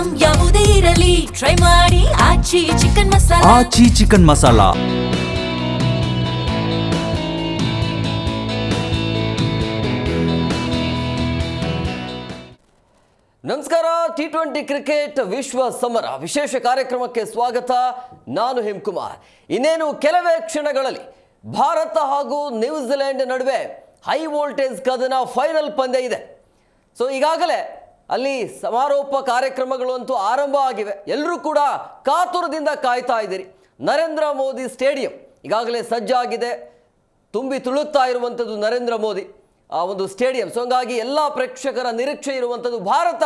Item ಯಾವುದೇ ಇರಲಿ try ಮಾಡಿ ಆಚಿ ಚಿಕನ್ ಮಸಾಲಾ. ಆಚಿ ಚಿಕನ್ ಮಸಾಲಾ. ನಮಸ್ಕಾರ. T20 ಕ್ರಿಕೆಟ್ ವಿಶ್ವ ಸಮರ ವಿಶೇಷ ಕಾರ್ಯಕ್ರಮಕ್ಕೆ ಸ್ವಾಗತ. ನಾನು ಹೇಮಕುಮಾರ್. ಇನ್ನೇನು ಕೆಲವೇ ಕ್ಷಣಗಳಲ್ಲಿ ಭಾರತ ಹಾಗೂ ನ್ಯೂಜಿಲೆಂಡ್ ನಡುವೆ ಹೈ ವೋಲ್ಟೇಜ್ ಕದನ ಫೈನಲ್ ಪಂದ್ಯ ಇದೆ. ಸೊ ಈಗಾಗಲೇ ಅಲ್ಲಿ ಸಮಾರೋಪ ಕಾರ್ಯಕ್ರಮಗಳು ಅಂತೂ ಆರಂಭ ಆಗಿವೆ. ಎಲ್ಲರೂ ಕೂಡ ಕಾತುರದಿಂದ ಕಾಯ್ತಾ ಇದ್ದೀರಿ. ನರೇಂದ್ರ ಮೋದಿ ಸ್ಟೇಡಿಯಂ ಈಗಾಗಲೇ ಸಜ್ಜಾಗಿದೆ. ತುಂಬಿ ತುಳುಕ್ತಾ ಇರುವಂಥದ್ದು ನರೇಂದ್ರ ಮೋದಿ ಆ ಒಂದು ಸ್ಟೇಡಿಯಂ. ಸೊ ಹಂಗಾಗಿ ಎಲ್ಲ ಪ್ರೇಕ್ಷಕರ ನಿರೀಕ್ಷೆ ಇರುವಂಥದ್ದು ಭಾರತ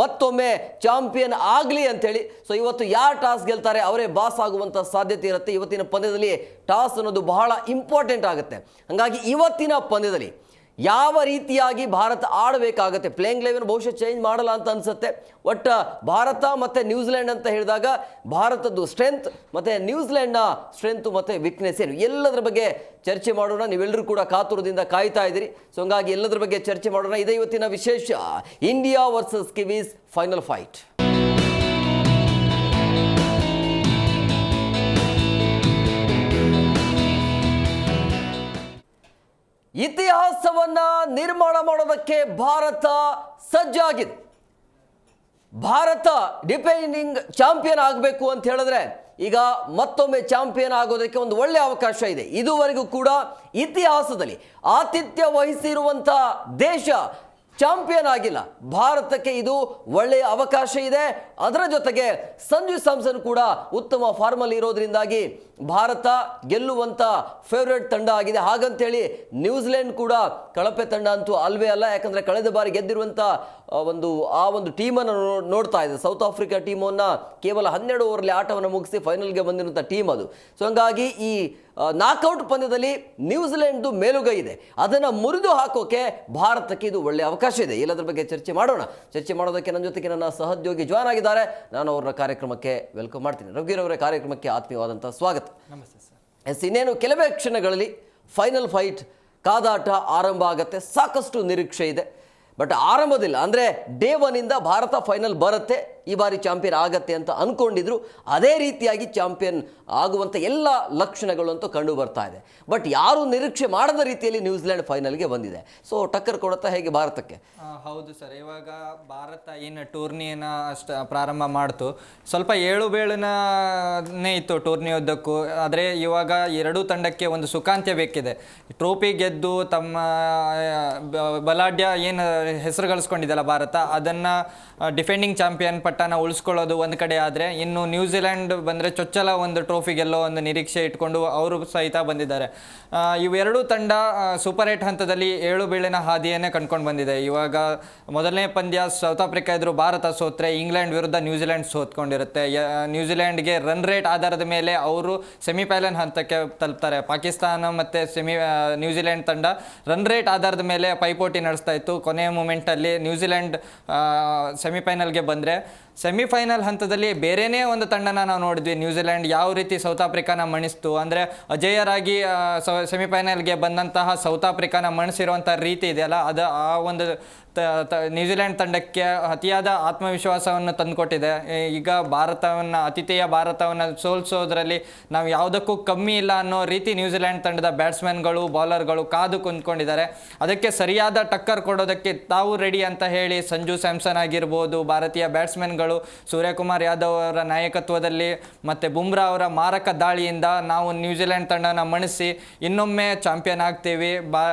ಮತ್ತೊಮ್ಮೆ ಚಾಂಪಿಯನ್ ಆಗಲಿ ಅಂತೇಳಿ. ಸೊ ಇವತ್ತು ಯಾರು ಟಾಸ್ ಗೆಲ್ತಾರೆ ಅವರೇ ಬಾಸ್ ಆಗುವಂಥ ಸಾಧ್ಯತೆ ಇರುತ್ತೆ. ಇವತ್ತಿನ ಪಂದ್ಯದಲ್ಲಿ ಟಾಸ್ ಅನ್ನೋದು ಬಹಳ ಇಂಪಾರ್ಟೆಂಟ್ ಆಗುತ್ತೆ. ಹಾಗಾಗಿ ಇವತ್ತಿನ ಪಂದ್ಯದಲ್ಲಿ ಯಾವ ರೀತಿಯಾಗಿ ಭಾರತ ಆಡಬೇಕಾಗತ್ತೆ, ಪ್ಲೇಯಿಂಗ್ 11 ಬಹುಶಃ ಚೇಂಜ್ ಮಾಡಲ್ಲ ಅಂತ ಅನಿಸುತ್ತೆ. ಒಟ್ಟು ಭಾರತ ಮತ್ತು ನ್ಯೂಜಿಲೆಂಡ್ ಅಂತ ಹೇಳಿದಾಗ ಭಾರತದ್ದು ಸ್ಟ್ರೆಂತ್ ಮತ್ತು ನ್ಯೂಜಿಲೆಂಡ್ನ ಸ್ಟ್ರೆಂತು ಮತ್ತು ವೀಕ್ನೆಸ್ ಏನು ಎಲ್ಲದರ ಬಗ್ಗೆ ಚರ್ಚೆ ಮಾಡೋಣ. ನೀವೆಲ್ಲರೂ ಕೂಡ ಕಾತುರದಿಂದ ಕಾಯ್ತಾ ಇದ್ದೀರಿ. ಸೊ ಹಂಗಾಗಿ ಎಲ್ಲದರ ಬಗ್ಗೆ ಚರ್ಚೆ ಮಾಡೋಣ. ಇದೇ ಇವತ್ತಿನ ವಿಶೇಷ. India versus Kiwis final fight. ಇತಿಹಾಸವನ್ನ ನಿರ್ಮಾಣ ಮಾಡೋದಕ್ಕೆ ಭಾರತ ಸಜ್ಜಾಗಿದೆ. ಭಾರತ ಡಿಫೆಂಡಿಂಗ್ ಚಾಂಪಿಯನ್ ಆಗಬೇಕು ಅಂತ ಹೇಳಿದ್ರೆ ಈಗ ಮತ್ತೊಮ್ಮೆ ಚಾಂಪಿಯನ್ ಆಗೋದಕ್ಕೆ ಒಂದು ಒಳ್ಳೆಯ ಅವಕಾಶ ಇದೆ. ಇದುವರೆಗೂ ಕೂಡ ಇತಿಹಾಸದಲ್ಲಿ ಆತಿಥ್ಯ ವಹಿಸಿರುವಂಥ ದೇಶ ಚಾಂಪಿಯನ್ ಆಗಿಲ್ಲ. ಭಾರತಕ್ಕೆ ಇದು ಒಳ್ಳೆಯ ಅವಕಾಶ ಇದೆ. ಅದರ ಜೊತೆಗೆ ಸಂಜು ಸ್ಯಾಮ್ಸನ್ ಕೂಡ ಉತ್ತಮ ಫಾರ್ಮಲ್ಲಿ ಇರೋದ್ರಿಂದಾಗಿ ಭಾರತ ಗೆಲ್ಲುವಂಥ ಫೇವ್ರೇಟ್ ತಂಡ ಆಗಿದೆ. ಹಾಗಂತೇಳಿ ನ್ಯೂಜಿಲೆಂಡ್ ಕೂಡ ಕಳಪೆ ತಂಡ ಅಂತೂ ಅಲ್ವೇ ಅಲ್ಲ. ಯಾಕಂದರೆ ಕಳೆದ ಬಾರಿ ಗೆದ್ದಿರುವಂಥ ಒಂದು ಟೀಮನ್ನು ನೋಡ್ತಾ ಇದೆ. ಸೌತ್ ಆಫ್ರಿಕಾ ಟೀಮನ್ನು ಕೇವಲ 12 ಓವರಲ್ಲಿ ಆಟವನ್ನು ಮುಗಿಸಿ ಫೈನಲ್ಗೆ ಬಂದಿರುವಂಥ ಟೀಮ್ ಅದು. ಸೊ ಹಂಗಾಗಿ ಈ ನಾಕ್ಔಟ್ ಪಂದ್ಯದಲ್ಲಿ ನ್ಯೂಜಿಲೆಂಡ್ದು ಮೇಲುಗೈ ಇದೆ. ಅದನ್ನು ಮುರಿದು ಹಾಕೋಕೆ ಭಾರತಕ್ಕೆ ಇದು ಒಳ್ಳೆಯ ಅವಕಾಶ ಇದೆ. ಎಲ್ಲದರ ಬಗ್ಗೆ ಚರ್ಚೆ ಮಾಡೋಣ. ಚರ್ಚೆ ಮಾಡೋದಕ್ಕೆ ನನ್ನ ಜೊತೆಗೆ ನನ್ನ ಸಹೋದ್ಯೋಗಿ ಜಾಯ್ನ್ ಆಗಿದ್ದಾರೆ. ನಾನು ಅವರ ಕಾರ್ಯಕ್ರಮಕ್ಕೆ ವೆಲ್ಕಮ್ ಮಾಡ್ತೀನಿ. ರವಿರವರ ಕಾರ್ಯಕ್ರಮಕ್ಕೆ ಆತ್ಮೀಯವಾದಂಥ ಸ್ವಾಗತ. ನಮಸ್ತೆ ಸರ್. ಇನ್ನೇನು ಕೆಲವೇ ಕ್ಷಣಗಳಲ್ಲಿ ಫೈನಲ್ ಫೈಟ್ ಕಾದಾಟ ಆರಂಭ ಆಗುತ್ತೆ. ಸಾಕಷ್ಟು ನಿರೀಕ್ಷೆ ಇದೆ. ಬಟ್ ಆರಂಭದಿಲ್ಲ ಅಂದರೆ ಡೇ 1 ಭಾರತ ಫೈನಲ್ ಬರುತ್ತೆ, ಈ ಬಾರಿ ಚಾಂಪಿಯನ್ ಆಗತ್ತೆ ಅಂತ ಅಂದ್ಕೊಂಡಿದ್ರು. ಅದೇ ರೀತಿಯಾಗಿ ಚಾಂಪಿಯನ್ ಆಗುವಂಥ ಎಲ್ಲ ಲಕ್ಷಣಗಳು ಅಂತೂ ಕಂಡು ಬರ್ತಾ ಇದೆ. ಬಟ್ ಯಾರು ನಿರೀಕ್ಷೆ ಮಾಡದ ರೀತಿಯಲ್ಲಿ ನ್ಯೂಜಿಲೆಂಡ್ ಫೈನಲ್ಗೆ ಬಂದಿದೆ. ಸೊ ಟಕ್ಕರ್ ಕೊಡುತ್ತಾ ಹೇಗೆ ಭಾರತಕ್ಕೆ? ಹೌದು ಸರ್. ಇವಾಗ ಭಾರತ ಏನು ಟೂರ್ನಿನ ಪ್ರಾರಂಭ ಮಾಡ್ತು, ಸ್ವಲ್ಪ ಏಳುಬೀಳನೇ ಇತ್ತು ಟೂರ್ನಿ ಉದ್ದಕ್ಕೂ. ಆದರೆ ಇವಾಗ ಎರಡೂ ತಂಡಕ್ಕೆ ಒಂದು ಸುಖಾಂತ್ಯ ಬೇಕಿದೆ. ಟ್ರೋಫಿ ಗೆದ್ದು ತಮ್ಮ ಬಲಾಢ್ಯ ಏನು ಹೆಸರು ಗಳಿಸ್ಕೊಂಡಿದ್ದಲ್ಲ ಭಾರತ, ಅದನ್ನು ಡಿಫೆಂಡಿಂಗ್ ಚಾಂಪಿಯನ್ ಪಟ್ಟನ ಉಳಿಸ್ಕೊಳ್ಳೋದು ಒಂದು ಕಡೆ ಆದರೆ, ಇನ್ನು ನ್ಯೂಜಿಲೆಂಡ್ ಬಂದರೆ ಚೊಚ್ಚಲ ಒಂದು ಟ್ರೋಫಿ ಗೆಲ್ಲೋ ಒಂದು ನಿರೀಕ್ಷೆ ಇಟ್ಕೊಂಡು ಅವರು ಸಹಿತ ಬಂದಿದ್ದಾರೆ. ಇವೆರಡೂ ತಂಡ ಸೂಪರ್ 8 ಹಂತದಲ್ಲಿ ಏಳುಬೀಳಿನ ಹಾದಿಯನ್ನೇ ಕಂಡ್ಕೊಂಡು ಬಂದಿದೆ. ಇವಾಗ ಮೊದಲನೇ ಪಂದ್ಯ ಸೌತ್ ಆಫ್ರಿಕಾ ಎದುರು ಭಾರತ ಸೋತ್ರೆ ಇಂಗ್ಲೆಂಡ್ ವಿರುದ್ಧ ನ್ಯೂಜಿಲೆಂಡ್ ಸೋತ್ಕೊಂಡಿರುತ್ತೆ. ನ್ಯೂಜಿಲೆಂಡ್ಗೆ ರನ್ ರೇಟ್ ಆಧಾರದ ಮೇಲೆ ಅವರು ಸೆಮಿಫೈನಲ್ ಹಂತಕ್ಕೆ ತಲುಪ್ತಾರೆ. ಪಾಕಿಸ್ತಾನ ಮತ್ತು ನ್ಯೂಜಿಲೆಂಡ್ ತಂಡ ರನ್ ರೇಟ್ ಆಧಾರದ ಮೇಲೆ ಪೈಪೋಟಿ ನಡೆಸ್ತಾ ಇತ್ತು. ಕೊನೆಯ ಮೂಮೆಂಟಲ್ಲಿ ನ್ಯೂಜಿಲೆಂಡ್ ಸೆಮಿಫೈನಲ್ಗೆ ಬಂದರೆ, ಸೆಮಿಫೈನಲ್ ಹಂತದಲ್ಲಿ ಬೇರೆಯೇ ಒಂದು ತಂಡನ ನಾವು ನೋಡಿದ್ವಿ. ನ್ಯೂಜಿಲೆಂಡ್ ಯಾವ ರೀತಿ ಸೌತ್ ಆಫ್ರಿಕಾನ ಮಣಿಸ್ತು ಅಂದರೆ, ಅಜೇಯರಾಗಿ ಸೆಮಿಫೈನಲ್ಗೆ ಬಂದಂತಹ ಸೌತ್ ಆಫ್ರಿಕಾನ ಮಣಿಸಿರುವಂಥ ರೀತಿ ಇದೆಯಲ್ಲ, ಅದು ಆ ಒಂದು ನ್ಯೂಜಿಲೆಂಡ್ ತಂಡಕ್ಕೆ ಅತಿಯಾದ ಆತ್ಮವಿಶ್ವಾಸವನ್ನು ತಂದುಕೊಟ್ಟಿದೆ. ಈಗ ಆತಿಥೇಯ ಭಾರತವನ್ನು ಸೋಲಿಸೋದ್ರಲ್ಲಿ ನಾವು ಯಾವುದಕ್ಕೂ ಕಮ್ಮಿ ಇಲ್ಲ ಅನ್ನೋ ರೀತಿ ನ್ಯೂಜಿಲೆಂಡ್ ತಂಡದ ಬ್ಯಾಟ್ಸ್ಮನ್ಗಳು ಬೌಲರ್ಗಳು ಕಾದು ಕುಂತ್ಕೊಂಡಿದ್ದಾರೆ. ಅದಕ್ಕೆ ಸರಿಯಾದ ಟಕ್ಕರ್ ಕೊಡೋದಕ್ಕೆ ತಾವು ರೆಡಿ ಅಂತ ಹೇಳಿ ಸಂಜು ಸ್ಯಾಮ್ಸನ್ ಆಗಿರ್ಬೋದು, ಭಾರತೀಯ ಬ್ಯಾಟ್ಸ್ಮನ್ಗಳು ಸೂರ್ಯಕುಮಾರ್ ಯಾದವ್ ಅವರ ನಾಯಕತ್ವದಲ್ಲಿ ಮತ್ತು ಬುಮ್ರಾ ಅವರ ಮಾರಕ ದಾಳಿಯಿಂದ ನಾವು ನ್ಯೂಜಿಲೆಂಡ್ ತಂಡನ ಮಣಿಸಿ ಇನ್ನೊಮ್ಮೆ ಚಾಂಪಿಯನ್ ಆಗ್ತೀವಿ,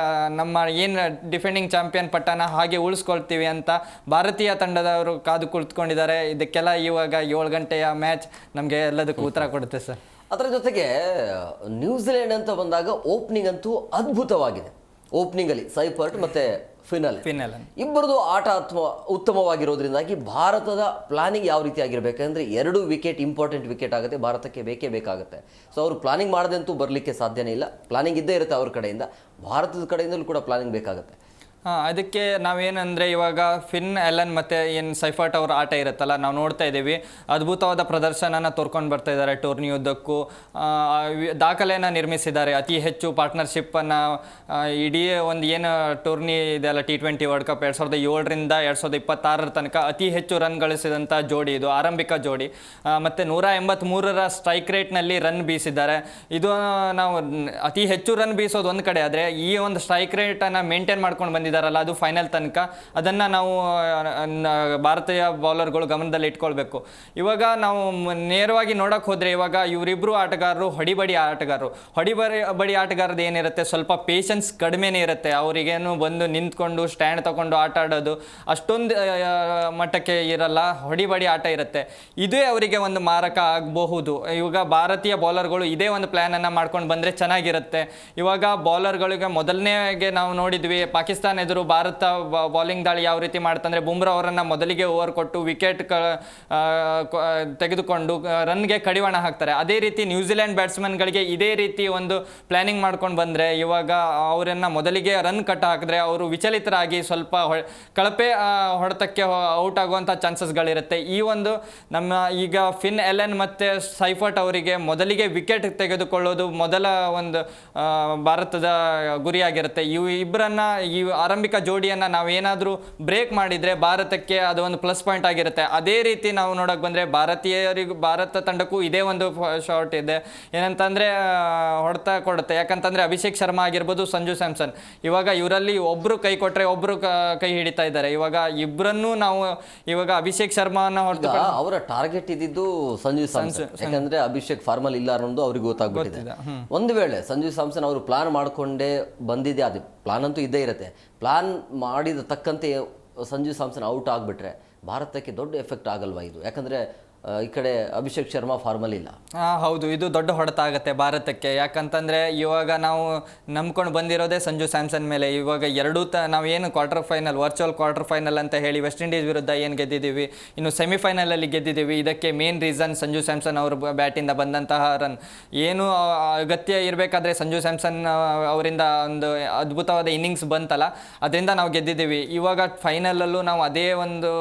ನಮ್ಮ ಏನು ಡಿಫೆಂಡಿಂಗ್ ಚಾಂಪಿಯನ್ ಪಟ್ಟನ ಹಾಗೆ ಉಳಿಸ್ಕೊಳ್ತೀವಿ ಅಂತ ಭಾರತೀಯ ತಂಡದವರು ಕಾದು ಕುಳಿತುಕೊಂಡಿದ್ದಾರೆ. ಇದಕ್ಕೆಲ್ಲ ಇವಾಗ 7 ಗಂಟೆಯ ಮ್ಯಾಚ್ ನಮಗೆ ಎಲ್ಲದಕ್ಕೂ ಉತ್ತರ ಕೊಡುತ್ತೆ ಸರ್. ಅದರ ಜೊತೆಗೆ ನ್ಯೂಜಿಲೆಂಡ್ ಅಂತ ಬಂದಾಗ ಓಪನಿಂಗ್ ಅಂತೂ ಅದ್ಭುತವಾಗಿದೆ. ಓಪನಿಂಗಲ್ಲಿ ಸೈಫರ್ಟ್ ಮತ್ತು ಫಿನಲ್ ಇಬ್ಬರದು ಆಟ ಉತ್ತಮವಾಗಿರೋದ್ರಿಂದಾಗಿ ಭಾರತದ ಪ್ಲಾನಿಂಗ್ ಯಾವ ರೀತಿ ಆಗಿರಬೇಕಂದ್ರೆ 2 ವಿಕೆಟ್ ಇಂಪಾರ್ಟೆಂಟ್ ವಿಕೆಟ್ ಆಗುತ್ತೆ, ಭಾರತಕ್ಕೆ ಬೇಕೇ ಬೇಕಾಗುತ್ತೆ. ಸೊ ಅವರು ಪ್ಲಾನಿಂಗ್ ಮಾಡದಂತೂ ಬರಲಿಕ್ಕೆ ಸಾಧ್ಯನೇ ಇಲ್ಲ. ಪ್ಲಾನಿಂಗ್ ಇದ್ದೇ ಇರುತ್ತೆ ಅವ್ರ ಕಡೆಯಿಂದ, ಭಾರತದ ಕಡೆಯಿಂದಲೂ ಕೂಡ ಪ್ಲಾನಿಂಗ್ ಬೇಕಾಗುತ್ತೆ. ಅದಕ್ಕೆ ನಾವೇನಂದರೆ ಇವಾಗ ಫಿನ್ ಎಲನ್ ಮತ್ತು ಏನು ಸೈಫರ್ಟ್ ಅವ್ರ ಆಟ ಇರುತ್ತಲ್ಲ, ನಾವು ನೋಡ್ತಾ ಇದ್ದೀವಿ ಅದ್ಭುತವಾದ ಪ್ರದರ್ಶನನ ತೋರ್ಕೊಂಡು ಬರ್ತಾ ಇದ್ದಾರೆ ಟೂರ್ನಿ ಉದ್ದಕ್ಕೂ. ದಾಖಲೆಯನ್ನು ನಿರ್ಮಿಸಿದ್ದಾರೆ, ಅತಿ ಹೆಚ್ಚು ಪಾರ್ಟ್ನರ್ಶಿಪ್ಪನ್ನು ಇಡೀ ಒಂದು ಏನು ಟೂರ್ನಿ ಇದೆಯಲ್ಲ T20 ವರ್ಲ್ಡ್ ಕಪ್ 2007ರಿಂದ 2026 ತನಕ ಅತಿ ಹೆಚ್ಚು ರನ್ ಗಳಿಸಿದಂಥ ಜೋಡಿ ಇದು, ಆರಂಭಿಕ ಜೋಡಿ. ಮತ್ತು 183ರ ಸ್ಟ್ರೈಕ್ ರೇಟ್ನಲ್ಲಿ ರನ್ ಬೀಸಿದ್ದಾರೆ. ಇದು ನಾವು ಅತಿ ಹೆಚ್ಚು ರನ್ ಬೀಸೋದು ಒಂದು ಕಡೆ, ಆದರೆ ಈ ಒಂದು ಸ್ಟ್ರೈಕ್ ರೇಟನ್ನು ಮೇಂಟೈನ್ ಮಾಡ್ಕೊಂಡು ಬಂದಿದ್ದಾರಲ್ಲ, ಅದು ಫೈನಲ್ ತನಕ. ಅದನ್ನು ನಾವು ಭಾರತೀಯ ಬೌಲರ್ಗಳು ಗಮನದಲ್ಲಿ ಇಟ್ಕೊಳ್ಬೇಕು. ಇವಾಗ ನಾವು ನೇರವಾಗಿ ನೋಡೋಕೆ ಹೋದರೆ ಇವಾಗ ಇವರಿಬ್ಬರು ಆಟಗಾರರು ಹೊಡಿಬಡಿ ಆಟಗಾರದ್ದು ಏನಿರುತ್ತೆ, ಸ್ವಲ್ಪ ಪೇಷನ್ಸ್ ಕಡಿಮೆನೇ ಇರುತ್ತೆ. ಅವರಿಗೇನು ಬಂದು ನಿಂತ್ಕೊಂಡು ಸ್ಟ್ಯಾಂಡ್ ತಗೊಂಡು ಆಟ ಆಡೋದು ಅಷ್ಟೊಂದು ಮಟ್ಟಕ್ಕೆ ಇರಲ್ಲ, ಹೊಡಿಬಡಿ ಆಟ ಇರುತ್ತೆ. ಇದೇ ಅವರಿಗೆ ಒಂದು ಮಾರಕ ಆಗಬಹುದು. ಇವಾಗ ಭಾರತೀಯ ಬೌಲರ್ಗಳು ಇದೇ ಒಂದು ಪ್ಲ್ಯಾನನ್ನು ಮಾಡ್ಕೊಂಡು ಬಂದರೆ ಚೆನ್ನಾಗಿರುತ್ತೆ. ಇವಾಗ ಬೌಲರ್ಗಳಿಗೆ ಮೊದಲನೇಗೆ ನಾವು ನೋಡಿದ್ವಿ, ಪಾಕಿಸ್ತಾನ ಎದುರು ಭಾರತ ಬೌಲಿಂಗ್ ದಾಳಿ ಯಾವ ರೀತಿ ಮಾಡ್ತಂದ್ರೆ ಬುಮ್ರಾ ಅವರನ್ನು ಮೊದಲಿಗೆ ಓವರ್ ಕೊಟ್ಟು ವಿಕೆಟ್ ತೆಗೆದುಕೊಂಡು ರನ್ಗೆ ಕಡಿವಾಣ ಹಾಕ್ತಾರೆ. ಅದೇ ರೀತಿ ನ್ಯೂಜಿಲೆಂಡ್ ಬ್ಯಾಟ್ಸ್ಮನ್ಗಳಿಗೆ ಇದೇ ರೀತಿ ಒಂದು ಪ್ಲಾನಿಂಗ್ ಮಾಡ್ಕೊಂಡು ಬಂದರೆ ಇವಾಗ ಅವರನ್ನು ಮೊದಲಿಗೆ ರನ್ ಕಟ್ ಹಾಕಿದ್ರೆ ಅವರು ವಿಚಲಿತರಾಗಿ ಸ್ವಲ್ಪ ಕಳಪೆ ಹೊಡೆತಕ್ಕೆ ಔಟ್ ಆಗುವಂಥ ಚಾನ್ಸಸ್ಗಳಿರುತ್ತೆ. ಈ ಒಂದು ನಮ್ಮ ಈಗ ಫಿನ್ ಎಲೆನ್ ಮತ್ತು ಸೈಫರ್ಟ್ ಅವರಿಗೆ ಮೊದಲಿಗೆ ವಿಕೆಟ್ ತೆಗೆದುಕೊಳ್ಳೋದು ಮೊದಲ ಒಂದು ಭಾರತದ ಗುರಿಯಾಗಿರುತ್ತೆ. ಇಬ್ಬರನ್ನ ಈ ಆರಂಭಿಕ ಜೋಡಿಯನ್ನು ನಾವೇನಾದರೂ ಬ್ರೇಕ್ ಮಾಡಿದರೆ ಭಾರತಕ್ಕೆ ಅದು ಒಂದು ಪ್ಲಸ್ ಪಾಯಿಂಟ್ ಆಗಿರುತ್ತೆ. ಅದೇ ರೀತಿ ನಾವು ನೋಡೋಕೆ ಬಂದರೆ ಭಾರತ ತಂಡಕ್ಕೂ ಇದೇ ಒಂದು ಶಾರ್ಟ್ ಇದೆ, ಏನಂತಂದರೆ ಹೊಡೆತ ಕೊಡುತ್ತೆ. ಯಾಕಂತಂದರೆ ಅಭಿಷೇಕ್ ಶರ್ಮಾ ಆಗಿರ್ಬೋದು, ಸಂಜು ಸ್ಯಾಮ್ಸನ್, ಇವಾಗ ಇವರಲ್ಲಿ ಒಬ್ಬರು ಕೈ ಕೊಟ್ಟರೆ ಒಬ್ಬರು ಕೈ ಹಿಡಿತಾ ಇದ್ದಾರೆ. ಇವಾಗ ಇಬ್ಬರನ್ನೂ ನಾವು ಇವಾಗ ಅಭಿಷೇಕ್ ಶರ್ಮಾನ ಹೊರತು ಅವರ ಟಾರ್ಗೆಟ್ ಇದ್ದಿದ್ದು ಸಂಜು ಸ್ಯಾಮ್ಸನ್, ಯಾಕಂದ್ರೆ ಅಭಿಷೇಕ್ ಫಾರ್ಮಲ್ ಇಲ್ಲ ಅನ್ನೋದು ಅವ್ರಿಗೆ ಗೊತ್ತಾಗ್ಬಿಟ್ಟಿದೆ. ಒಂದು ವೇಳೆ ಸಂಜು ಸ್ಯಾಮ್ಸನ್ ಅವರು ಪ್ಲಾನ್ ಮಾಡ್ಕೊಂಡೇ ಬಂದಿದೆ, ಅದು ಪ್ಲಾನ್ ಅಂತೂ ಇದ್ದೇ ಇರುತ್ತೆ. ಪ್ಲಾನ್ ಮಾಡಿದ ತಕ್ಕಂತೆ ಸಂಜು ಸ್ಯಾಮ್ಸನ್ ಔಟ್ ಆಗಿಬಿಟ್ರೆ ಭಾರತಕ್ಕೆ ದೊಡ್ಡ ಎಫೆಕ್ಟ್ ಆಗಲ್ವಾ ಇದು? ಯಾಕಂದರೆ ಈ ಕಡೆ ಅಭಿಷೇಕ್ ಶರ್ಮಾ ಫಾರ್ಮಲ್ ಇಲ್ಲ. ಹೌದು, ಇದು ದೊಡ್ಡ ಹೊಡೆತ ಆಗುತ್ತೆ ಭಾರತಕ್ಕೆ. ಯಾಕಂತಂದರೆ ಇವಾಗ ನಾವು ನಂಬ್ಕೊಂಡು ಬಂದಿರೋದೇ ಸಂಜು ಸ್ಯಾಮ್ಸನ್ ಮೇಲೆ. ಇವಾಗ ಎರಡೂ ನಾವು ಏನು ವರ್ಚುವಲ್ ಕ್ವಾರ್ಟರ್ ಫೈನಲ್ ಅಂತ ಹೇಳಿ ವೆಸ್ಟ್ ಇಂಡೀಸ್ ವಿರುದ್ಧ ಏನು ಗೆದ್ದಿದ್ದೀವಿ, ಇನ್ನು ಸೆಮಿಫೈನಲಲ್ಲಿ ಗೆದ್ದಿದ್ದೀವಿ. ಇದಕ್ಕೆ ಮೇನ್ ರೀಸನ್ ಸಂಜು ಸ್ಯಾಮ್ಸನ್ ಅವ್ರ ಬ್ಯಾಟಿಂದ ಬಂದಂತಹ ರನ್. ಏನು ಅಗತ್ಯ ಇರಬೇಕಾದ್ರೆ ಸಂಜು ಸ್ಯಾಮ್ಸನ್ ಅವರಿಂದ ಒಂದು ಅದ್ಭುತವಾದ ಇನ್ನಿಂಗ್ಸ್ ಬಂತಲ್ಲ, ಅದರಿಂದ ನಾವು ಗೆದ್ದಿದ್ದೀವಿ. ಇವಾಗ ಫೈನಲಲ್ಲೂ ನಾವು ಅದೇ ಒಂದು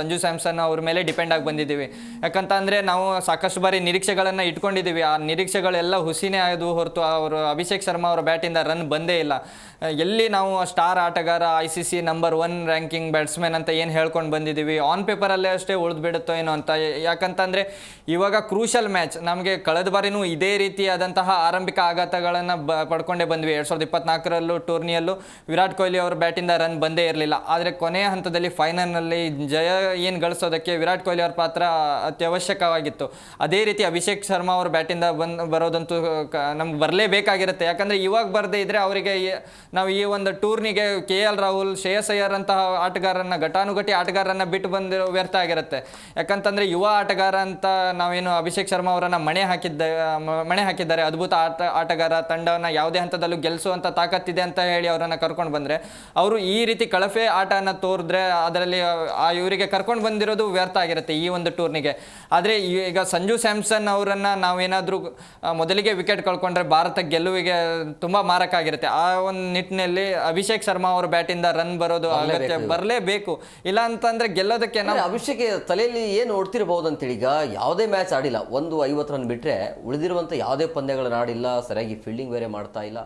ಸಂಜು ಸ್ಯಾಮ್ಸನ್ ಅವ್ರ ಮೇಲೆ ಡಿಪೆಂಡ್ ಆಗಿ ಬಂದಿದ್ದೀವಿ. ಯಾಕಂತ ಅಂದರೆ ನಾವು ಸಾಕಷ್ಟು ಬಾರಿ ನಿರೀಕ್ಷೆಗಳನ್ನು ಇಟ್ಕೊಂಡಿದ್ದೀವಿ, ಆ ನಿರೀಕ್ಷೆಗಳೆಲ್ಲ ಹುಸಿನೇ ಆದವು ಹೊರತು ಅವರು ಅಭಿಷೇಕ್ ಶರ್ಮಾ ಅವರ ಬ್ಯಾಟಿಂದ ರನ್ ಬಂದೇ ಇಲ್ಲ. ಎಲ್ಲಿ ನಾವು ಸ್ಟಾರ್ ಆಟಗಾರ, ICC ನಂಬರ್ 1 ರ್ಯಾಂಕಿಂಗ್ ಬ್ಯಾಟ್ಸ್ಮನ್ ಅಂತ ಏನು ಹೇಳ್ಕೊಂಡು ಬಂದಿದ್ದೀವಿ, ಆನ್ ಪೇಪರಲ್ಲೇ ಅಷ್ಟೇ ಉಳಿದು ಬಿಡುತ್ತೋ ಏನೋ ಅಂತ. ಯಾಕಂತಂದರೆ ಇವಾಗ ಕ್ರೂಷಲ್ ಮ್ಯಾಚ್, ನಮಗೆ ಕಳೆದ ಬಾರಿನೂ ಇದೇ ರೀತಿಯಾದಂತಹ ಆರಂಭಿಕ ಆಘಾತಗಳನ್ನು ಪಡ್ಕೊಂಡೇ ಬಂದ್ವಿ. 2024ರಲ್ಲೂ ಟೂರ್ನಿಯಲ್ಲೂ ವಿರಾಟ್ ಕೊಹ್ಲಿ ಅವ್ರ ಬ್ಯಾಟಿಂದ ರನ್ ಬಂದೇ ಇರಲಿಲ್ಲ. ಆದರೆ ಕೊನೆಯ ಹಂತದಲ್ಲಿ ಫೈನಲ್ನಲ್ಲಿ ಜಯ ಏನು ಗಳಿಸೋದಕ್ಕೆ ವಿರಾಟ್ ಕೊಹ್ಲಿ ಅವ್ರ ಪಾತ್ರ ಅತ್ಯವಶ್ಯಕವಾಗಿತ್ತು. ಅದೇ ರೀತಿ ಅಭಿಷೇಕ್ ಶರ್ಮಾ ಅವ್ರ ಬ್ಯಾಟಿಂದ ಬರೋದಂತೂ ನಮ್ಗೆ ಬರಲೇಬೇಕಾಗಿರುತ್ತೆ. ಯಾಕಂದರೆ ಇವಾಗ ಬರದೇ ಇದ್ದರೆ ಅವರಿಗೆ ನಾವು ಈ ಒಂದು ಟೂರ್ನಿಗೆ KL ರಾಹುಲ್, ಶ್ರೇಯಸ್ ಅಯ್ಯರ್ ಅಂತಹ ಆಟಗಾರರನ್ನ, ಘಟಾನುಘಟಿ ಆಟಗಾರರನ್ನ ಬಿಟ್ಟು ಬಂದಿರೋ ವ್ಯರ್ಥ ಆಗಿರುತ್ತೆ. ಯಾಕಂತಂದರೆ ಯುವ ಆಟಗಾರ ಅಂತ ನಾವೇನು ಅಭಿಷೇಕ್ ಶರ್ಮಾ ಅವರನ್ನು ಮಣೆ ಹಾಕಿದ್ದಾರೆ. ಅದ್ಭುತ ಆಟಗಾರ, ತಂಡವನ್ನು ಯಾವುದೇ ಹಂತದಲ್ಲೂ ಗೆಲ್ಲಿಸುವಂಥ ತಾಕತ್ತಿದೆ ಅಂತ ಹೇಳಿ ಅವರನ್ನು ಕರ್ಕೊಂಡು ಬಂದರೆ, ಅವರು ಈ ರೀತಿ ಕಳಪೆ ಆಟನ ತೋರಿದ್ರೆ ಅದರಲ್ಲಿ ಇವರಿಗೆ ಕರ್ಕೊಂಡು ಬಂದಿರೋದು ವ್ಯರ್ಥ ಆಗಿರುತ್ತೆ ಈ ಒಂದು ಟೂರ್ನಿಗೆ. ಆದರೆ ಈಗ ಸಂಜು ಸ್ಯಾಮ್ಸನ್ ಅವರನ್ನು ನಾವೇನಾದರೂ ಮೊದಲಿಗೆ ವಿಕೆಟ್ ಕಳ್ಕೊಂಡ್ರೆ ಭಾರತ ಗೆಲುವಿಗೆ ತುಂಬ ಮಾರಕ ಆಗಿರುತ್ತೆ. ಆ ಒಂದು ನಿಟ್ಟಿನಲ್ಲಿ ಅಭಿಷೇಕ್ ಶರ್ಮಾ ಅವರ ಬ್ಯಾಟಿಂದ ರನ್ ಬರೋದು ಅಗತ್ಯ, ಬರಲೇಬೇಕು. ಇಲ್ಲ ಅಂತಂದ್ರೆ ಗೆಲ್ಲೋದಕ್ಕೆ ನಾವು ಅಭಿಷೇಕ್ ತಲೆಯಲ್ಲಿ ಏನು ಓಡ್ತಿರಬಹುದು ಅಂತೇಳಿ. ಈಗ ಯಾವುದೇ ಮ್ಯಾಚ್ ಆಡಿಲ್ಲ, 50 ರನ್ ಬಿಟ್ಟರೆ ಉಳಿದಿರುವಂಥ ಯಾವುದೇ ಪಂದ್ಯಗಳನ್ನ ಆಡಿಲ್ಲ, ಸರಿಯಾಗಿ ಫೀಲ್ಡಿಂಗ್ ಬೇರೆ ಮಾಡ್ತಾ ಇಲ್ಲ.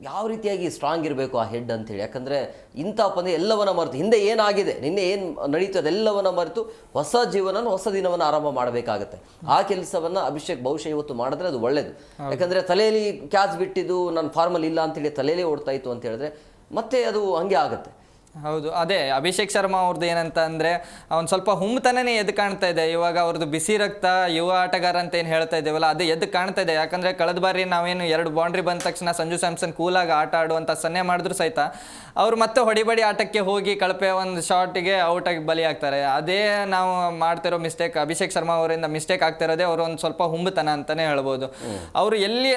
ಯಾವ ರೀತಿಯಾಗಿ ಸ್ಟ್ರಾಂಗ್ ಇರಬೇಕು ಆ ಹೆಡ್ ಅಂತೇಳಿ? ಯಾಕಂದರೆ ಇಂಥ ಪಂದ್ಯ ಎಲ್ಲವನ್ನ ಮರೆತು, ಹಿಂದೆ ಏನಾಗಿದೆ, ನಿನ್ನೆ ಏನು ನಡೀತು ಅದೆಲ್ಲವನ್ನ ಮರೆತು ಹೊಸ ಜೀವನ, ಹೊಸ ದಿನವನ್ನು ಆರಂಭ ಮಾಡಬೇಕಾಗತ್ತೆ. ಆ ಕೆಲಸವನ್ನು ಅಭಿಷೇಕ್ ಬಹುಶಃ ಇವತ್ತು ಮಾಡಿದ್ರೆ ಅದು ಒಳ್ಳೇದು. ಯಾಕಂದರೆ ತಲೆಯಲ್ಲಿ ಕ್ಯಾಚ್ ಬಿಟ್ಟಿದ್ದು ನಾನು ಫಾರ್ಮಲ್ ಇಲ್ಲ ಅಂತೇಳಿ ತಲೆಯಲ್ಲೇ ಓಡ್ತಾ ಇತ್ತು ಅಂತ ಹೇಳಿದ್ರೆ ಮತ್ತೆ ಅದು ಹಂಗೆ ಆಗುತ್ತೆ. ಹೌದು, ಅದೇ ಅಭಿಷೇಕ್ ಶರ್ಮಾ ಅವ್ರದ್ದು ಏನಂತ ಅಂದರೆ ಒಂದು ಸ್ವಲ್ಪ ಹುಮ್ಮತನೇ ಎದ್ದು ಕಾಣ್ತಾ ಇದೆ. ಇವಾಗ ಅವ್ರದ್ದು ಬಿಸಿ ರಕ್ತ, ಯುವ ಆಟಗಾರ ಅಂತ ಏನು ಹೇಳ್ತಾ ಇದ್ದೇವಲ್ಲ, ಅದು ಎದ್ದು ಕಾಣ್ತಾ ಇದೆ. ಯಾಕಂದರೆ ಕಳೆದ ಬಾರಿ ನಾವೇನು 2 ಬೌಂಡ್ರಿ ಬಂದ ತಕ್ಷಣ ಸಂಜು ಸ್ಯಾಮ್ಸನ್ ಕೂಲಾಗಿ ಆಟ ಆಡುವಂಥ ಸನ್ನೆ ಮಾಡಿದ್ರು ಸಹಿತ ಅವರು ಮತ್ತೆ ಹೊಡಿಬಡಿ ಆಟಕ್ಕೆ ಹೋಗಿ ಕಳಪೆ ಒಂದು ಶಾಟಿಗೆ ಔಟಾಗಿ ಬಲಿಯಾಗ್ತಾರೆ. ಅದೇ ನಾವು ಮಾಡ್ತಿರೋ ಮಿಸ್ಟೇಕ್, ಅಭಿಷೇಕ್ ಶರ್ಮಾ ಅವರಿಂದ ಮಿಸ್ಟೇಕ್ ಆಗ್ತಿರೋದೇ ಅವರು ಒಂದು ಸ್ವಲ್ಪ ಹುಂಬತನ ಅಂತಲೇ ಹೇಳ್ಬೋದು. ಅವರು ಎಲ್ಲಿ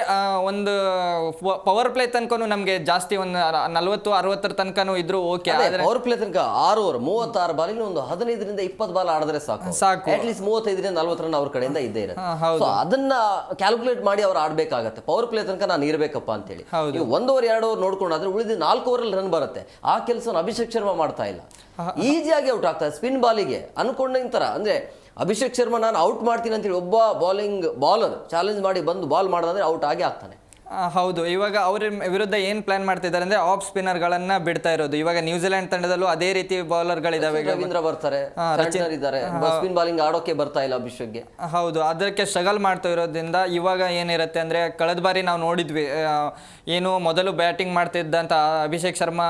ಒಂದು ಪವರ್ ಪ್ಲೇ ತನಕನೂ ನಮಗೆ ಜಾಸ್ತಿ ಒಂದು 40-60 ತನಕನೂ ಇದ್ರು ಓಕೆ. ಪವರ್ ಪ್ಲೇ ತನಕ 6 ಓವರ್ 36 ಬಾಲಿನ ಒಂದು 15ರಿಂದ 20 ಬಾಲ್ ಆಡಿದ್ರೆ ಸಾಕು ಅಟ್ಲೀಸ್ಟ್ 35ರಿಂದ 40 ರನ್ ಅವ್ರ ಕಡೆಯಿಂದ ಇದ್ದೇ ಇರುತ್ತೆ. ಸೊ ಅದನ್ನ ಕ್ಯಾಲ್ಕುಲೇಟ್ ಮಾಡಿ ಅವ್ರು ಆಡ್ಬೇಕಾಗತ್ತೆ. ಪವರ್ ಪ್ಲೇ ತನಕ ನಾನು ಇರ್ಬೇಕಪ್ಪ ಅಂತೇಳಿ. ನೀವು 1 ಓವರ್ 2 ಓವರ್ ನೋಡ್ಕೊಂಡ್ರೆ ಉಳಿದ 4 ಓವರಲ್ಲಿ ರನ್ ಬರುತ್ತೆ. ಆ ಕೆಲಸವನ್ನು ಅಭಿಷೇಕ್ ಶರ್ಮಾ ಮಾಡ್ತಾ ಇಲ್ಲ. ಈಸಿಯಾಗಿ ಔಟ್ ಆಗ್ತಾರೆ ಸ್ಪಿನ್ ಬಾಲಿಗೆ ಅನ್ಕೊಂಡ ತರ. ಅಂದ್ರೆ ಅಭಿಷೇಕ್ ಶರ್ಮಾ ನಾನು ಔಟ್ ಮಾಡ್ತೀನಿ ಅಂತೇಳಿ ಒಬ್ಬ ಬಾಲರ್ ಚಾಲೆಂಜ್ ಮಾಡಿ ಬಂದು ಬಾಲ್ ಮಾಡಿದ್ರೆ ಔಟ್ ಆಗೇ ಆಗ್ತಾನೆ. ಹೌದು, ಇವಾಗ ಅವ್ರ ವಿರುದ್ಧ ಏನು ಪ್ಲಾನ್ ಮಾಡ್ತಿದ್ದಾರೆ ಅಂದ್ರೆ ಆಫ್ ಸ್ಪಿನ್ನರ್ಗಳನ್ನ ಬಿಡ್ತಾ ಇರೋದು. ಇವಾಗ ನ್ಯೂಜಿಲೆಂಡ್ ತಂಡದಲ್ಲೂ ಅದೇ ರೀತಿ ಬೌಲರ್ಗಳಿದಾವೆ. ರವೀಂದ್ರ ಬರ್ತಾರೆ, ಇದ್ದಾರೆ, ಸ್ಪಿನ್ ಬಾಲಿಂಗ್ ಆಡೋಕೆ ಬರ್ತಾ ಇಲ್ಲ ಅಭಿಷೇಕ್ಗೆ. ಹೌದು, ಅದಕ್ಕೆ ಸ್ಟ್ರಗಲ್ ಮಾಡ್ತಾ ಇರೋದ್ರಿಂದ ಇವಾಗ ಏನಿರುತ್ತೆ ಅಂದ್ರೆ ಕಳೆದ ಬಾರಿ ನಾವು ನೋಡಿದ್ವಿ, ಏನು ಮೊದಲು ಬ್ಯಾಟಿಂಗ್ ಮಾಡ್ತಿದ್ದಂತ ಅಭಿಷೇಕ್ ಶರ್ಮಾ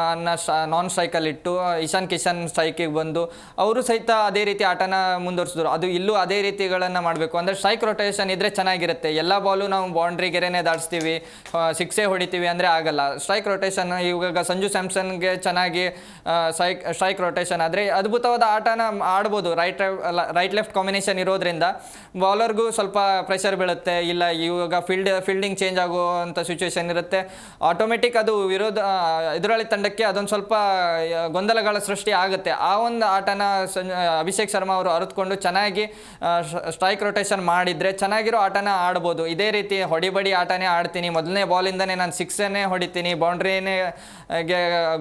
ನಾನ್ ಸ್ಟ್ರೈಕಲ್ಲಿ ಇಟ್ಟು ಇಶಾನ್ ಕಿಶನ್ ಸ್ಟ್ರೈಕಿಗೆ ಬಂದು ಅವರು ಸಹಿತ ಅದೇ ರೀತಿ ಆಟನ ಮುಂದುವರಿಸಿದ್ರು. ಅದು ಇಲ್ಲೂ ಅದೇ ರೀತಿಗಳನ್ನ ಮಾಡಬೇಕು. ಅಂದ್ರೆ ಸ್ಟ್ರೈಕ್ ರೊಟೇಷನ್ ಇದ್ರೆ ಚೆನ್ನಾಗಿರುತ್ತೆ. ಎಲ್ಲ ಬಾಲು ನಾವು ಬೌಂಡ್ರಿ ಗೆರೆನೇ ದಾಟಿಸ್ತೀವಿ, ಸಿಕ್ಸೇ ಹೊಡಿತೀವಿ ಅಂದರೆ ಆಗಲ್ಲ. ಸ್ಟ್ರೈಕ್ ರೊಟೇಷನ್ ಇವಾಗ ಸಂಜು ಸ್ಯಾಮ್ಸನ್ಗೆ ಚೆನ್ನಾಗಿ ಸ್ಟ್ರೈಕ್ ರೊಟೇಷನ್ ಆದರೆ ಅದ್ಭುತವಾದ ಆಟನ ಆಡ್ಬೋದು. ರೈಟ್ ಲೆಫ್ಟ್ ಕಾಂಬಿನೇಷನ್ ಇರೋದ್ರಿಂದ ಬೌಲರ್ಗೂ ಸ್ವಲ್ಪ ಪ್ರೆಷರ್ ಬೀಳುತ್ತೆ. ಇಲ್ಲ ಇವಾಗ ಫೀಲ್ಡಿಂಗ್ ಚೇಂಜ್ ಆಗುವಂಥ ಸಿಚುವೇಶನ್ ಇರುತ್ತೆ. ಆಟೋಮೆಟಿಕ್ ಅದು ಎದುರಾಳಿ ತಂಡಕ್ಕೆ ಅದೊಂದು ಸ್ವಲ್ಪ ಗೊಂದಲಗಳ ಸೃಷ್ಟಿ ಆಗುತ್ತೆ. ಆ ಒಂದು ಆಟನ ಅಭಿಷೇಕ್ ಶರ್ಮಾ ಅವರು ಅರಿತುಕೊಂಡು ಚೆನ್ನಾಗಿ ಸ್ಟ್ರೈಕ್ ರೊಟೇಷನ್ ಮಾಡಿದರೆ ಚೆನ್ನಾಗಿರೋ ಆಟನ ಆಡ್ಬೋದು. ಇದೇ ರೀತಿ ಹೊಡಿಬಡಿ ಆಟನೇ ಆಡ್ತೀನಿ, ಮೊದಲನೇ ಬಾಲಿಂದನೇ ನಾನು ಸಿಕ್ಸನ್ನೇ ಹೊಡಿತೀನಿ, ಬೌಂಡ್ರಿನೇ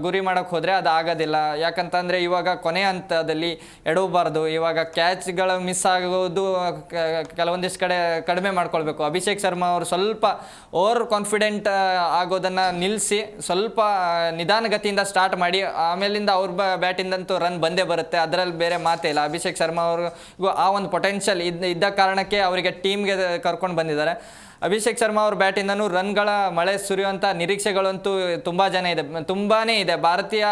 ಗುರಿ ಮಾಡೋಕ್ಕೆ ಹೋದರೆ ಅದು ಆಗೋದಿಲ್ಲ. ಯಾಕಂತಂದರೆ ಇವಾಗ ಕೊನೆ ಹಂತದಲ್ಲಿ ಎಡವಬಾರ್ದು. ಇವಾಗ ಕ್ಯಾಚ್ಗಳು ಮಿಸ್ ಆಗೋದು ಕೆಲವೊಂದಿಷ್ಟು ಕಡೆ ಕಡಿಮೆ ಮಾಡ್ಕೊಳ್ಬೇಕು. ಅಭಿಷೇಕ್ ಶರ್ಮಾ ಅವರು ಸ್ವಲ್ಪ ಓವರ್ ಕಾನ್ಫಿಡೆಂಟ್ ಆಗೋದನ್ನು ನಿಲ್ಲಿಸಿ ಸ್ವಲ್ಪ ನಿಧಾನಗತಿಯಿಂದ ಸ್ಟಾರ್ಟ್ ಮಾಡಿ ಆಮೇಲಿಂದ ಅವ್ರ ಬ್ಯಾಟಿಂದಂತೂ ರನ್ ಬಂದೇ ಬರುತ್ತೆ. ಅದರಲ್ಲಿ ಬೇರೆ ಮಾತೇ ಇಲ್ಲ. ಅಭಿಷೇಕ್ ಶರ್ಮಾ ಅವ್ರಿಗೂ ಆ ಒಂದು ಪೊಟೆನ್ಷಿಯಲ್ ಇದ್ದ ಕಾರಣಕ್ಕೆ ಅವರಿಗೆ ಟೀಮ್ಗೆ ಕರ್ಕೊಂಡು ಬಂದಿದ್ದಾರೆ. ಅಭಿಷೇಕ್ ಶರ್ಮಾ ಅವ್ರ ಬ್ಯಾಟಿಂದನೂ ರನ್ಗಳ ಮಳೆ ಸುರಿಯುವಂಥ ನಿರೀಕ್ಷೆಗಳಂತೂ ತುಂಬಾ ಇದೆ. ಭಾರತೀಯ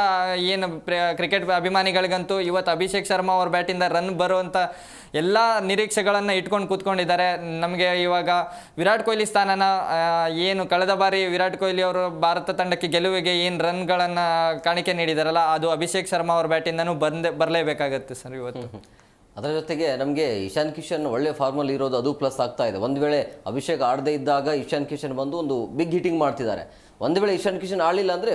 ಏನು ಕ್ರಿಕೆಟ್ ಅಭಿಮಾನಿಗಳಿಗಂತೂ ಇವತ್ತು ಅಭಿಷೇಕ್ ಶರ್ಮಾ ಅವ್ರ ಬ್ಯಾಟಿಂದ ರನ್ ಬರುವಂಥ ಎಲ್ಲ ನಿರೀಕ್ಷೆಗಳನ್ನು ಇಟ್ಕೊಂಡು ಕೂತ್ಕೊಂಡಿದ್ದಾರೆ. ನಮಗೆ ಇವಾಗ ವಿರಾಟ್ ಕೊಹ್ಲಿ ಸ್ಥಾನನ ಏನು ಕಳೆದ ಬಾರಿ ವಿರಾಟ್ ಕೊಹ್ಲಿ ಅವರು ಭಾರತ ತಂಡಕ್ಕೆ ಗೆಲುವಿಗೆ ಏನು ರನ್ಗಳನ್ನು ಕಾಣಿಕೆ ನೀಡಿದಾರಲ್ಲ, ಅದು ಅಭಿಷೇಕ್ ಶರ್ಮಾ ಅವ್ರ ಬ್ಯಾಟಿಂದನೂ ಬರಲೇಬೇಕಾಗತ್ತೆ ಸರ್ ಇವತ್ತು. ಅದರ ಜೊತೆಗೆ ನಮಗೆ ಇಶಾನ್ ಕಿಶನ್ ಒಳ್ಳೆ ಫಾರ್ಮಲ್ಲಿ ಇರೋದು ಅದು ಪ್ಲಸ್ ಆಗ್ತಾ ಇದೆ. ಒಂದು ವೇಳೆ ಅಭಿಷೇಕ್ ಆಡದೇ ಇದ್ದಾಗ ಇಶಾನ್ ಕಿಶನ್ ಬಂದು ಒಂದು ಬಿಗ್ ಹಿಟ್ಟಿಂಗ್ ಮಾಡ್ತಿದ್ದಾರೆ. ಒಂದು ವೇಳೆ ಇಶಾನ್ ಕಿಶನ್ ಆಡಲಿಲ್ಲ ಅಂದರೆ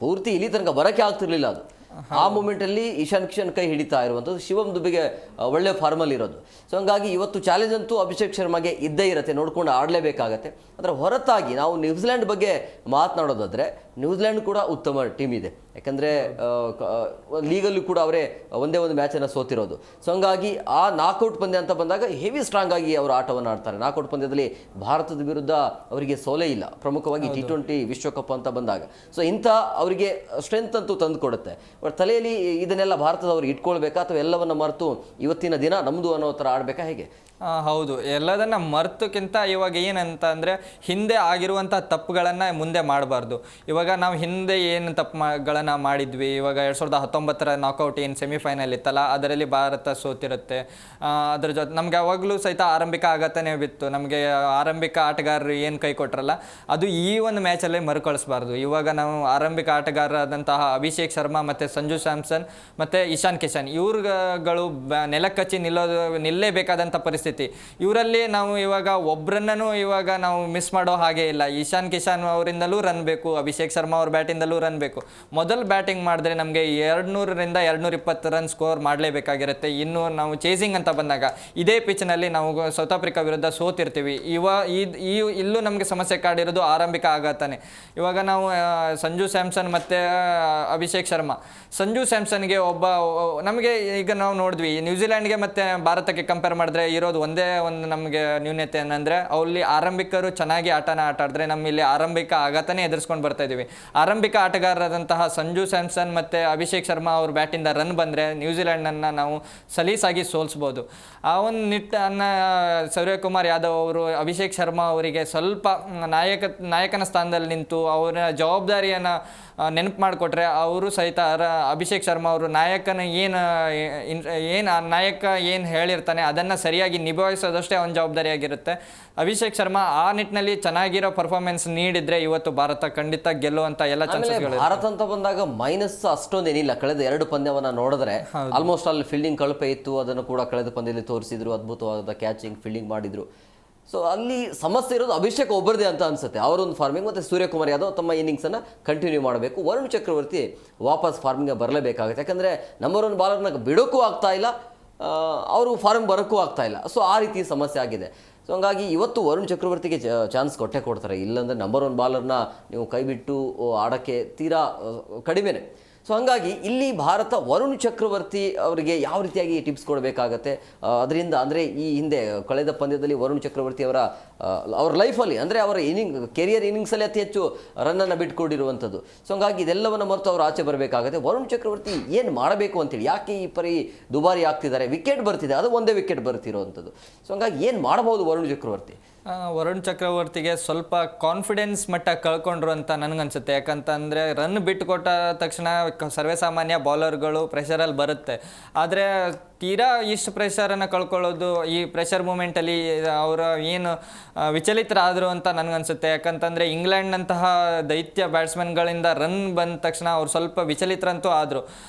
ಪೂರ್ತಿ ಇಲ್ಲಿ ತನಕ ಬರೋಕ್ಕೆ ಆಗ್ತಿರ್ಲಿಲ್ಲ ಅದು. ಆ ಮೂಮೆಂಟಲ್ಲಿ ಇಶಾನ್ ಕಿಶನ್ ಕೈ ಹಿಡಿತಾ ಇರುವಂಥದ್ದು ಶಿವಮ್ ದುಬೆಗೆ ಒಳ್ಳೆ ಫಾರ್ಮಲ್ಲಿ ಇರೋದು. ಸೊ ಹಂಗಾಗಿ ಇವತ್ತು ಚಾಲೆಂಜ್ ಅಂತೂ ಅಭಿಷೇಕ್ ಶರ್ಮಾಗೆ ಇದ್ದೇ ಇರುತ್ತೆ, ನೋಡ್ಕೊಂಡು ಆಡಲೇಬೇಕಾಗತ್ತೆ. ಅದರ ಹೊರತಾಗಿ ನಾವು ನ್ಯೂಜಿಲೆಂಡ್ ಬಗ್ಗೆ ಮಾತನಾಡೋದಾದರೆ ನ್ಯೂಜಿಲೆಂಡ್ ಕೂಡ ಉತ್ತಮ ಟೀಮ್ ಇದೆ. ಯಾಕಂದರೆ ಲೀಗಲ್ಲೂ ಕೂಡ ಅವರೇ ಒಂದೇ ಒಂದು ಮ್ಯಾಚನ್ನು ಸೋತಿರೋದು. ಸೊ ಹಂಗಾಗಿ ಆ ನಾಕೌಟ್ ಪಂದ್ಯ ಅಂತ ಬಂದಾಗ ಹೆವಿ ಸ್ಟ್ರಾಂಗ್ ಆಗಿ ಅವರು ಆಟವನ್ನು ಆಡ್ತಾರೆ. ನಾಕೌಟ್ ಪಂದ್ಯದಲ್ಲಿ ಭಾರತದ ವಿರುದ್ಧ ಅವರಿಗೆ ಸೋಲೇ ಇಲ್ಲ, ಪ್ರಮುಖವಾಗಿ T20 ವಿಶ್ವಕಪ್ ಅಂತ ಬಂದಾಗ. ಸೊ ಇಂಥ ಅವರಿಗೆ ಸ್ಟ್ರೆಂತ್ ಅಂತೂ ತಂದು ಕೊಡುತ್ತೆ. ಬಟ್ ತಲೆಯಲ್ಲಿ ಇದನ್ನೆಲ್ಲ ಭಾರತದವ್ರಿಗೆ ಇಟ್ಕೊಳ್ಬೇಕಾ ಅಥವಾ ಎಲ್ಲವನ್ನ ಮರೆತು ಇವತ್ತಿನ ದಿನ ನಮ್ಮದು ಅನ್ನೋ ಥರ ಆಡಬೇಕಾ, ಹೇಗೆ? ಹೌದು, ಎಲ್ಲದನ್ನ ಮರ್ತಕ್ಕಿಂತ ಇವಾಗ ಏನಂತ ಅಂದರೆ ಹಿಂದೆ ಆಗಿರುವಂಥ ತಪ್ಪುಗಳನ್ನು ಮುಂದೆ ಮಾಡಬಾರ್ದು. ಇವಾಗ ನಾವು ಹಿಂದೆ ಏನು ತಪ್ಪುಗಳನ್ನು ಮಾಡಿದ್ವಿ, ಇವಾಗ 2019 ನಾಕೌಟ್ ಏನು ಸೆಮಿಫೈನಲ್ ಇತ್ತಲ್ಲ, ಅದರಲ್ಲಿ ಭಾರತ ಸೋತಿರುತ್ತೆ. ಅದ್ರ ಜೊತೆ ನಮಗೆ ಯಾವಾಗಲೂ ಸಹಿತ ಆರಂಭಿಕ ಆಘಾತನೇ ಬಿತ್ತು. ನಮಗೆ ಆರಂಭಿಕ ಆಟಗಾರರು ಏನು ಕೈ ಕೊಟ್ಟರಲ್ಲ, ಅದು ಈ ಒಂದು ಮ್ಯಾಚಲ್ಲೇ ಮರುಕಳಿಸಬಾರ್ದು. ಇವಾಗ ನಾವು ಆರಂಭಿಕ ಆಟಗಾರರಾದಂತಹ ಅಭಿಷೇಕ್ ಶರ್ಮಾ ಮತ್ತು ಸಂಜು ಸ್ಯಾಮ್ಸನ್ ಮತ್ತು ಇಶಾನ್ ಕಿಶನ್ ಇವ್ರುಗಳು ನೆಲಕ್ಕಚ್ಚಿ ನಿಲ್ಲೇಬೇಕಾದಂಥ ಪರಿಸ್ಥಿತಿ. ಇವರಲ್ಲಿ ನಾವು ಇವಾಗ ಒಬ್ಬರನ್ನೂ ಇವಾಗ ನಾವು ಮಿಸ್ ಮಾಡೋ ಹಾಗೆ ಇಲ್ಲ. ಇಶಾನ್ ಕಿಶನ್ ಅವರಿಂದಲೂ ರನ್ ಬೇಕು, ಅಭಿಷೇಕ್ ಶರ್ಮಾ ಅವ್ರ ಬ್ಯಾಟಿಂದಲೂ ರನ್ ಬೇಕು. ಮೊದಲು ಬ್ಯಾಟಿಂಗ್ ಮಾಡಿದ್ರೆ ನಮಗೆ 200ರಿಂದ 220 ರನ್ ಸ್ಕೋರ್ ಮಾಡಲೇಬೇಕಾಗಿರುತ್ತೆ. ಇನ್ನು ನಾವು ಚೇಸಿಂಗ್ ಅಂತ ಬಂದಾಗ ಇದೇ ಪಿಚ್ನಲ್ಲಿ ನಾವು ಸೌತ್ ಆಫ್ರಿಕಾ ವಿರುದ್ಧ ಸೋತಿರ್ತೀವಿ. ಇಲ್ಲೂ ನಮಗೆ ಸಮಸ್ಯೆ ಕಾಡಿರೋದು ಆರಂಭಿಕ ಆಘಾತನೇ. ಇವಾಗ ನಾವು ಸಂಜು ಸ್ಯಾಮ್ಸನ್ ಮತ್ತು ಅಭಿಷೇಕ್ ಶರ್ಮಾ, ಸಂಜು ಸ್ಯಾಮ್ಸನ್ಗೆ ನಮಗೆ ಈಗ ನಾವು ನೋಡಿದ್ವಿ ನ್ಯೂಜಿಲೆಂಡ್ಗೆ ಮತ್ತು ಭಾರತಕ್ಕೆ ಕಂಪೇರ್ ಮಾಡಿದ್ರೆ ಇರೋದು ಒಂದೇ ಒಂದು ನಮಗೆ ನ್ಯೂನ್ಯತೆ ಏನಂದರೆ ಅಲ್ಲಿ ಆರಂಭಿಕರು ಚೆನ್ನಾಗಿ ಆಟನ ಆಟ ಆಡಿದ್ರೆ ನಮ್ಮಲ್ಲಿ ಆರಂಭಿಕ ಆಘಾತನೇ ಎದುರಿಸ್ಕೊಂಡು ಬರ್ತಾ ಇದ್ದೀವಿ. ಆರಂಭಿಕ ಆಟಗಾರರಾದಂತಹ ಸಂಜು ಸ್ಯಾಮ್ಸನ್ ಮತ್ತು ಅಭಿಷೇಕ್ ಶರ್ಮಾ ಅವ್ರ ಬ್ಯಾಟಿಂದ ರನ್ ಬಂದರೆ ನ್ಯೂಜಿಲೆಂಡನ್ನು ನಾವು ಸಲೀಸಾಗಿ ಸೋಲಿಸ್ಬೋದು. ಆ ಒಂದು ನಿಟ್ಟನ್ನು ಸೂರ್ಯಕುಮಾರ್ ಯಾದವ್ ಅವರು ಅಭಿಷೇಕ್ ಶರ್ಮಾ ಅವರಿಗೆ ಸ್ವಲ್ಪ ನಾಯಕನ ಸ್ಥಾನದಲ್ಲಿ ನಿಂತು ಅವರ ಜವಾಬ್ದಾರಿಯನ್ನು ನೆನಪು ಮಾಡಿಕೊಟ್ರೆ ಅವರು ಸಹಿತ ಅಭಿಷೇಕ್ ಶರ್ಮಾ ಅವರು ನಾಯಕನ ನಾಯಕ ಏನು ಹೇಳಿರ್ತಾನೆ ಅದನ್ನು ಸರಿಯಾಗಿ ನಿಭಾಯಿಸೋದಷ್ಟೇ ಅವನ ಜವಾಬ್ದಾರಿಯಾಗಿರುತ್ತೆ. ಅಭಿಷೇಕ್ ಶರ್ಮಾ ಆ ನಿಟ್ಟಿನಲ್ಲಿ ಚೆನ್ನಾಗಿರೋ ಪರ್ಫಾರ್ಮೆನ್ಸ್ ನೀಡಿದ್ರೆ ಇವತ್ತು ಭಾರತ ಖಂಡಿತ ಗೆಲ್ಲುವಂತ ಎಲ್ಲ ಚಾನ್ಸಸ್ಗಳು. ಭಾರತ ಅಂತ ಬಂದಾಗ ಮೈನಸ್ ಅಷ್ಟೊಂದೇನಿಲ್ಲ. ಕಳೆದ 2 ಪಂದ್ಯವನ್ನ ನೋಡಿದ್ರೆ ಆಲ್ಮೋಸ್ಟ್ ಅಲ್ಲಿ ಫೀಲ್ಡಿಂಗ್ ಕಳಪೆ ಇತ್ತು, ಅದನ್ನು ಕೂಡ ಕಳೆದ ಪಂದ್ಯದಲ್ಲಿ ತೋರಿಸಿದ್ರು. ಅದ್ಭುತವಾದ ಕ್ಯಾಚಿಂಗ್ ಫೀಲ್ಡಿಂಗ್ ಮಾಡಿದ್ರು. ಸೊ ಅಲ್ಲಿ ಸಮಸ್ಯೆ ಇರೋದು ಅಭಿಷೇಕ್ ಒಬ್ಬರದೇ ಅಂತ ಅನ್ಸುತ್ತೆ. ಅವರೊಂದು ಫಾರ್ಮಿಂಗ್ ಮತ್ತು ಸೂರ್ಯಕುಮಾರ್ ಯಾದವ್ ತಮ್ಮ ಇನ್ನಿಂಗ್ಸನ್ನು ಕಂಟಿನ್ಯೂ ಮಾಡಬೇಕು. ವರುಣ್ ಚಕ್ರವರ್ತಿ ವಾಪಸ್ ಫಾರ್ಮಿಂಗ್ ಬರಲೇಬೇಕಾಗುತ್ತೆ. ಯಾಕಂದರೆ ನಂಬರ್ 1 ಬಾಲರ್ನ ಬಿಡೋಕ್ಕೂ ಆಗ್ತಾ ಇಲ್ಲ, ಅವರು ಫಾರ್ಮ್ ಬರೋಕ್ಕೂ ಆಗ್ತಾ ಇಲ್ಲ. ಸೊ ಆ ರೀತಿ ಸಮಸ್ಯೆ ಆಗಿದೆ. ಸೊ ಹಂಗಾಗಿ ಇವತ್ತು ವರುಣ್ ಚಕ್ರವರ್ತಿಗೆ ಚಾನ್ಸ್ ಕೊಡ್ತಾರೆ. ಇಲ್ಲಾಂದರೆ ನಂಬರ್ 1 ಬಾಲರ್ನ ನೀವು ಕೈಬಿಟ್ಟು ಆಡೋಕ್ಕೆ ತೀರಾ ಕಡಿಮೆನೇ. ಸೊ ಹಂಗಾಗಿ ಇಲ್ಲಿ ಭಾರತ ವರುಣ್ ಚಕ್ರವರ್ತಿ ಅವರಿಗೆ ಯಾವ ರೀತಿಯಾಗಿ ಟಿಪ್ಸ್ ಕೊಡಬೇಕಾಗತ್ತೆ ಅದರಿಂದ, ಅಂದರೆ ಈ ಹಿಂದೆ ಕಳೆದ ಪಂದ್ಯದಲ್ಲಿ ವರುಣ್ ಚಕ್ರವರ್ತಿ ಅವ್ರ ಲೈಫಲ್ಲಿ, ಅಂದರೆ ಅವರ ಕೆರಿಯರ್ ಇನ್ನಿಂಗ್ಸಲ್ಲಿ ಅತಿ ಹೆಚ್ಚು ರನ್ನನ್ನು ಬಿಟ್ಕೊಂಡಿರುವಂಥದ್ದು. ಸೊ ಹಂಗಾಗಿ ಇದೆಲ್ಲವನ್ನು ಮರೆತು ಅವರು ಆಚೆ ಬರಬೇಕಾಗುತ್ತೆ. ವರುಣ್ ಚಕ್ರವರ್ತಿ ಏನು ಮಾಡಬೇಕು ಅಂತೇಳಿ, ಯಾಕೆ ಈ ಪರಿ ದುಬಾರಿ ಆಗ್ತಿದ್ದಾರೆ, ವಿಕೆಟ್ ಬರ್ತಿದೆ, ಅದು ಒಂದೇ ವಿಕೆಟ್ ಬರ್ತಿರುವಂಥದ್ದು. ಸೊ ಹಂಗಾಗಿ ಏನು ಮಾಡ್ಬೋದು ವರುಣ್ ಚಕ್ರವರ್ತಿ? ವರುಣ್ ಚಕ್ರವರ್ತಿಗೆ ಸ್ವಲ್ಪ ಕಾನ್ಫಿಡೆನ್ಸ್ ಮಟ್ಟ ಕಳ್ಕೊಂಡ್ರು ಅಂತ ನನಗನ್ಸುತ್ತೆ. ಯಾಕಂತಂದರೆ ರನ್ ಬಿಟ್ಟುಕೊಟ್ಟ ತಕ್ಷಣ ಸರ್ವೇಸಾಮಾನ್ಯ ಬೌಲರ್ಗಳು ಪ್ರೆಷರಲ್ಲಿ ಬರುತ್ತೆ. ಆದರೆ ತೀರಾ ಇಷ್ಟು ಪ್ರೆಷರನ್ನು ಕಳ್ಕೊಳ್ಳೋದು, ಈ ಪ್ರೆಷರ್ ಮೂಮೆಂಟಲ್ಲಿ ಅವರು ಏನು ವಿಚಲಿತರಾದರು ಅಂತ ನನಗನ್ಸುತ್ತೆ. ಯಾಕಂತಂದರೆ ಇಂಗ್ಲೆಂಡ್ನಂತಹ ದೈತ್ಯ ಬ್ಯಾಟ್ಸ್ಮನ್ಗಳಿಂದ ರನ್ ಬಂದ ತಕ್ಷಣ ಅವ್ರು ಸ್ವಲ್ಪ ವಿಚಲಿತರಂತೂ ಆದರು.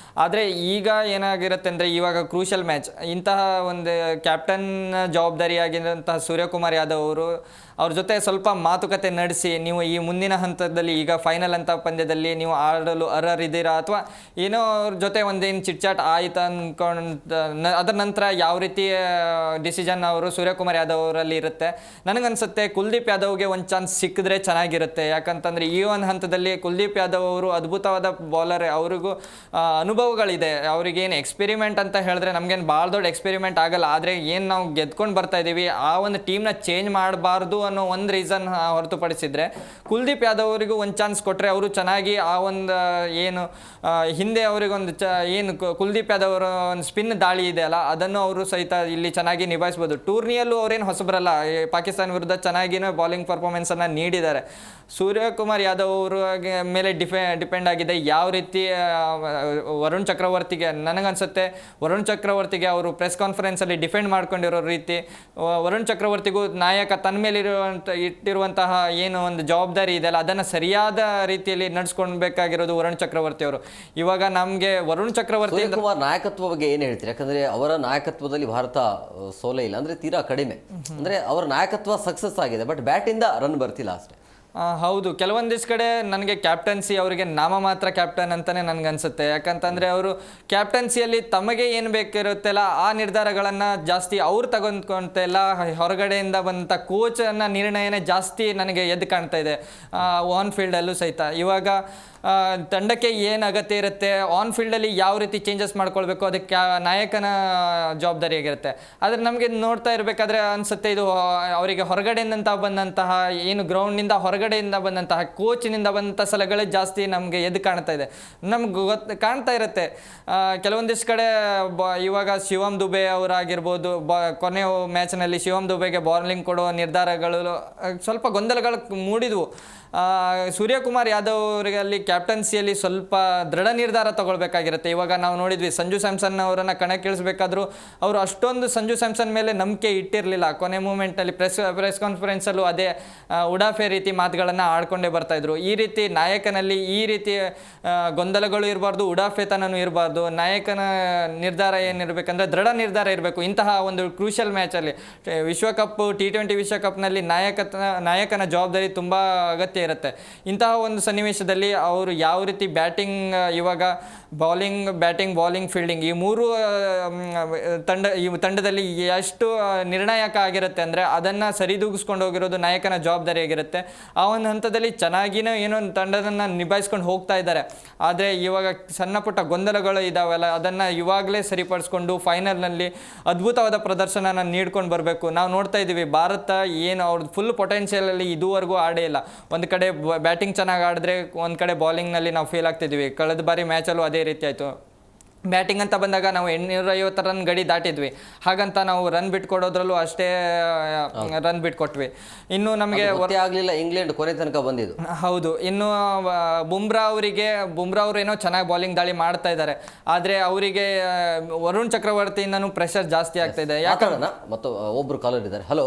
ಆದರೆ ಈಗ ಏನಾಗಿರುತ್ತೆ ಅಂದರೆ, ಇವಾಗ ಕ್ರೂಷಲ್ ಮ್ಯಾಚ್, ಇಂತಹ ಒಂದು ಕ್ಯಾಪ್ಟನ್ ಜವಾಬ್ದಾರಿಯಾಗಿದ್ದಂತಹ ಸೂರ್ಯಕುಮಾರ್ ಯಾದವ್ ಅವರು ಅವ್ರ ಜೊತೆ ಸ್ವಲ್ಪ ಮಾತುಕತೆ ನಡೆಸಿ, ನೀವು ಈ ಮುಂದಿನ ಹಂತದಲ್ಲಿ ಈಗ ಫೈನಲ್ ಅಂತ ಪಂದ್ಯದಲ್ಲಿ ನೀವು ಆಡಲು ಅರ್ಹರಿದ್ದೀರಾ, ಅಥವಾ ಏನೋ ಅವ್ರ ಜೊತೆ ಒಂದೇನು ಚಿಟ್ಚಾಟ್ ಆಯ್ತು ಅಂದ್ಕೊಂಡು ಅದರ ನಂತರ ಯಾವ ರೀತಿ ಡಿಸಿಷನ್ ಅವರು ಸೂರ್ಯಕುಮಾರ್ ಯಾದವ್ ಅವರಲ್ಲಿ ಇರುತ್ತೆ. ನನಗನ್ಸುತ್ತೆ ಕುಲ್ದೀಪ್ ಯಾದವ್ಗೆ ಒಂದು ಚಾನ್ಸ್ ಸಿಕ್ಕಿದ್ರೆ ಚೆನ್ನಾಗಿರುತ್ತೆ. ಯಾಕಂತಂದರೆ ಈ ಒಂದು ಹಂತದಲ್ಲಿ ಕುಲ್ದೀಪ್ ಯಾದವ್ ಅವರು ಅದ್ಭುತವಾದ ಬೌಲರ್, ಅವ್ರಿಗೂ ಅನುಭವಗಳಿದೆ. ಅವ್ರಿಗೇನು ಎಕ್ಸ್ಪೆರಿಮೆಂಟ್ ಅಂತ ಹೇಳಿದ್ರೆ ನಮಗೇನು ಭಾಳ ದೊಡ್ಡ ಎಕ್ಸ್ಪೆರಿಮೆಂಟ್ ಆಗಲ್ಲ. ಆದರೆ ಏನು ನಾವು ಗೆದ್ಕೊಂಡು ಬರ್ತಾ ಇದ್ದೀವಿ, ಆ ಒಂದು ಟೀಮ್ನ ಚೇಂಜ್ ಮಾಡಬಾರ್ದು ಅನ್ನೋ ಒಂದು ರೀಸನ್ ಹೊರತುಪಡಿಸಿದರೆ, ಕುಲ್ದೀಪ್ ಯಾದವ್ ಅವರಿಗೂ ಒಂದು ಚಾನ್ಸ್ ಕೊಟ್ಟರೆ ಅವರು ಚೆನ್ನಾಗಿ ಆ ಒಂದು ಏನು ಹಿಂದೆ ಅವರಿಗೊಂದು ಏನು ಕುಲ್ದೀಪ್ ಯಾದವ್ ಅವರ ಒಂದು ಸ್ಪಿನ್ ದಾಳಿ ಇದೆ ಅಲ್ಲ, ಅದನ್ನು ಅವರು ಸಹಿತ ಇಲ್ಲಿ ಚೆನ್ನಾಗಿ ನಿಭಾಯಿಸ್ಬೋದು. ಟೂರ್ನಿಯಲ್ಲೂ ಅವರೇನು ಹೊಸಬರಲ್ಲ, ಪಾಕಿಸ್ತಾನ ವಿರುದ್ಧ ಚೆನ್ನಾಗಿನ ಬೌಲಿಂಗ್ ಪರ್ಫಾರ್ಮೆನ್ಸನ್ನು ನೀಡಿದ್ದಾರೆ. ಸೂರ್ಯಕುಮಾರ್ ಯಾದವ್ ಅವರ ಮೇಲೆ ಡಿಪೆಂಡ್ ಆಗಿದೆ ಯಾವ ರೀತಿ ವರುಣ್ ಚಕ್ರವರ್ತಿಗೆ. ನನಗನ್ಸುತ್ತೆ ವರುಣ್ ಚಕ್ರವರ್ತಿಗೆ ಅವರು ಪ್ರೆಸ್ ಕಾನ್ಫರೆನ್ಸಲ್ಲಿ ಡಿಫೆಂಡ್ ಮಾಡ್ಕೊಂಡಿರೋ ರೀತಿ, ವರುಣ್ ಚಕ್ರವರ್ತಿಗೂ ನಾಯಕ ತನ್ನ ಮೇಲೆ ಇಟ್ಟಿರುವಂತಹ ಏನು ಒಂದು ಜವಾಬ್ದಾರಿ ಇದೆಯಲ್ಲ, ಅದನ್ನು ಸರಿಯಾದ ರೀತಿಯಲ್ಲಿ ನಡೆಸ್ಕೊಳ್ಬೇಕಾಗಿರೋದು ವರುಣ್ ಚಕ್ರವರ್ತಿ ಅವರು. ಇವಾಗ ನಮಗೆ ವರುಣ್ ಚಕ್ರವರ್ತಿ ಕುಮಾರ್ ನಾಯಕತ್ವ ಬಗ್ಗೆ ಏನು ಹೇಳ್ತೀರಿ? ಯಾಕಂದ್ರೆ ಅವರ ನಾಯಕತ್ವದಲ್ಲಿ ಭಾರತ ಸೋಲೇ ಇಲ್ಲ, ಅಂದ್ರೆ ತೀರಾ ಕಡಿಮೆ. ಅಂದ್ರೆ ಅವರ ನಾಯಕತ್ವ ಸಕ್ಸಸ್ ಆಗಿದೆ, ಬಟ್ ಬ್ಯಾಟಿಂದ ರನ್ ಬರ್ತಿಲ್ಲ ಅಷ್ಟೇ. ಹೌದು, ಕೆಲವೊಂದಿಷ್ಟು ಕಡೆ ನನಗೆ ಕ್ಯಾಪ್ಟನ್ಸಿ ಅವರಿಗೆ ನಾಮ ಮಾತ್ರ ಕ್ಯಾಪ್ಟನ್ ಅಂತಲೇ ನನಗನ್ಸುತ್ತೆ. ಯಾಕಂತಂದರೆ ಅವರು ಕ್ಯಾಪ್ಟನ್ಸಿಯಲ್ಲಿ ತಮಗೆ ಏನು ಬೇಕಿರುತ್ತೆಲ್ಲ ಆ ನಿರ್ಧಾರಗಳನ್ನು ಜಾಸ್ತಿ ಅವ್ರು ತಗೊಂಡ್ಕೊಂತೆಲ್ಲ, ಹೊರಗಡೆಯಿಂದ ಬಂದಂಥ ಕೋಚನ್ನು ನಿರ್ಣಯನೇ ಜಾಸ್ತಿ ನನಗೆ ಎದ್ದು ಕಾಣ್ತಾ ಇದೆ ಆನ್ ಫೀಲ್ಡಲ್ಲೂ ಸಹಿತ. ಇವಾಗ ತಂಡಕ್ಕೆ ಏನು ಅಗತ್ಯ ಇರುತ್ತೆ, ಆನ್ ಫೀಲ್ಡಲ್ಲಿ ಯಾವ ರೀತಿ ಚೇಂಜಸ್ ಮಾಡ್ಕೊಳ್ಬೇಕು, ಅದಕ್ಕೆ ನಾಯಕನ ಜವಾಬ್ದಾರಿಯಾಗಿರುತ್ತೆ. ಆದರೆ ನಮಗೆ ನೋಡ್ತಾ ಇರಬೇಕಾದ್ರೆ ಅನಿಸುತ್ತೆ ಇದು ಅವರಿಗೆ ಹೊರಗಡೆಯಿಂದ ಬಂದಂತಹ ಏನು ಗ್ರೌಂಡ್ನಿಂದ ಹೊರಗಡೆಯಿಂದ ಬಂದಂತಹ ಕೋಚಿನಿಂದ ಬಂದಂಥ ಸಲಗಳೇ ಜಾಸ್ತಿ ನಮಗೆ ಎದ್ದು ಕಾಣ್ತಾ ಇದೆ. ನಮ್ಗೆ ಕಾಣ್ತಾ ಇರುತ್ತೆ ಕೆಲವೊಂದಿಷ್ಟು ಕಡೆ ಇವಾಗ ಶಿವಮ್ ದುಬೆ ಅವರಾಗಿರ್ಬೋದು, ಕೊನೆಯ ಮ್ಯಾಚ್ನಲ್ಲಿ ಶಿವಮ್ ದುಬೆಗೆ ಬೌಲಿಂಗ್ ಕೊಡೋ ನಿರ್ಧಾರಗಳು ಸ್ವಲ್ಪ ಗೊಂದಲಗಳು ಮೂಡಿದ್ವು. ಸೂರ್ಯಕುಮಾರ್ ಯಾದವ್ ಅವರಿಗೆ ಅಲ್ಲಿ ಕ್ಯಾಪ್ಟನ್ಸಿಯಲ್ಲಿ ಸ್ವಲ್ಪ ದೃಢ ನಿರ್ಧಾರ ತಗೊಳ್ಬೇಕಾಗಿರುತ್ತೆ. ಇವಾಗ ನಾವು ನೋಡಿದ್ವಿ ಸಂಜು ಸ್ಯಾಮ್ಸನ್ ಅವರನ್ನು ಕಣಕ್ಕಿಳಿಸ್ಬೇಕಾದ್ರೂ ಅವರು ಅಷ್ಟೊಂದು ಸಂಜು ಸ್ಯಾಮ್ಸನ್ ಮೇಲೆ ನಂಬಿಕೆ ಇಟ್ಟಿರಲಿಲ್ಲ. ಕೊನೆ ಮೂಮೆಂಟಲ್ಲಿ ಪ್ರೆಸ್ ಕಾನ್ಫರೆನ್ಸಲ್ಲೂ ಅದೇ ಉಡಾಫೆ ರೀತಿ ಮಾತುಗಳನ್ನು ಆಡ್ಕೊಂಡೇ ಬರ್ತಾಯಿದ್ರು. ಈ ರೀತಿ ನಾಯಕನಲ್ಲಿ ಈ ರೀತಿ ಗೊಂದಲಗಳು ಇರಬಾರ್ದು, ಉಡಾಫೆತನೂ ಇರಬಾರ್ದು. ನಾಯಕನ ನಿರ್ಧಾರ ಏನಿರಬೇಕಂದ್ರೆ ದೃಢ ನಿರ್ಧಾರ ಇರಬೇಕು. ಇಂತಹ ಒಂದು ಕ್ರೂಷಿಯಲ್ ಮ್ಯಾಚಲ್ಲಿ ವಿಶ್ವಕಪ್ T20 ವಿಶ್ವಕಪ್ನಲ್ಲಿ ನಾಯಕನ ಜವಾಬ್ದಾರಿ ತುಂಬ ಅಗತ್ಯ ಇರುತ್ತೆ. ಇಂತಹ ಒಂದು ಸನ್ನಿವೇಶದಲ್ಲಿ ಅವರು ಯಾವ ರೀತಿ ಬ್ಯಾಟಿಂಗ್, ಇವಾಗ ಬ್ಯಾಟಿಂಗ್ ಬಾಲಿಂಗ್ ಫೀಲ್ಡಿಂಗ್ ಈ ಮೂರು ತಂಡದಲ್ಲಿ ಎಷ್ಟು ನಿರ್ಣಾಯಕ ಆಗಿರುತ್ತೆ ಅಂದರೆ ಅದನ್ನು ಸರಿದೂಗಿಸ್ಕೊಂಡು ಹೋಗಿರೋದು ನಾಯಕನ ಜವಾಬ್ದಾರಿಯಾಗಿರುತ್ತೆ. ಆ ಒಂದು ಹಂತದಲ್ಲಿ ಚೆನ್ನಾಗಿನೇ ಏನೋ ತಂಡದನ್ನು ನಿಭಾಯಿಸ್ಕೊಂಡು ಹೋಗ್ತಾ ಇದ್ದಾರೆ. ಆದರೆ ಇವಾಗ ಸಣ್ಣ ಪುಟ್ಟ ಗೊಂದಲಗಳು ಇದಾವಲ್ಲ, ಅದನ್ನು ಇವಾಗಲೇ ಸರಿಪಡಿಸ್ಕೊಂಡು ಫೈನಲ್ನಲ್ಲಿ ಅದ್ಭುತವಾದ ಪ್ರದರ್ಶನ ನೀಡ್ಕೊಂಡು ಬರಬೇಕು. ನಾವು ನೋಡ್ತಾ ಇದ್ದೀವಿ ಭಾರತ ಏನು ಅವ್ರದ್ದು ಫುಲ್ ಪೊಟೆನ್ಷಿಯಲಲ್ಲಿ ಇದುವರೆಗೂ ಆಡೇ ಇಲ್ಲ. ಒಂದು ಕಡೆ ಬ್ಯಾಟಿಂಗ್ ಚೆನ್ನಾಗಿ ಆಡಿದ್ರೆ ಒಂದು ಕಡೆ ಬೌಲಿಂಗ್ನಲ್ಲಿ ನಾವು ಫೇಲ್ ಆಗ್ತಿದ್ವಿ. ಕಳೆದ ಬಾರಿ ಮ್ಯಾಚಲ್ಲೂ ಅದೇ ರೀತಿ ಆಯಿತು. ಬ್ಯಾಟಿಂಗ್ ಅಂತ ಬಂದಾಗ ನಾವು 850 ರನ್ ಗಡಿ ದಾಟಿದ್ವಿ. ಹಾಗಂತ ನಾವು ರನ್ ಬಿಟ್ಕೊಡೋದ್ರಲ್ಲೂ ಅಷ್ಟೇ ರನ್ ಬಿಟ್ಕೊಟ್ವಿ. ಇನ್ನು ನಮಗೆ ಆಗಲಿಲ್ಲ, ಇಂಗ್ಲೆಂಡ್ ಕೊನೆ ತನಕ ಬಂದಿದ್ದು. ಹೌದು. ಇನ್ನು ಬುಮ್ರಾ ಅವರು ಏನೋ ಚೆನ್ನಾಗಿ ಬೌಲಿಂಗ್ ದಾಳಿ ಮಾಡ್ತಾ ಇದ್ದಾರೆ, ಆದರೆ ಅವರಿಗೆ ವರುಣ್ ಚಕ್ರವರ್ತಿಯಿಂದನೂ ಪ್ರೆಷರ್ ಜಾಸ್ತಿ ಆಗ್ತಾ ಇದೆ. ಯಾಕಂದ್ರೆ ಮತ್ತು ಒಬ್ರು ಕಾಲರ್ ಇದ್ದಾರೆ. ಹಲೋ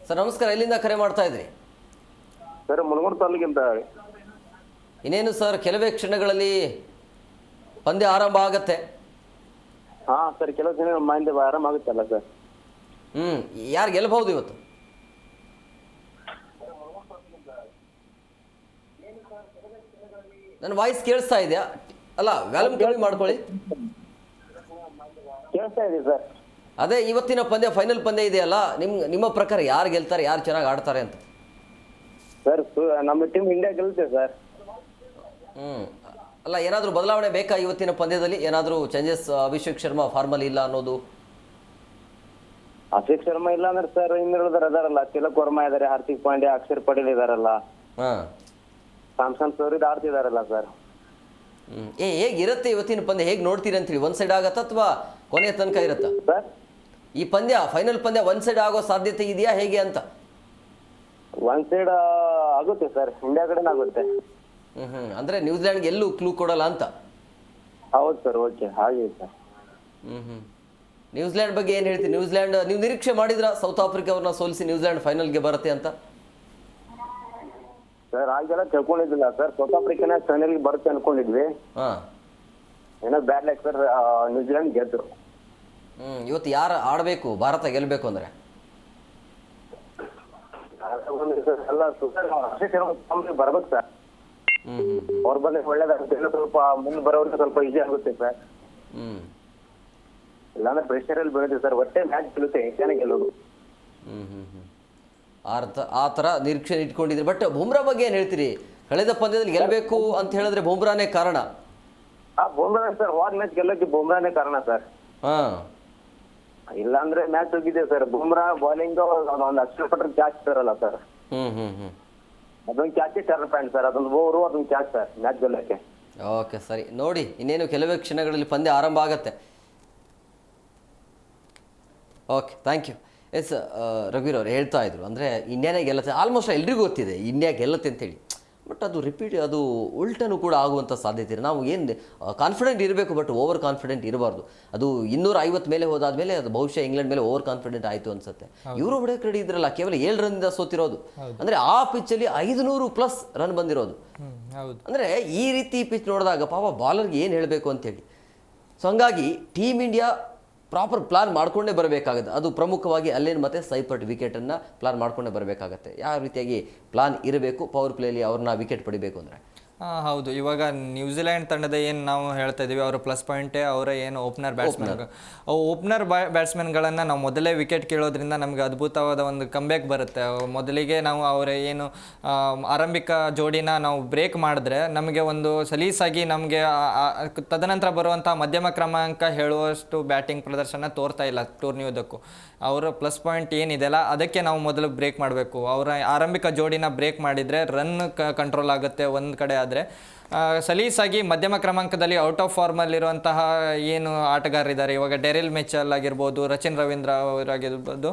ಸರ್, ನಮಸ್ಕಾರ. ಎಲ್ಲಿಂದ ಕರೆ ಮಾಡ್ತಾ ಇದ್ರಿ? ಸರ್, ಮುನಗೋಡು ತಾಲೂಕಿಂದ. ಇನ್ನೇನು ಸರ್, ಕೆಲವೇ ಕ್ಷಣಗಳಲ್ಲಿ ಪಂದ್ಯ ಆರಂಭ ಆಗತ್ತೆ. ಹಾ ಸರ್, ಕೆಲವು ದಿನ ಮೈಂಡ್ ಆರಾಮ ಆಗುತ್ತಲ್ಲ ಸರ್. ಯಾರು ಗೆಲ್ಲಬಹುದು ಇವತ್ತು? ನನ್ನ ವಾಯ್ಸ್ ಕೇಳಿಸ್ತಾ ಇದೆಯಾ? ಅಲ್ಲ, ವ್ಯಾಲ್ಯೂಮ್ ಕಮ್ಮಿ ಮಾಡ್ಕೊಳ್ಳಿ. ಕೇಳಿಸ್ತಾ ಇದೆ ಸರ್. ಅದೇ ಇವತ್ತಿನ ಪಂದ್ಯ ಫೈನಲ್ ಪಂದ್ಯ ಇದೆಯಲ್ಲ, ನಿಮ್ಮ ಪ್ರಕಾರ ಯಾರು ಗೆಲ್ತಾರೆ, ಯಾರು ಚೆನ್ನಾಗಿ ಆಡ್ತಾರೆ ಅಂತ? ಸರ್ ನಮ್ಮ ಟೀಮ್ ಇಂಡಿಯಾ ಗೆಲ್ಲುತ್ತೆ ಸರ್. ಅಲ್ಲ, ಏನಾದರೂ ಬದಲಾವಣೆ ಬೇಕಾ ಇವತ್ತಿನ ಪಂದ್ಯದಲ್ಲಿ? ಏನಾದರೂ ಚೇಂಜಸ್? ಅಭಿಷೇಕ್ ಶರ್ಮಾ ಫಾರ್ಮಲ್ ಇಲ್ಲ ಅನ್ನೋದು. ಅಭಿಷೇಕ್ ಶರ್ಮಾ ಇಲ್ಲ ಅಂದ್ರೆ ಸರ್ ಇನ್ನುಳಿದಾರೆ ಅದಾರಲ್ಲ, ತಿಲಕ್ ವರ್ಮಾ ಇದಾರೆ, ಹಾರ್ದಿಕ್ ಪಾಂಡ್ಯ, ಅಕ್ಷರ್ ಪಟೇಲ್ ಇದಾರಲ್ಲ, ಸ್ಯಾಮ್ಸನ್ ಸೌರಿದ್ ಆಡ್ತಿದಾರಲ್ಲ ಸರ್. ಹೇಗಿರುತ್ತೆ ಇವತ್ತಿನ ಪಂದ್ಯ? ಹೇಗೆ ನೋಡ್ತೀರಿ ಅಂತೇಳಿ? ಒನ್ ಸೈಡ್ ಆಗತ್ತಾ ಅಥವಾ ಕೊನೆಯ ತನಕ ಇರುತ್ತಾ ಸರ್? ಈ ಪಂದ್ಯ ಫೈನಲ್ ಪಂದ್ಯ ಒನ್ ಸೈಡ್ ಆಗೋ ಸಾಧ್ಯತೆ ಇದೆಯಾ ಹೇಗೆ ಅಂತ? ಒನ್ ಸೈಡ್ ಆಗುತ್ತೆ ಸರ್, ಇಂಡಿಯಾ ಕಡೆನೇ ಆಗುತ್ತೆ. ಅಂದ್ರೆ ನ್ಯೂಜಿಲ್ಯಾಂಡ್ಗೆ ಎಲ್ಲೂ ಕ್ಲೂ ಕೊಡಲ್ಲ ಅಂತ? ಹೌದು ಸರ್, ಓಕೆ, ಹಾಗೆ ಸರ್. ನ್ಯೂಜಿಲ್ಯಾಂಡ್ ಬಗ್ಗೆ ಏನು ಹೇಳ್ತೀವಿ? ನ್ಯೂಜಿಲ್ಯಾಂಡ್ ನೀವು ನಿರೀಕ್ಷೆ ಮಾಡಿದ್ರ ಸೌತ್ ಆಫ್ರಿಕಾ ಅವ್ರನ್ನ ಸೋಲಿಸಿ ನ್ಯೂಜಿಲ್ಯಾಂಡ್ ಫೈನಲ್ಗೆ ಬರುತ್ತೆ ಅಂತ? ಸರ್ ಹಾಗೆಲ್ಲ ತಿಳ್ಕೊಂಡಿದ್ದಿಲ್ಲ ಸರ್, ಸೌತ್ ಆಫ್ರಿಕಾನ ಫೈನಲ್ಗೆ ಬರುತ್ತೆ ಅನ್ಕೊಂಡಿದ್ವಿ. ಏನೋ ಬ್ಯಾಡ್ ಲಕ್ ಸರ್, ನ್ಯೂಜಿಲ್ಯಾಂಡ್ ಗೆದ್ರು. ಇವತ್ತು ಯಾರು ಆಡಬೇಕು ಭಾರತ ಗೆಲ್ಲಬೇಕು ಅಂದ್ರೆ? ಎಲ್ಲ ಬರ್ಬೇಕು ಸರ್. ಅವ್ರ ಬಂದ್ರೆ ಒಳ್ಳೇದಾಗುತ್ತೆ, ಸ್ವಲ್ಪ ಮುಂದೆ ಬರೋರಿಗೆ ಸ್ವಲ್ಪ ಈಸಿ ಆಗುತ್ತೆ ಸರ್. ಇಲ್ಲಾಂದ್ರೆ ಪ್ರೆಷರ್ ಅಲ್ಲಿ ಬೀಳುತ್ತೆ ಸರ್. ಒಟ್ಟೆ ಮ್ಯಾಚ್ ಗೆಲ್ಲುತ್ತೆ, ಇಂಡಿಯಾನೇ ಗೆಲ್ಲೋದು. ಆ ಥರ ನಿರೀಕ್ಷೆ ಇಟ್ಕೊಂಡಿದ್ರಿ. ಬಟ್ ಬುಮ್ರಾ ಬಗ್ಗೆ ಏನು ಹೇಳ್ತೀರಿ? ಕಳೆದ ಪಂದ್ಯದಲ್ಲಿ ಗೆಲ್ಲಬೇಕು ಅಂತ ಹೇಳಿದ್ರೆ ಬುಮ್ರಾನೇ ಕಾರಣ. ಬುಮ್ರಾ ಸರ್, ಹೋದ ಮ್ಯಾಚ್ ಗೆಲ್ಲಕ್ಕೆ ಬುಮ್ರಾನೇ ಕಾರಣ ಸರ್. ಇಲ್ಲಾಂದ್ರೆ ಮ್ಯಾಚ್ ಹೋಗಿದೆ ಸರ್. ಬುಮ್ರಾ ಬೌಲಿಂಗ್ ಒಂದು ಅಕ್ಷರ ಪಟ್ರೆ ಕ್ಯಾಚ್ ಇರಲ್ಲ ಸರ್. ಅದೊಂದು ಕ್ಯಾಚ್ ಟರ್ನ್ ಪಾಯಿಂಟ್ ಸರ್, ಅದೊಂದು ಓವರು, ಅದೊಂದು ಕ್ಯಾಚ್ ಸರ್ ಮ್ಯಾಚ್ ಗೆಲ್ಲಕ್ಕೆ. ಓಕೆ, ಸರಿ. ನೋಡಿ, ಇನ್ನೇನು ಕೆಲವೇ ಕ್ಷಣಗಳಲ್ಲಿ ಪಂದ್ಯ ಆರಂಭ ಆಗತ್ತೆ. Okay, thank you. ಎಸ್, ರಘುವೀರ್ ಅವರು ಹೇಳ್ತಾ ಇದ್ರು, ಅಂದರೆ ಇಂಡಿಯಾನೇ ಗೆಲ್ಲತ್ತೆ. ಆಲ್ಮೋಸ್ಟ್ ಎಲ್ರಿಗೂ ಗೊತ್ತಿದೆ ಇಂಡಿಯಾ ಗೆಲ್ಲತ್ತೆ ಅಂತೇಳಿ. ಬಟ್ ಅದು ರಿಪೀಟ್, ಅದು ಉಲ್ಟನೂ ಕೂಡ ಆಗುವಂಥ ಸಾಧ್ಯತೆ ಇದೆ. ನಾವು ಏನು ಕಾನ್ಫಿಡೆಂಟ್ ಇರಬೇಕು, ಬಟ್ ಓವರ್ ಕಾನ್ಫಿಡೆಂಟ್ ಇರಬಾರ್ದು. ಅದು 250 ಮೇಲೆ ಹೋದಾದ್ಮೇಲೆ ಅದು ಬಹುಶಃ ಇಂಗ್ಲೆಂಡ್ ಮೇಲೆ ಓವರ್ ಕಾನ್ಫಿಡೆಂಟ್ ಆಯಿತು ಅನ್ಸುತ್ತೆ. ಇವರು ಹೊಡೆಯೋಕೆ ರೆಡಿ ಇದ್ರಲ್ಲ, ಕೇವಲ 7 ರನ್ನಿಂದ ಸೋತಿರೋದು. ಅಂದರೆ ಆ ಪಿಚ್ಚಲ್ಲಿ 500+ ರನ್ ಬಂದಿರೋದು. ಅಂದರೆ ಈ ರೀತಿ ಪಿಚ್ ನೋಡಿದಾಗ ಪಾಪ ಬಾಲರ್ಗೆ ಏನು ಹೇಳಬೇಕು ಅಂತೇಳಿ. ಸೊ ಹಂಗಾಗಿ ಟೀಮ್ ಇಂಡಿಯಾ ಪ್ರಾಪರ್ ಪ್ಲಾನ್ ಮಾಡ್ಕೊಂಡೇ ಬರಬೇಕಾಗುತ್ತೆ. ಅದು ಪ್ರಮುಖವಾಗಿ ಅಲ್ಲೇನು ಮತ್ತು ಸೈಪರ್ಟ್ ವಿಕೆಟನ್ನು ಪ್ಲಾನ್ ಮಾಡ್ಕೊಂಡೇ ಬರಬೇಕಾಗತ್ತೆ. ಯಾವ ರೀತಿಯಾಗಿ ಪ್ಲಾನ್ ಇರಬೇಕು ಪವರ್ ಪ್ಲೇಲಿ ಅವ್ರನ್ನ ವಿಕೆಟ್ ಪಡಿಬೇಕು ಅಂದರೆ? ಹೌದು. ಇವಾಗ ನ್ಯೂಜಿಲ್ಯಾಂಡ್ ತಂಡದ ಏನು ನಾವು ಹೇಳ್ತಾ ಇದ್ದೀವಿ, ಅವರ ಪ್ಲಸ್ ಪಾಯಿಂಟೇ ಅವರ ಏನು ಓಪನರ್ ಬ್ಯಾಟ್ಸ್ಮನ್. ಓಪನರ್ ಬ್ಯಾಟ್ಸ್ಮನ್ಗಳನ್ನು ನಾವು ಮೊದಲೇ ವಿಕೆಟ್ ಕೇಳೋದ್ರಿಂದ ನಮಗೆ ಅದ್ಭುತವಾದ ಒಂದು ಕಂಬ್ಯಾಕ್ ಬರುತ್ತೆ. ಮೊದಲಿಗೆ ನಾವು ಅವರ ಏನು ಆರಂಭಿಕ ಜೋಡಿನ ನಾವು ಬ್ರೇಕ್ ಮಾಡಿದ್ರೆ ನಮಗೆ ಒಂದು ಸಲೀಸಾಗಿ ನಮಗೆ ತದನಂತರ ಬರುವಂಥ ಮಧ್ಯಮ ಕ್ರಮಾಂಕ ಹೇಳುವಷ್ಟು ಬ್ಯಾಟಿಂಗ್ ಪ್ರದರ್ಶನ ತೋರ್ತಾ ಇಲ್ಲ ಟೂರ್ನಿಯುದ್ದಕ್ಕೂ. ಅವರ ಪ್ಲಸ್ ಪಾಯಿಂಟ್ ಏನಿದೆಯಲ್ಲ ಅದಕ್ಕೆ ನಾವು ಮೊದಲು ಬ್ರೇಕ್ ಮಾಡಬೇಕು. ಅವರ ಆರಂಭಿಕ ಜೋಡಿನ ಬ್ರೇಕ್ ಮಾಡಿದರೆ ರನ್ ಕಂಟ್ರೋಲ್ ಆಗುತ್ತೆ ಒಂದು ಕಡೆ. ಆದರೆ ಸಲೀಸಾಗಿ ಮಧ್ಯಮ ಕ್ರಮಾಂಕದಲ್ಲಿ ಔಟ್ ಆಫ್ ಫಾರ್ಮಲ್ಲಿರುವಂತಹ ಏನು ಆಟಗಾರರಿದ್ದಾರೆ, ಇವಾಗ ಡೆರಿಲ್ ಮಿಚೆಲ್ ಆಗಿರ್ಬೋದು, ರಚಿನ್ ರವೀಂದ್ರ ಅವರಾಗಿರ್ಬೋದು,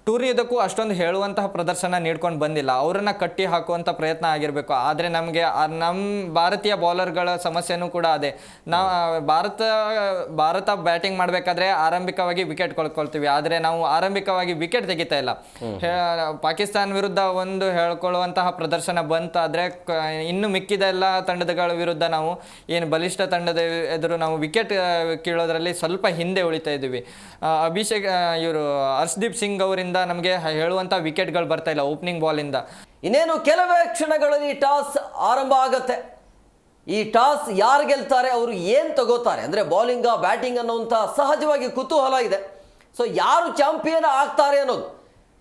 ಟೂರ್ನಿಯುದ್ದಕ್ಕೂ ಅಷ್ಟೊಂದು ಹೇಳುವಂತಹ ಪ್ರದರ್ಶನ ನೀಡ್ಕೊಂಡು ಬಂದಿಲ್ಲ. ಅವರನ್ನು ಕಟ್ಟಿ ಹಾಕುವಂಥ ಪ್ರಯತ್ನ ಆಗಿರಬೇಕು. ಆದರೆ ನಮಗೆ ನಮ್ಮ ಭಾರತೀಯ ಬೌಲರ್ಗಳ ಸಮಸ್ಯೆನೂ ಕೂಡ ಅದೇ. ನಾವು ಭಾರತ ಬ್ಯಾಟಿಂಗ್ ಮಾಡಬೇಕಾದ್ರೆ ಆರಂಭಿಕವಾಗಿ ವಿಕೆಟ್ ಕಳ್ಕೊಳ್ತೀವಿ, ಆದರೆ ನಾವು ಆರಂಭಿಕವಾಗಿ ವಿಕೆಟ್ ತೆಗಿತಾ ಇಲ್ಲ. ಪಾಕಿಸ್ತಾನ ವಿರುದ್ಧ ಒಂದು ಹೇಳ್ಕೊಳ್ಳುವಂತಹ ಪ್ರದರ್ಶನ ಬಂತಾದರೆ ಇನ್ನು ಮಿಕ್ಕಿದ ಎಲ್ಲ ತಂಡಗಳ ವಿರುದ್ಧ ನಾವು ಏನು ಬಲಿಷ್ಠ ತಂಡದ ಎದುರು ನಾವು ವಿಕೆಟ್ ಕೀಳೋದ್ರಲ್ಲಿ ಸ್ವಲ್ಪ ಹಿಂದೆ ಉಳಿತಾ ಇದ್ದೀವಿ. ಇವರು ಹರ್ಷದೀಪ್ ಸಿಂಗ್ ಅವರಿಂದ ನಮಗೆ ಹೇಳುವಂಥ ವಿಕೆಟ್ಗಳು ಬರ್ತಾ ಇಲ್ಲ ಓಪನಿಂಗ್ ಬಾಲಿಂದ. ಇನ್ನೇನು ಕೆಲವೇ ಕ್ಷಣಗಳಲ್ಲಿ ಟಾಸ್ ಆರಂಭ ಆಗುತ್ತೆ. ಈ ಟಾಸ್ ಯಾರು ಗೆಲ್ತಾರೆ, ಅವರು ಏನು ತಗೋತಾರೆ ಅಂದರೆ ಬೌಲಿಂಗ್ ಬ್ಯಾಟಿಂಗ್ ಅನ್ನೋಂಥ ಸಹಜವಾಗಿ ಕುತೂಹಲ ಇದೆ. ಸೊ ಯಾರು ಚಾಂಪಿಯನ್ ಆಗ್ತಾರೆ ಅನ್ನೋದು,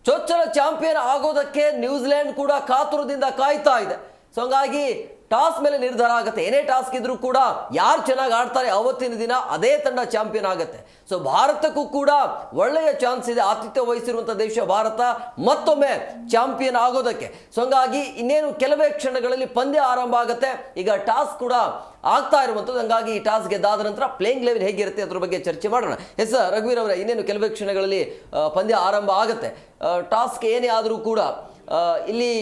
ಚೊಚ್ಚಲ ಚಾಂಪಿಯನ್ ಆಗೋದಕ್ಕೆ ನ್ಯೂಜಿಲ್ಯಾಂಡ್ ಕೂಡ ಕಾತುರದಿಂದ ಕಾಯ್ತಾ ಇದೆ. ಸೊ ಹಂಗಾಗಿ ಟಾಸ್ ಮೇಲೆ ನಿರ್ಧಾರ ಆಗುತ್ತೆ. ಏನೇ ಟಾಸ್ಕ್ ಇದ್ರೂ ಕೂಡ ಯಾರು ಚೆನ್ನಾಗಿ ಆಡ್ತಾರೆ ಅವತ್ತಿನ ದಿನ ಅದೇ ತಂಡ ಚಾಂಪಿಯನ್ ಆಗುತ್ತೆ. ಸೊ ಭಾರತಕ್ಕೂ ಕೂಡ ಒಳ್ಳೆಯ ಚಾನ್ಸ್ ಇದೆ. ಆತಿಥ್ಯ ವಹಿಸಿರುವಂಥ ದೇಶ ಭಾರತ ಮತ್ತೊಮ್ಮೆ ಚಾಂಪಿಯನ್ ಆಗೋದಕ್ಕೆ. ಸೊ ಹಂಗಾಗಿ ಇನ್ನೇನು ಕೆಲವೇ ಕ್ಷಣಗಳಲ್ಲಿ ಪಂದ್ಯ ಆರಂಭ ಆಗುತ್ತೆ. ಈಗ ಟಾಸ್ ಕೂಡ ಆಗ್ತಾ ಇರುವಂಥದ್ದು. ಹಂಗಾಗಿ ಈ ಟಾಸ್ ಗೆದ್ದಾದ ನಂತರ ಪ್ಲೇಯಿಂಗ್ ಲೆವೆಲ್ ಹೇಗಿರುತ್ತೆ ಅದ್ರ ಬಗ್ಗೆ ಚರ್ಚೆ ಮಾಡೋಣ. ಎಸ್ ರಘುವೀರ್ ಅವರೇ, ಇನ್ನೇನು ಕೆಲವೇ ಕ್ಷಣಗಳಲ್ಲಿ ಪಂದ್ಯ ಆರಂಭ ಆಗುತ್ತೆ. ಟಾಸ್ಕ್ ಏನೇ ಆದರೂ ಕೂಡ ಇಲ್ಲಿ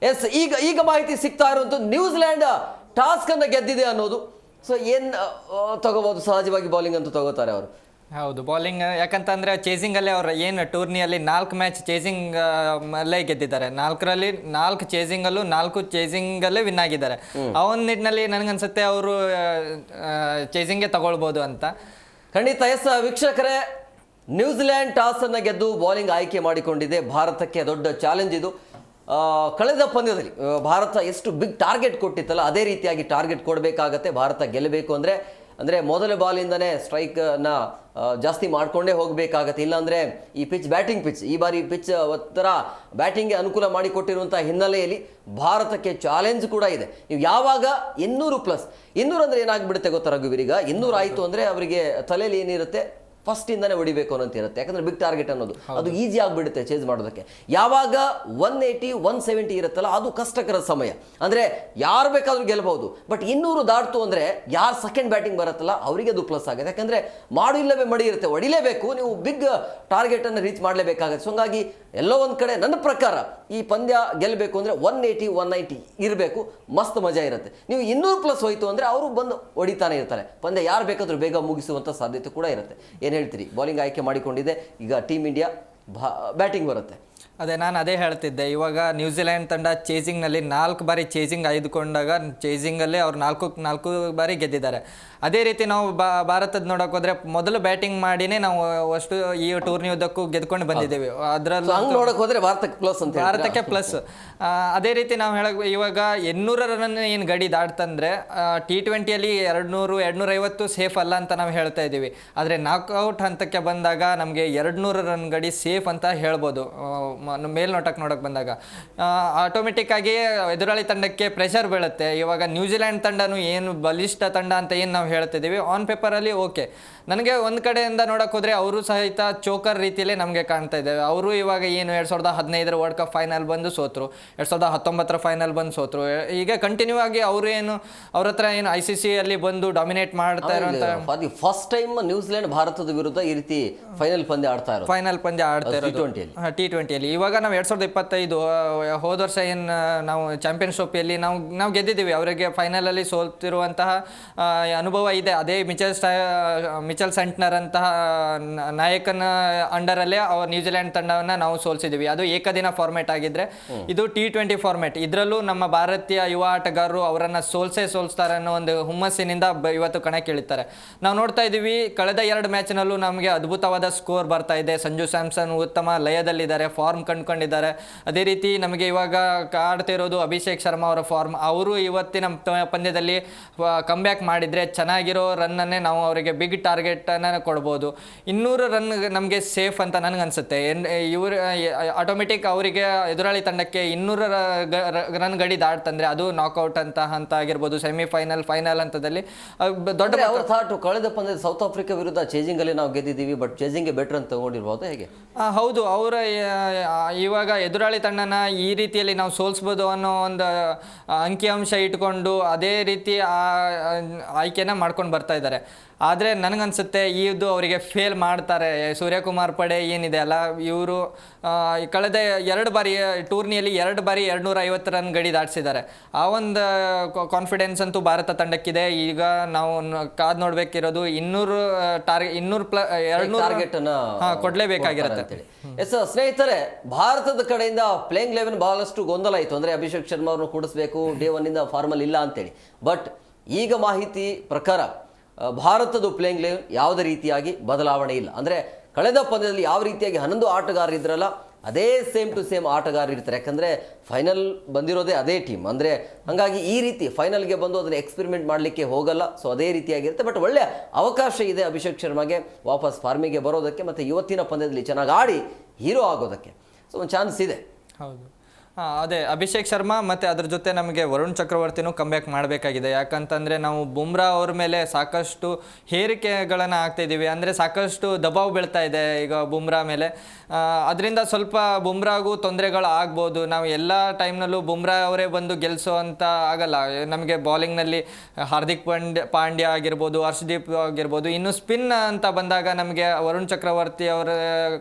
ಎಸ್ ಈಗ ಮಾಹಿತಿ ಸಿಗ್ತಾ ಇರುವಂಥದ್ದು ನ್ಯೂಜಿಲ್ಯಾಂಡ್ ಟಾಸ್ಕ್ ಅನ್ನು ಗೆದ್ದಿದೆ ಅನ್ನೋದು. ಸೊ ಏನು ತಗೋಬಹುದು? ಸಹಜವಾಗಿ ಬೌಲಿಂಗ್ ಅಂತೂ ತಗೋತಾರೆ ಅವರು. ಹೌದು, ಬೌಲಿಂಗ್. ಯಾಕಂತಂದರೆ ಚೇಸಿಂಗಲ್ಲೇ ಅವರು ಏನು ಟೂರ್ನಿಯಲ್ಲಿ 4 ಮ್ಯಾಚ್ ಚೇಸಿಂಗ್ ಅಲ್ಲೇ ಗೆದ್ದಿದ್ದಾರೆ. 4ರಲ್ಲಿ 4 ಚೇಸಿಂಗಲ್ಲೂ 4 ಚೇಸಿಂಗಲ್ಲೇ ವಿನ್ ಆಗಿದ್ದಾರೆ. ಆ ಒಂದು ನಿಟ್ಟಿನಲ್ಲಿ ನನಗನ್ಸುತ್ತೆ ಅವರು ಚೇಸಿಂಗೇ ತಗೊಳ್ಬೋದು ಅಂತ. ಖಂಡಿತ. ಎಸ್ ವೀಕ್ಷಕರೇ, ನ್ಯೂಜಿಲೆಂಡ್ ಟಾಸ್ ಅನ್ನು ಗೆದ್ದು ಬೌಲಿಂಗ್ ಆಯ್ಕೆ ಮಾಡಿಕೊಂಡಿದೆ. ಭಾರತಕ್ಕೆ ದೊಡ್ಡ ಚಾಲೆಂಜ್ ಇದು. ಕಳೆದ ಪಂದ್ಯದಲ್ಲಿ ಭಾರತ ಎಷ್ಟು ಬಿಗ್ ಟಾರ್ಗೆಟ್ ಕೊಟ್ಟಿತ್ತಲ್ಲ ಅದೇ ರೀತಿಯಾಗಿ ಟಾರ್ಗೆಟ್ ಕೊಡಬೇಕಾಗತ್ತೆ. ಭಾರತ ಗೆಲ್ಲಬೇಕು ಅಂದರೆ ಮೊದಲ ಬಾಲಿಂದನೇ ಸ್ಟ್ರೈಕ್ನ ಜಾಸ್ತಿ ಮಾಡಿಕೊಂಡೇ ಹೋಗಬೇಕಾಗತ್ತೆ. ಇಲ್ಲಾಂದರೆ ಈ ಬ್ಯಾಟಿಂಗ್ ಪಿಚ್ ಈ ಬಾರಿ ಪಿಚ್ ಒಂಥರ ಬ್ಯಾಟಿಂಗ್ಗೆ ಅನುಕೂಲ ಮಾಡಿಕೊಟ್ಟಿರುವಂಥ ಹಿನ್ನೆಲೆಯಲ್ಲಿ ಭಾರತಕ್ಕೆ ಚಾಲೆಂಜ್ ಕೂಡ ಇದೆ. ನೀವು ಯಾವಾಗ 200+ ಅಂದರೆ ಏನಾಗ್ಬಿಡುತ್ತೆ ಗೊತ್ತಾ ರಘುವೀರೀಗ, 200 ಆಯಿತು ಅಂದರೆ ಅವರಿಗೆ ತಲೆಯಲ್ಲಿ ಏನಿರುತ್ತೆ, ಫಸ್ಟಿಂದನೇ ಹೊಡಿಬೇಕು ಅನ್ನೋಂತ ಇರುತ್ತೆ. ಯಾಕಂದ್ರೆ ಬಿಗ್ ಟಾರ್ಗೆಟ್ ಅನ್ನೋದು ಅದು ಈಸಿ ಆಗಿಬಿಡುತ್ತೆ ಚೇಸ್ ಮಾಡೋದಕ್ಕೆ. ಯಾವಾಗ 180, 170 ಇರುತ್ತಲ್ಲ ಅದು ಕಷ್ಟಕರ ಸಮಯ. ಅಂದರೆ ಯಾರು ಬೇಕಾದ್ರೂ ಗೆಲ್ಲಬಹುದು. ಬಟ್ 200 ದಾಟ್ತು ಅಂದರೆ ಯಾರು ಸೆಕೆಂಡ್ ಬ್ಯಾಟಿಂಗ್ ಬರುತ್ತಲ್ಲ ಅವರಿಗೆ ಅದು ಪ್ಲಸ್ ಆಗುತ್ತೆ. ಯಾಕಂದರೆ ಮಾಡು ಇಲ್ಲವೇ ಮಡಿ ಇರುತ್ತೆ, ಹೊಡಿಲೇಬೇಕು, ನೀವು ಬಿಗ್ ಟಾರ್ಗೆಟನ್ನು ರೀಚ್ ಮಾಡಲೇಬೇಕಾಗುತ್ತೆ. ಸೊ ಹಂಗಾಗಿ ಎಲ್ಲೋ ಒಂದು ಕಡೆ ನನ್ನ ಪ್ರಕಾರ ಈ ಪಂದ್ಯ ಗೆಲ್ಲಬೇಕು ಅಂದರೆ 180, 190 ಇರಬೇಕು, ಮಸ್ತ್ ಮಜಾ ಇರುತ್ತೆ. ನೀವು 200+ ಹೋಯ್ತು ಅಂದರೆ ಅವರು ಬಂದು ಹೊಡಿತಾನೆ ಇರ್ತಾರೆ. ಪಂದ್ಯ ಯಾರು ಬೇಕಾದರೂ ಬೇಗ ಮುಗಿಸುವಂಥ ಸಾಧ್ಯತೆ ಕೂಡ ಇರುತ್ತೆ. ಏನು ಹೇಳ್ತೀರಿ? ಬೌಲಿಂಗ್ ಆಯ್ಕೆ ಮಾಡಿಕೊಂಡಿದೆ, ಈಗ ಟೀಮ್ ಇಂಡಿಯಾ ಬ್ಯಾಟಿಂಗ್ ಬರುತ್ತೆ. ನಾನು ಅದೇ ಹೇಳ್ತಿದ್ದೆ. ಇವಾಗ ನ್ಯೂಜಿಲೆಂಡ್ ತಂಡ ಚೇಸಿಂಗ್ನಲ್ಲಿ 4 ಬಾರಿ ಚೇಸಿಂಗ್ ಆಯ್ದುಕೊಂಡಾಗ ಚೇಸಿಂಗಲ್ಲೇ ಅವ್ರು 4 ಬಾರಿ ಗೆದ್ದಿದ್ದಾರೆ. ಅದೇ ರೀತಿ ನಾವು ಭಾರತದ ನೋಡೋಕೆ ಹೋದ್ರೆ ಮೊದಲು ಬ್ಯಾಟಿಂಗ್ ಮಾಡಿನೇ ನಾವು ಅಷ್ಟು ಈ ಟೂರ್ನಿ ಉದ್ದಕ್ಕೂ ಗೆದ್ಕೊಂಡು ಬಂದಿದ್ದೇವೆ. ಅದರಲ್ಲೂ ನೋಡೋಕೆ ಹೋದ್ರೆ ಭಾರತಕ್ಕೆ ಪ್ಲಸ್. ಅದೇ ರೀತಿ ನಾವು ಇವಾಗ 800 ರನ್ ಏನು ಗಡಿ ದಾಟ್ತಂದ್ರೆ T20ಯಲ್ಲಿ 200, 250 ಸೇಫ್ ಅಲ್ಲ ಅಂತ ನಾವು ಹೇಳ್ತಾ ಇದ್ದೀವಿ. ಆದರೆ ನಾಕ್ಔಟ್ ಹಂತಕ್ಕೆ ಬಂದಾಗ ನಮಗೆ 200 ರನ್ ಗಡಿ ಸೇಫ್ ಅಂತ ಹೇಳ್ಬೋದು. ಮೇಲ್ನೋಟಕ್ಕೆ ನೋಡೋಕೆ ಬಂದಾಗ ಆಟೋಮೆಟಿಕ್ ಆಗಿ ಎದುರಾಳಿ ತಂಡಕ್ಕೆ ಪ್ರೆಷರ್ ಬೀಳುತ್ತೆ. ಇವಾಗ ನ್ಯೂಜಿಲೆಂಡ್ ತಂಡನೂ ಏನು ಬಲಿಷ್ಠ ತಂಡ ಅಂತ ಏನು ನಾವು ಹೇಳ್ತಿದ್ದೀವಿ, ಆನ್ ಪೇಪರಲ್ಲಿ ಓಕೆ. ನನಗೆ ಒಂದು ಕಡೆಯಿಂದ ನೋಡೋಕೆ ಹೋದರೆ ಅವರು ಸಹಿತ ಚೋಕರ್ ರೀತಿಯಲ್ಲೇ ನಮಗೆ ಕಾಣ್ತಾ ಇದ್ದೇವೆ. ಅವರು ಇವಾಗ ಏನು 2015 ವರ್ಲ್ಡ್ ಕಪ್ ಫೈನಲ್ ಬಂದು ಸೋತರು, 2019 ಫೈನಲ್ ಬಂದು ಸೋತರು. ಈಗ ಕಂಟಿನ್ಯೂ ಆಗಿ ಅವರು ಏನು ಅವ್ರ ಹತ್ರ ಏನು ICCಯಲ್ಲಿ ಬಂದು ಡಾಮಿನೇಟ್ ಮಾಡ್ತಾ ಇರುವಂತ ಫಸ್ಟ್ ಟೈಮ್ ನ್ಯೂಜಿಲೆಂಡ್ ಭಾರತದ ವಿರುದ್ಧ ಈ ರೀತಿ ಫೈನಲ್ ಪಂದ್ಯ ಆಡ್ತಾ ಇರೋದು T20ಯಲ್ಲಿ. ಇವಾಗ ನಾವು 2025 ಹೋದ ವರ್ಷ ಏನು ನಾವು ಚಾಂಪಿಯನ್ಸ್ ಟ್ರೋಫಿಯಲ್ಲಿ ನಾವು ಗೆದ್ದಿದ್ದೀವಿ. ಅವರಿಗೆ ಫೈನಲಲ್ಲಿ ಸೋಲ್ತಿರುವಂತಹ ಅನುಭವ ಇದೆ. ಅದೇ ಮಿಚೆಲ್ ಸಂಟ್ನರ್ ಅಂತಹ ನಾಯಕನ ಅಂಡರಲ್ಲೇ ನ್ಯೂಜಿಲೆಂಡ್ ತಂಡವನ್ನು ನಾವು ಸೋಲಿಸಿದ್ದೀವಿ. ಅದು ಏಕದಿನ ಫಾರ್ಮ್ಯಾಟ್ ಆಗಿದ್ರೆ, ಇದು T20 ಫಾರ್ಮ್ಯಾಟ್. ಇದರಲ್ಲೂ ನಮ್ಮ ಭಾರತೀಯ ಯುವ ಆಟಗಾರರು ಅವರನ್ನು ಸೋಲ್ಸ್ತಾರೆ ಅನ್ನೋ ಒಂದು ಹುಮ್ಮಸ್ಸಿನಿಂದ ಇವತ್ತು ಕಣಕ್ಕಿಳಿತಾರೆ. ನಾವು ನೋಡ್ತಾ ಇದ್ದೀವಿ, ಕಳೆದ 2 ಮ್ಯಾಚ್ನಲ್ಲೂ ನಮಗೆ ಅದ್ಭುತವಾದ ಸ್ಕೋರ್ ಬರ್ತಾ ಇದೆ. ಸಂಜು ಸ್ಯಾಮ್ಸನ್ ಉತ್ತಮ ಲಯದಲ್ಲಿದ್ದಾರೆ, ಫಾರ್ಮ್ ಕಂಡುಕೊಂಡಿದ್ದಾರೆ. ಅದೇ ರೀತಿ ನಮಗೆ ಇವಾಗ ಆಡ್ತಿರೋದು ಅಭಿಷೇಕ್ ಶರ್ಮಾ ಅವರ ಫಾರ್ಮ್. ಅವರು ಇವತ್ತಿನ ಪಂದ್ಯದಲ್ಲಿ ಕಮ್ಬ್ಯಾಕ್ ಮಾಡಿದರೆ ಚೆನ್ನಾಗಿರೋ ರನ್ನನ್ನೇ ನಾವು ಅವರಿಗೆ ಬಿಗ್ ಟಾರ್ಗೆಟನ್ನು ಕೊಡ್ಬೋದು. 200 ರನ್ ನಮಗೆ ಸೇಫ್ ಅಂತ ನನಗನ್ಸುತ್ತೆ. ಇವರು ಆಟೋಮೆಟಿಕ್ ಅವರಿಗೆ ಎದುರಾಳಿ ತಂಡಕ್ಕೆ 200 ರನ್ ಗಡಿ ದಾಟ್ತಂದ್ರೆ ಅದು ನಾಕ್ಔಟ್ ಅಂತ ಆಗಿರ್ಬೋದು, ಸೆಮಿಫೈನಲ್, ಫೈನಲ್ ಹಂತದಲ್ಲಿ ದೊಡ್ಡ ಥಾಟ್. ಕಳೆದ ಪಂದ್ಯದಲ್ಲಿ ಸೌತ್ ಆಫ್ರಿಕಾ ವಿರುದ್ಧ ಚೇಜಿಂಗ್ ಅಲ್ಲಿ ನಾವು ಗೆದ್ದಿದ್ದೀವಿ, ಬಟ್ ಚೇಜಿಂಗ್ ಬೆಟರ್ ಅಂತ ತಗೊಂಡಿರ್ಬೋದು. ಹೇಗೆ? ಹೌದು, ಅವರ ಇವಾಗ ಎದುರಾಳಿ ತಂಡನ ಈ ರೀತಿಯಲ್ಲಿ ನಾವು ಸೋಲಿಸ್ಬೋದು ಅನ್ನೋ ಒಂದು ಅಂಕಿಅಂಶ ಇಟ್ಕೊಂಡು ಅದೇ ರೀತಿ ಆಯ್ಕೆನ ಮಾಡ್ಕೊಂಡು ಬರ್ತಾ ಇದ್ದಾರೆ. ಆದರೆ ನನಗನ್ಸುತ್ತೆ ಇದು ಅವರಿಗೆ ಫೇಲ್ ಮಾಡ್ತಾರೆ. ಸೂರ್ಯಕುಮಾರ್ ಪಡೆ ಏನಿದೆ ಅಲ್ಲ, ಇವರು ಕಳೆದ 2 ಬಾರಿ ಟೂರ್ನಿಯಲ್ಲಿ 2 ಬಾರಿ 250 ರನ್ ಗಡಿ ದಾಟಿಸಿದ್ದಾರೆ. ಆ ಒಂದು ಕಾನ್ಫಿಡೆನ್ಸ್ ಅಂತೂ ಭಾರತ ತಂಡಕ್ಕಿದೆ. ಈಗ ನಾವು ಕಾದು ನೋಡಬೇಕಿರೋದು 200 ಟಾರ್ಗೆಟ್ ಕೊಡಲೇಬೇಕಾಗಿರುತ್ತೆ. ಸ್ನೇಹಿತರೆ, ಭಾರತದ ಕಡೆಯಿಂದ ಪ್ಲೇಯಿಂಗ್ 11 ಬಹಳಷ್ಟು ಗೊಂದಲ ಇತ್ತು. ಅಂದರೆ ಅಭಿಷೇಕ್ ಶರ್ಮಾ ಅವ್ರನ್ನ ಕೂಡಿಸ್ಬೇಕು, ಡೇ 1 ಫಾರ್ಮಲ್ ಇಲ್ಲ ಅಂತೇಳಿ. ಬಟ್ ಈಗ ಮಾಹಿತಿ ಪ್ರಕಾರ ಭಾರತದ ಪ್ಲೇಯಿಂಗ್ 11 ಯಾವುದೇ ರೀತಿಯಾಗಿ ಬದಲಾವಣೆ ಇಲ್ಲ. ಅಂದರೆ ಕಳೆದ ಪಂದ್ಯದಲ್ಲಿ ಯಾವ ರೀತಿಯಾಗಿ 11 ಆಟಗಾರರು ಇದ್ರಲ್ಲ ಅದೇ ಸೇಮ್ ಟು ಸೇಮ್ ಆಟಗಾರರು ಇರ್ತಾರೆ. ಯಾಕಂದರೆ ಫೈನಲ್ ಬಂದಿರೋದೇ ಅದೇ ಟೀಮ್. ಅಂದರೆ ಹಾಗಾಗಿ ಈ ರೀತಿ ಫೈನಲ್ಗೆ ಬಂದು ಅದನ್ನು ಎಕ್ಸ್ಪೆರಿಮೆಂಟ್ ಮಾಡಲಿಕ್ಕೆ ಹೋಗಲ್ಲ. ಸೊ ಅದೇ ರೀತಿಯಾಗಿರುತ್ತೆ. ಬಟ್ ಒಳ್ಳೆಯ ಅವಕಾಶ ಇದೆ ಅಭಿಷೇಕ್ ಶರ್ಮಾಗೆ ವಾಪಸ್ ಫಾರ್ಮಿಗೆ ಬರೋದಕ್ಕೆ ಮತ್ತು ಇವತ್ತಿನ ಪಂದ್ಯದಲ್ಲಿ ಚೆನ್ನಾಗಿ ಆಡಿ ಹೀರೋ ಆಗೋದಕ್ಕೆ. ಸೊ ಒಂದು ಚಾನ್ಸ್ ಇದೆ. ಹೌದು, ಅದೇ ಅಭಿಷೇಕ್ ಶರ್ಮಾ ಮತ್ತು ಅದ್ರ ಜೊತೆ ನಮಗೆ ವರುಣ್ ಚಕ್ರವರ್ತಿನೂ ಕಮ್ಬ್ಯಾಕ್ ಮಾಡಬೇಕಾಗಿದೆ. ಯಾಕಂತಂದರೆ ನಾವು ಬುಮ್ರಾ ಅವ್ರ ಮೇಲೆ ಸಾಕಷ್ಟು ಹೇರಿಕೆಗಳನ್ನು ಆಗ್ತಾಯಿದ್ದೀವಿ. ಅಂದರೆ ಸಾಕಷ್ಟು ದಬಾವ್ ಬೀಳ್ತಾ ಇದೆ ಈಗ ಬುಮ್ರಾ ಮೇಲೆ. ಅದರಿಂದ ಸ್ವಲ್ಪ ಬುಮ್ರಾಗೂ ತೊಂದರೆಗಳು ಆಗ್ಬೋದು. ನಾವು ಎಲ್ಲ ಟೈಮ್ನಲ್ಲೂ ಬುಮ್ರಾ ಅವರೇ ಬಂದು ಗೆಲ್ಲಿಸೋ ಅಂತ ಆಗಲ್ಲ. ನಮಗೆ ಬಾಲಿಂಗ್ನಲ್ಲಿ ಹಾರ್ದಿಕ್ ಪಾಂಡ್ಯ ಆಗಿರ್ಬೋದು, ಹರ್ಷದೀಪ್ ಆಗಿರ್ಬೋದು. ಇನ್ನು ಸ್ಪಿನ್ ಅಂತ ಬಂದಾಗ ನಮಗೆ ವರುಣ್ ಚಕ್ರವರ್ತಿ ಅವರ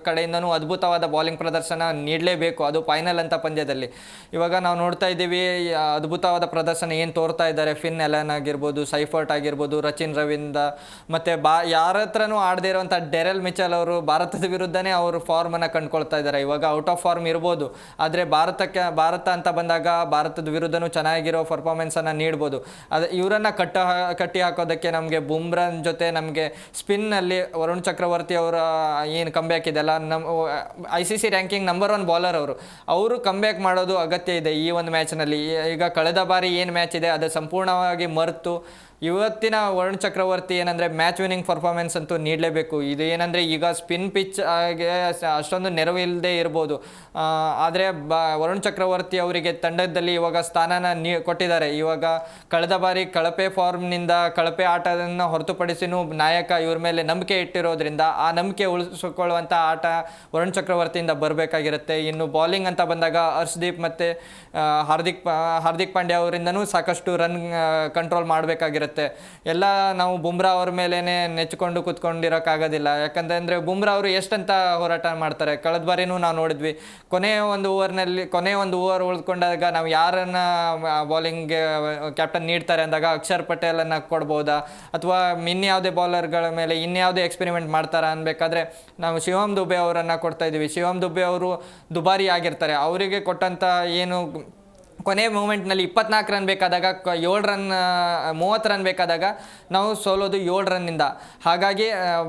ಕಡೆಯಿಂದನೂ ಅದ್ಭುತವಾದ ಬಾಲಿಂಗ್ ಪ್ರದರ್ಶನ ನೀಡಲೇಬೇಕು, ಅದು ಫೈನಲ್ ಅಂತ ಪಂದ್ಯದಲ್ಲಿ. ಇವಾಗ ನಾವು ನೋಡ್ತಾ ಇದ್ದೀವಿ ಅದ್ಭುತವಾದ ಪ್ರದರ್ಶನ ಏನು ತೋರ್ತಾ ಇದ್ದಾರೆ. ಫಿನ್ ಎಲನ್ ಆಗಿರ್ಬೋದು, ಸೈಫರ್ಟ್ ಆಗಿರ್ಬೋದು, ರಚಿನ್ ರವೀಂದ್ರ, ಮತ್ತು ಯಾರ ಹತ್ರನೂ ಆಡದೇ ಇರುವಂಥ ಡೆರೆಲ್ ಮಿಚೆಲ್ ಅವರು ಭಾರತದ ವಿರುದ್ಧನೇ ಅವರು ಫಾರ್ಮನ್ನು ಕಂಡುಕೊಳ್ತಾ ಇದ್ದಾರೆ. ಇವಾಗ ಔಟ್ ಆಫ್ ಫಾರ್ಮ್ ಇರ್ಬೋದು, ಆದರೆ ಭಾರತ ಅಂತ ಬಂದಾಗ ಭಾರತದ ವಿರುದ್ಧನೂ ಚೆನ್ನಾಗಿರೋ ಪರ್ಫಾರ್ಮೆನ್ಸನ್ನು ನೀಡ್ಬೋದು. ಅದು ಇವರನ್ನು ಕಟ್ಟಿ ಹಾಕೋದಕ್ಕೆ ನಮಗೆ ಬುಮ್ರಾನ್ ಜೊತೆ ನಮಗೆ ಸ್ಪಿನ್ನಲ್ಲಿ ವರುಣ್ ಚಕ್ರವರ್ತಿ ಅವರ ಏನು ಕಂಬ್ಯಾಕ್ ಇದೆಯಲ್ಲ, ICC ರ್ಯಾಂಕಿಂಗ್ ನಂಬರ್ 1 ಬೌಲರ್ ಅವರು ಕಂಬ್ಯಾಕ್ ಮಾಡೋದು ಅಗತ್ಯ ಇದೆ ಈ ಒಂದು ಮ್ಯಾಚ್ನಲ್ಲಿ. ಈಗ ಕಳೆದ ಬಾರಿ ಏನು ಮ್ಯಾಚ್ ಇದೆ ಅದು ಸಂಪೂರ್ಣವಾಗಿ ಮರೆತು ಇವತ್ತಿನ ವರುಣ್ ಚಕ್ರವರ್ತಿ ಏನಂದರೆ ಮ್ಯಾಚ್ ವಿನ್ನಿಂಗ್ ಪರ್ಫಾರ್ಮೆನ್ಸ್ ಅಂತೂ ನೀಡಲೇಬೇಕು. ಇದು ಏನಂದರೆ ಈಗ ಸ್ಪಿನ್ ಪಿಚ್ ಆಗಿ ಅಷ್ಟೊಂದು ನೆರವು ಇಲ್ಲದೆ ಇರ್ಬೋದು, ಆದರೆ ವರುಣ್ ಚಕ್ರವರ್ತಿ ಅವರಿಗೆ ತಂಡದಲ್ಲಿ ಇವಾಗ ಸ್ಥಾನನ ಕೊಟ್ಟಿದ್ದಾರೆ. ಇವಾಗ ಕಳೆದ ಬಾರಿ ಕಳಪೆ ಫಾರ್ಮ್ನಿಂದ ಕಳಪೆ ಆಟವನ್ನು ಹೊರತುಪಡಿಸಿನೂ ನಾಯಕ ಇವ್ರ ಮೇಲೆ ನಂಬಿಕೆ ಇಟ್ಟಿರೋದ್ರಿಂದ ಆ ನಂಬಿಕೆ ಉಳಿಸಿಕೊಳ್ಳುವಂಥ ಆಟ ವರುಣ್ ಚಕ್ರವರ್ತಿಯಿಂದ ಬರಬೇಕಾಗಿರುತ್ತೆ. ಇನ್ನು ಬೌಲಿಂಗ್ ಅಂತ ಬಂದಾಗ ಹರ್ಷದೀಪ್ ಮತ್ತು ಹಾರ್ದಿಕ್ ಪಾಂಡ್ಯ ಅವರಿಂದನೂ ಸಾಕಷ್ಟು ರನ್ ಕಂಟ್ರೋಲ್ ಮಾಡಬೇಕಾಗಿರುತ್ತೆ. ಎಲ್ಲ ನಾವು ಬುಮ್ರಾ ಅವ್ರ ಮೇಲೇ ನೆಚ್ಕೊಂಡು ಕೂತ್ಕೊಂಡಿರೋಕ್ಕಾಗೋದಿಲ್ಲ. ಯಾಕಂತಂದರೆ ಬುಮ್ರಾ ಅವರು ಎಷ್ಟಂತ ಹೋರಾಟ ಮಾಡ್ತಾರೆ. ಕಳೆದ ಬಾರಿನೂ ನಾವು ನೋಡಿದ್ವಿ, ಕೊನೆಯ ಒಂದು ಓವರ್ ಉಳ್ಕೊಂಡಾಗ ನಾವು ಯಾರನ್ನು ಬೌಲಿಂಗ್ಗೆ ಕ್ಯಾಪ್ಟನ್ ನೀಡ್ತಾರೆ ಅಂದಾಗ ಅಕ್ಷರ್ ಪಟೇಲನ್ನು ಕೊಡ್ಬೋದಾ ಅಥವಾ ಇನ್ಯಾವುದೇ ಬೌಲರ್ಗಳ ಮೇಲೆ ಇನ್ಯಾವುದೇ ಎಕ್ಸ್ಪೆರಿಮೆಂಟ್ ಮಾಡ್ತಾರಾ ಅನ್ಬೇಕಾದ್ರೆ ನಾವು ಶಿವಮ್ ದುಬೆ ಅವರನ್ನು ಕೊಡ್ತಾ ಇದ್ದೀವಿ. ಶಿವಮ್ ದುಬೆ ಅವರು ದುಬಾರಿ ಆಗಿರ್ತಾರೆ. ಅವರಿಗೆ ಕೊಟ್ಟಂಥ ಏನು ಕೊನೆ ಮೂಮೆಂಟ್ನಲ್ಲಿ 24 ರನ್ ಬೇಕಾದಾಗ 30 ರನ್ ಬೇಕಾದಾಗ ನಾವು ಸೋಲೋದು 7 ರನ್ನಿಂದ. ಹಾಗಾಗಿ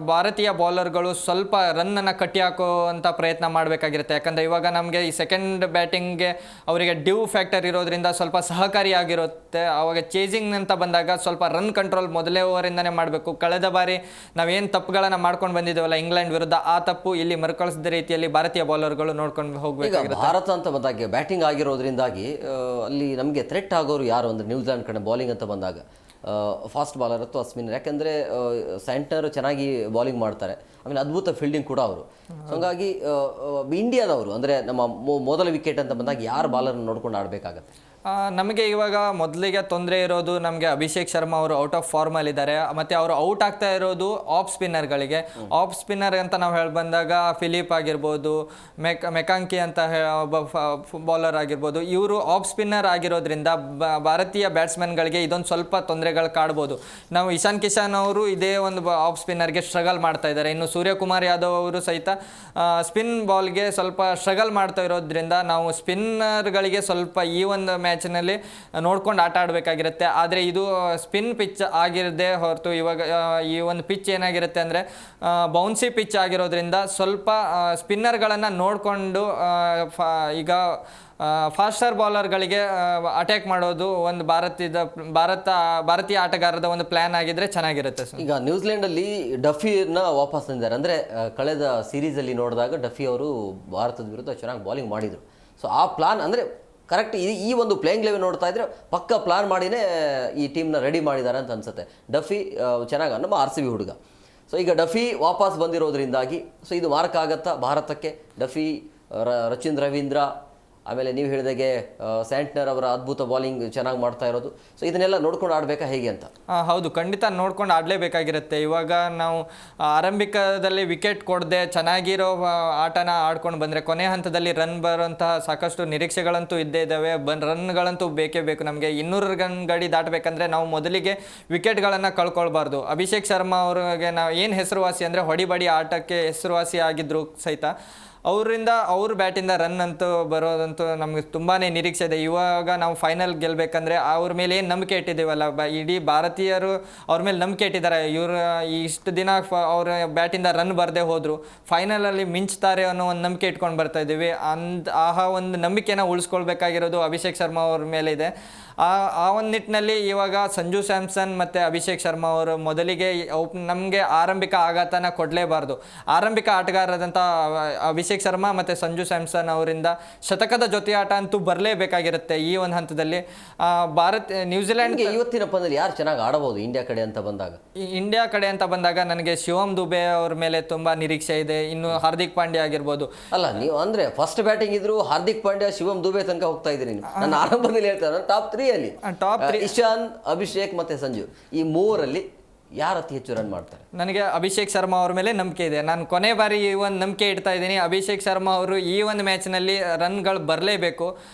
ಭಾರತೀಯ ಬೌಲರ್ಗಳು ಸ್ವಲ್ಪ ರನ್ನನ್ನು ಕಟ್ಟಿ ಹಾಕುವಂಥ ಪ್ರಯತ್ನ ಮಾಡಬೇಕಾಗಿರುತ್ತೆ. ಯಾಕಂದರೆ ಇವಾಗ ನಮಗೆ ಈ ಸೆಕೆಂಡ್ ಬ್ಯಾಟಿಂಗ್ಗೆ ಅವರಿಗೆ ಡ್ಯೂ ಫ್ಯಾಕ್ಟರ್ ಇರೋದ್ರಿಂದ ಸ್ವಲ್ಪ ಸಹಕಾರಿಯಾಗಿರುತ್ತೆ. ಅವಾಗ ಚೇಸಿಂಗ್ ಅಂತ ಬಂದಾಗ ಸ್ವಲ್ಪ ರನ್ ಕಂಟ್ರೋಲ್ ಮೊದಲೇ ಓವರಿಂದನೇ ಮಾಡಬೇಕು. ಕಳೆದ ಬಾರಿ ನಾವೇನು ತಪ್ಪುಗಳನ್ನು ಮಾಡ್ಕೊಂಡು ಬಂದಿದ್ದೇವಲ್ಲ ಇಂಗ್ಲೆಂಡ್ ವಿರುದ್ಧ, ಆ ತಪ್ಪು ಇಲ್ಲಿ ಮರುಕಳಿಸಿದ ರೀತಿಯಲ್ಲಿ ಭಾರತೀಯ ಬೌಲರ್ಗಳು ನೋಡ್ಕೊಂಡು ಹೋಗಬೇಕಾಗಿರುತ್ತೆ. ಭಾರತ ಅಂತ ಬಂದಾಗ ಬ್ಯಾಟಿಂಗ್ ಆಗಿರೋದ್ರಿಂದಾಗಿ ಅಲ್ಲಿ ನಮಗೆ ಥ್ರೆಟ್ ಆಗೋರು ಯಾರು ಅಂದರೆ ನ್ಯೂಜಿಲೆಂಡ್ ಕಡೆ ಬೌಲಿಂಗ್ ಅಂತ ಬಂದಾಗ ಫಾಸ್ಟ್ ಬಾಲರ್ ಅಥವಾ ಸ್ಪಿನ್ನರ್. ಯಾಕೆಂದರೆ ಸ್ಯಾಂಟ್ನರ್ ಚೆನ್ನಾಗಿ ಬೌಲಿಂಗ್ ಮಾಡ್ತಾರೆ, ಆಮೇಲೆ ಅದ್ಭುತ ಫೀಲ್ಡಿಂಗ್ ಕೂಡ ಅವರು. ಸೊ ಹಂಗಾಗಿ ಇಂಡಿಯಾದವರು ಅಂದರೆ ನಮ್ಮ ಮೊದಲ ವಿಕೆಟ್ ಅಂತ ಬಂದಾಗ ಯಾರು ಬಾಲರ್ನ ನೋಡ್ಕೊಂಡು ಆಡಬೇಕಾಗತ್ತೆ? ನಮಗೆ ಇವಾಗ ಮೊದಲಿಗೆ ತೊಂದರೆ ಇರೋದು ನಮಗೆ ಅಭಿಷೇಕ್ ಶರ್ಮಾ ಅವರು ಔಟ್ ಆಫ್ ಫಾರ್ಮಲ್ಲಿದ್ದಾರೆ. ಮತ್ತು ಅವರು ಔಟ್ ಆಗ್ತಾ ಇರೋದು ಆಫ್ ಸ್ಪಿನ್ನರ್ಗಳಿಗೆ. ಆಫ್ ಸ್ಪಿನ್ನರ್ ಅಂತ ನಾವು ಹೇಳಿ ಬಂದಾಗ ಫಿಲಿಪ್ ಆಗಿರ್ಬೋದು, ಮೆಕಾಂಕಿ ಅಂತ ಒಬ್ಬ ಬೌಲರ್ ಆಗಿರ್ಬೋದು, ಇವರು ಆಫ್ ಸ್ಪಿನ್ನರ್ ಆಗಿರೋದ್ರಿಂದ ಭಾರತೀಯ ಬ್ಯಾಟ್ಸ್ಮನ್ಗಳಿಗೆ ಇದೊಂದು ಸ್ವಲ್ಪ ತೊಂದರೆಗಳು ಕಾಡ್ಬೋದು. ನಾವು ಇಶಾನ್ ಕಿಶನ್ ಅವರು ಇದೇ ಒಂದು ಆಫ್ ಸ್ಪಿನ್ನರ್ಗೆ ಸ್ಟ್ರಗಲ್ ಮಾಡ್ತಾ ಇದ್ದಾರೆ. ಇನ್ನು ಸೂರ್ಯಕುಮಾರ್ ಯಾದವ್ ಅವರು ಸಹಿತ ಸ್ಪಿನ್ ಬಾಲ್ಗೆ ಸ್ವಲ್ಪ ಸ್ಟ್ರಗಲ್ ಮಾಡ್ತಾ ಇರೋದ್ರಿಂದ ನಾವು ಸ್ಪಿನ್ನರ್ಗಳಿಗೆ ಸ್ವಲ್ಪ ಈ ಒಂದು ಮ್ಯಾಚ್ನಲ್ಲಿ ನೋಡ್ಕೊಂಡು ಆಟ ಆಡಬೇಕಾಗಿರುತ್ತೆ. ಆದರೆ ಇದು ಸ್ಪಿನ್ ಪಿಚ್ ಆಗಿರದೆ ಹೊರತು ಇವಾಗ ಈ ಒಂದು ಪಿಚ್ ಏನಾಗಿರುತ್ತೆ ಅಂದರೆ ಬೌನ್ಸಿ ಪಿಚ್ ಆಗಿರೋದ್ರಿಂದ ಸ್ವಲ್ಪ ಸ್ಪಿನ್ನರ್ಗಳನ್ನು ನೋಡಿಕೊಂಡು ಈಗ ಫಾಸ್ಟರ್ ಬೌಲರ್ಗಳಿಗೆ ಅಟ್ಯಾಕ್ ಮಾಡೋದು ಒಂದು ಭಾರತೀಯ ಆಟಗಾರರ ಒಂದು ಪ್ಲಾನ್ ಆಗಿದ್ರೆ ಚೆನ್ನಾಗಿರುತ್ತೆ ಸರ್. ಈಗ ನ್ಯೂಜಿಲೆಂಡಲ್ಲಿ ಡಫಿನ ವಾಪಸ್ ತಂದಿದ್ದಾರೆ. ಅಂದರೆ ಕಳೆದ ಸೀರೀಸಲ್ಲಿ ನೋಡಿದಾಗ ಡಫಿ ಅವರು ಭಾರತದ ವಿರುದ್ಧ ಚೆನ್ನಾಗಿ ಬೌಲಿಂಗ್ ಮಾಡಿದರು. ಸೊ ಆ ಪ್ಲಾನ್ ಅಂದರೆ ಕರೆಕ್ಟ್ ಈ ಒಂದು ಪ್ಲೇಯಿಂಗ್ ಲೆವೆನ್ ನೋಡ್ತಾ ಇದ್ರೆ ಪಕ್ಕ ಪ್ಲಾನ್ ಮಾಡಿನೇ ಈ ಟೀಮ್ನ ರೆಡಿ ಮಾಡಿದ್ದಾರೆ ಅಂತ ಅನ್ಸುತ್ತೆ. ಡಫಿ ಚೆನ್ನಾಗಿ ನಮ್ಮ RCB ಹುಡುಗ. ಸೊ ಈಗ ಡಫಿ ವಾಪಸ್ ಬಂದಿರೋದ್ರಿಂದಾಗಿ ಸೊ ಇದು ಮಾರ್ಕ್ ಆಗತ್ತಾ ಭಾರತಕ್ಕೆ? ಡಫಿ, ರಚಿನ್ ರವೀಂದ್ರ, ಆಮೇಲೆ ನೀವು ಹೇಳಿದಾಗೆ ಸ್ಯಾಂಟ್ನರ್ ಅವರ ಅದ್ಭುತ ಬೌಲಿಂಗ್ ಚೆನ್ನಾಗಿ ಮಾಡ್ತಾ ಇರೋದು. ಸೊ ಇದನ್ನೆಲ್ಲ ನೋಡ್ಕೊಂಡು ಆಡಬೇಕಾ ಹೇಗೆ ಅಂತ? ಹೌದು, ಖಂಡಿತ ನೋಡ್ಕೊಂಡು ಆಡಲೇಬೇಕಾಗಿರುತ್ತೆ. ಇವಾಗ ನಾವು ಆರಂಭಿಕದಲ್ಲಿ ವಿಕೆಟ್ ಕೊಡದೆ ಚೆನ್ನಾಗಿರೋ ಆಟನ ಆಡ್ಕೊಂಡು ಬಂದರೆ ಕೊನೆ ಹಂತದಲ್ಲಿ ರನ್ ಬರುವಂತಹ ಸಾಕಷ್ಟು ನಿರೀಕ್ಷೆಗಳಂತೂ ಇದ್ದೇ ಇದ್ದಾವೆ. ರನ್ಗಳಂತೂ ಬೇಕೇ ಬೇಕು. ನಮಗೆ 200 ರನ್ ಗಡಿ ದಾಟಬೇಕಂದ್ರೆ ನಾವು ಮೊದಲಿಗೆ ವಿಕೆಟ್ಗಳನ್ನು ಕಳ್ಕೊಳ್ಬಾರ್ದು. ಅಭಿಷೇಕ್ ಶರ್ಮಾ ಅವ್ರಿಗೆ ನಾವು ಏನು ಹೆಸರುವಾಸಿ ಅಂದರೆ ಹೊಡಿಬಡಿ ಆಟಕ್ಕೆ ಹೆಸರುವಾಸಿ ಆಗಿದ್ರು ಸಹಿತ ಅವ್ರ ಬ್ಯಾಟಿಂದ ರನ್ ಅಂತೂ ಬರೋದಂತೂ ನಮಗೆ ತುಂಬಾ ನಿರೀಕ್ಷೆ ಇದೆ. ಇವಾಗ ನಾವು ಫೈನಲ್ ಗೆಲ್ಲಬೇಕಂದ್ರೆ ಅವ್ರ ಮೇಲೆ ಏನು ನಂಬಿಕೆ ಇಟ್ಟಿದ್ದೀವಲ್ಲ, ಇಡೀ ಭಾರತೀಯರು ಅವ್ರ ಮೇಲೆ ನಂಬಿಕೆ ಇಟ್ಟಿದ್ದಾರೆ. ಇವರು ಇಷ್ಟು ದಿನ ಅವ್ರ ಬ್ಯಾಟಿಂದ ರನ್ ಬರದೇ ಹೋದರು, ಫೈನಲಲ್ಲಿ ಮಿಂಚ್ತಾರೆ ಅನ್ನೋ ಒಂದು ನಂಬಿಕೆ ಇಟ್ಕೊಂಡು ಬರ್ತಾ ಇದ್ದೀವಿ. ಒಂದು ನಂಬಿಕೆನ ಉಳಿಸ್ಕೊಳ್ಬೇಕಾಗಿರೋದು ಅಭಿಷೇಕ್ ಶರ್ಮಾ ಅವ್ರ ಮೇಲೆ ಇದೆ. ಆ ಒಂದು ನಿಟ್ಟಿನಲ್ಲಿ ಇವಾಗ ಸಂಜು ಸ್ಯಾಮ್ಸನ್ ಮತ್ತು ಅಭಿಷೇಕ್ ಶರ್ಮಾ ಅವರು ಮೊದಲಿಗೆ ನಮಗೆ ಆರಂಭಿಕ ಆಘಾತನ ಕೊಡಲೇಬಾರ್ದು. ಆರಂಭಿಕ ಆಟಗಾರರಾದಂಥ ಅಭಿಷೇಕ್ ಶರ್ಮಾ ಮತ್ತು ಸಂಜು ಸ್ಯಾಮ್ಸನ್ ಅವರಿಂದ ಶತಕದ ಜೊತೆ ಆಟ ಅಂತೂ ಬರಲೇಬೇಕಾಗಿರುತ್ತೆ ಈ ಒಂದು ಹಂತದಲ್ಲಿ. ನ್ಯೂಜಿಲೆಂಡ್ಗೆ ಇವತ್ತಿನ ಪಂದ್ಯದಲ್ಲಿ ಯಾರು ಚೆನ್ನಾಗಿ ಆಡಬಹುದು ಇಂಡಿಯಾ ಕಡೆ ಅಂತ ಬಂದಾಗ ನನಗೆ ಶಿವಮ್ ದುಬೆ ಅವ್ರ ಮೇಲೆ ತುಂಬ ನಿರೀಕ್ಷೆ ಇದೆ. ಇನ್ನು ಹಾರ್ದಿಕ್ ಪಾಂಡ್ಯ ಆಗಿರ್ಬೋದು. ಅಲ್ಲ, ನೀವು ಅಂದರೆ ಫಸ್ಟ್ ಬ್ಯಾಟಿಂಗ್ ಇದ್ರು ಹಾರ್ದಿಕ್ ಪಾಂಡ್ಯ, ಶಿವಮ್ ದುಬೆ ತನಕ ಹೋಗ್ತಾ ಇದ್ದೀರಿ. ನಾನು ಆರಂಭದಲ್ಲಿ ಹೇಳ್ತೇನೆ ಟಾಪ್ 3 ಅಲ್ಲಿ ಇಶಾನ್, ಅಭಿಷೇಕ್ ಮತ್ತೆ ಸಂಜು, ಈ ಮೂವರಲ್ಲಿ ಯಾರು ಅತಿ ಹೆಚ್ಚು ರನ್ ಮಾಡ್ತಾರೆ? ನನಗೆ ಅಭಿಷೇಕ್ ಶರ್ಮಾ ಅವ್ರ ಮೇಲೆ ನಂಬಿಕೆ ಇದೆ. ನಾನು ಕೊನೆ ಬಾರಿ ಈ ಒಂದು ನಂಬಿಕೆ ಇಡ್ತಾ ಇದ್ದೀನಿ. ಅಭಿಷೇಕ್ ಶರ್ಮಾ ಅವರು ಈ ಒಂದು ಮ್ಯಾಚ್ನಲ್ಲಿ ರನ್ಗಳು ಬರಲೇಬೇಕು.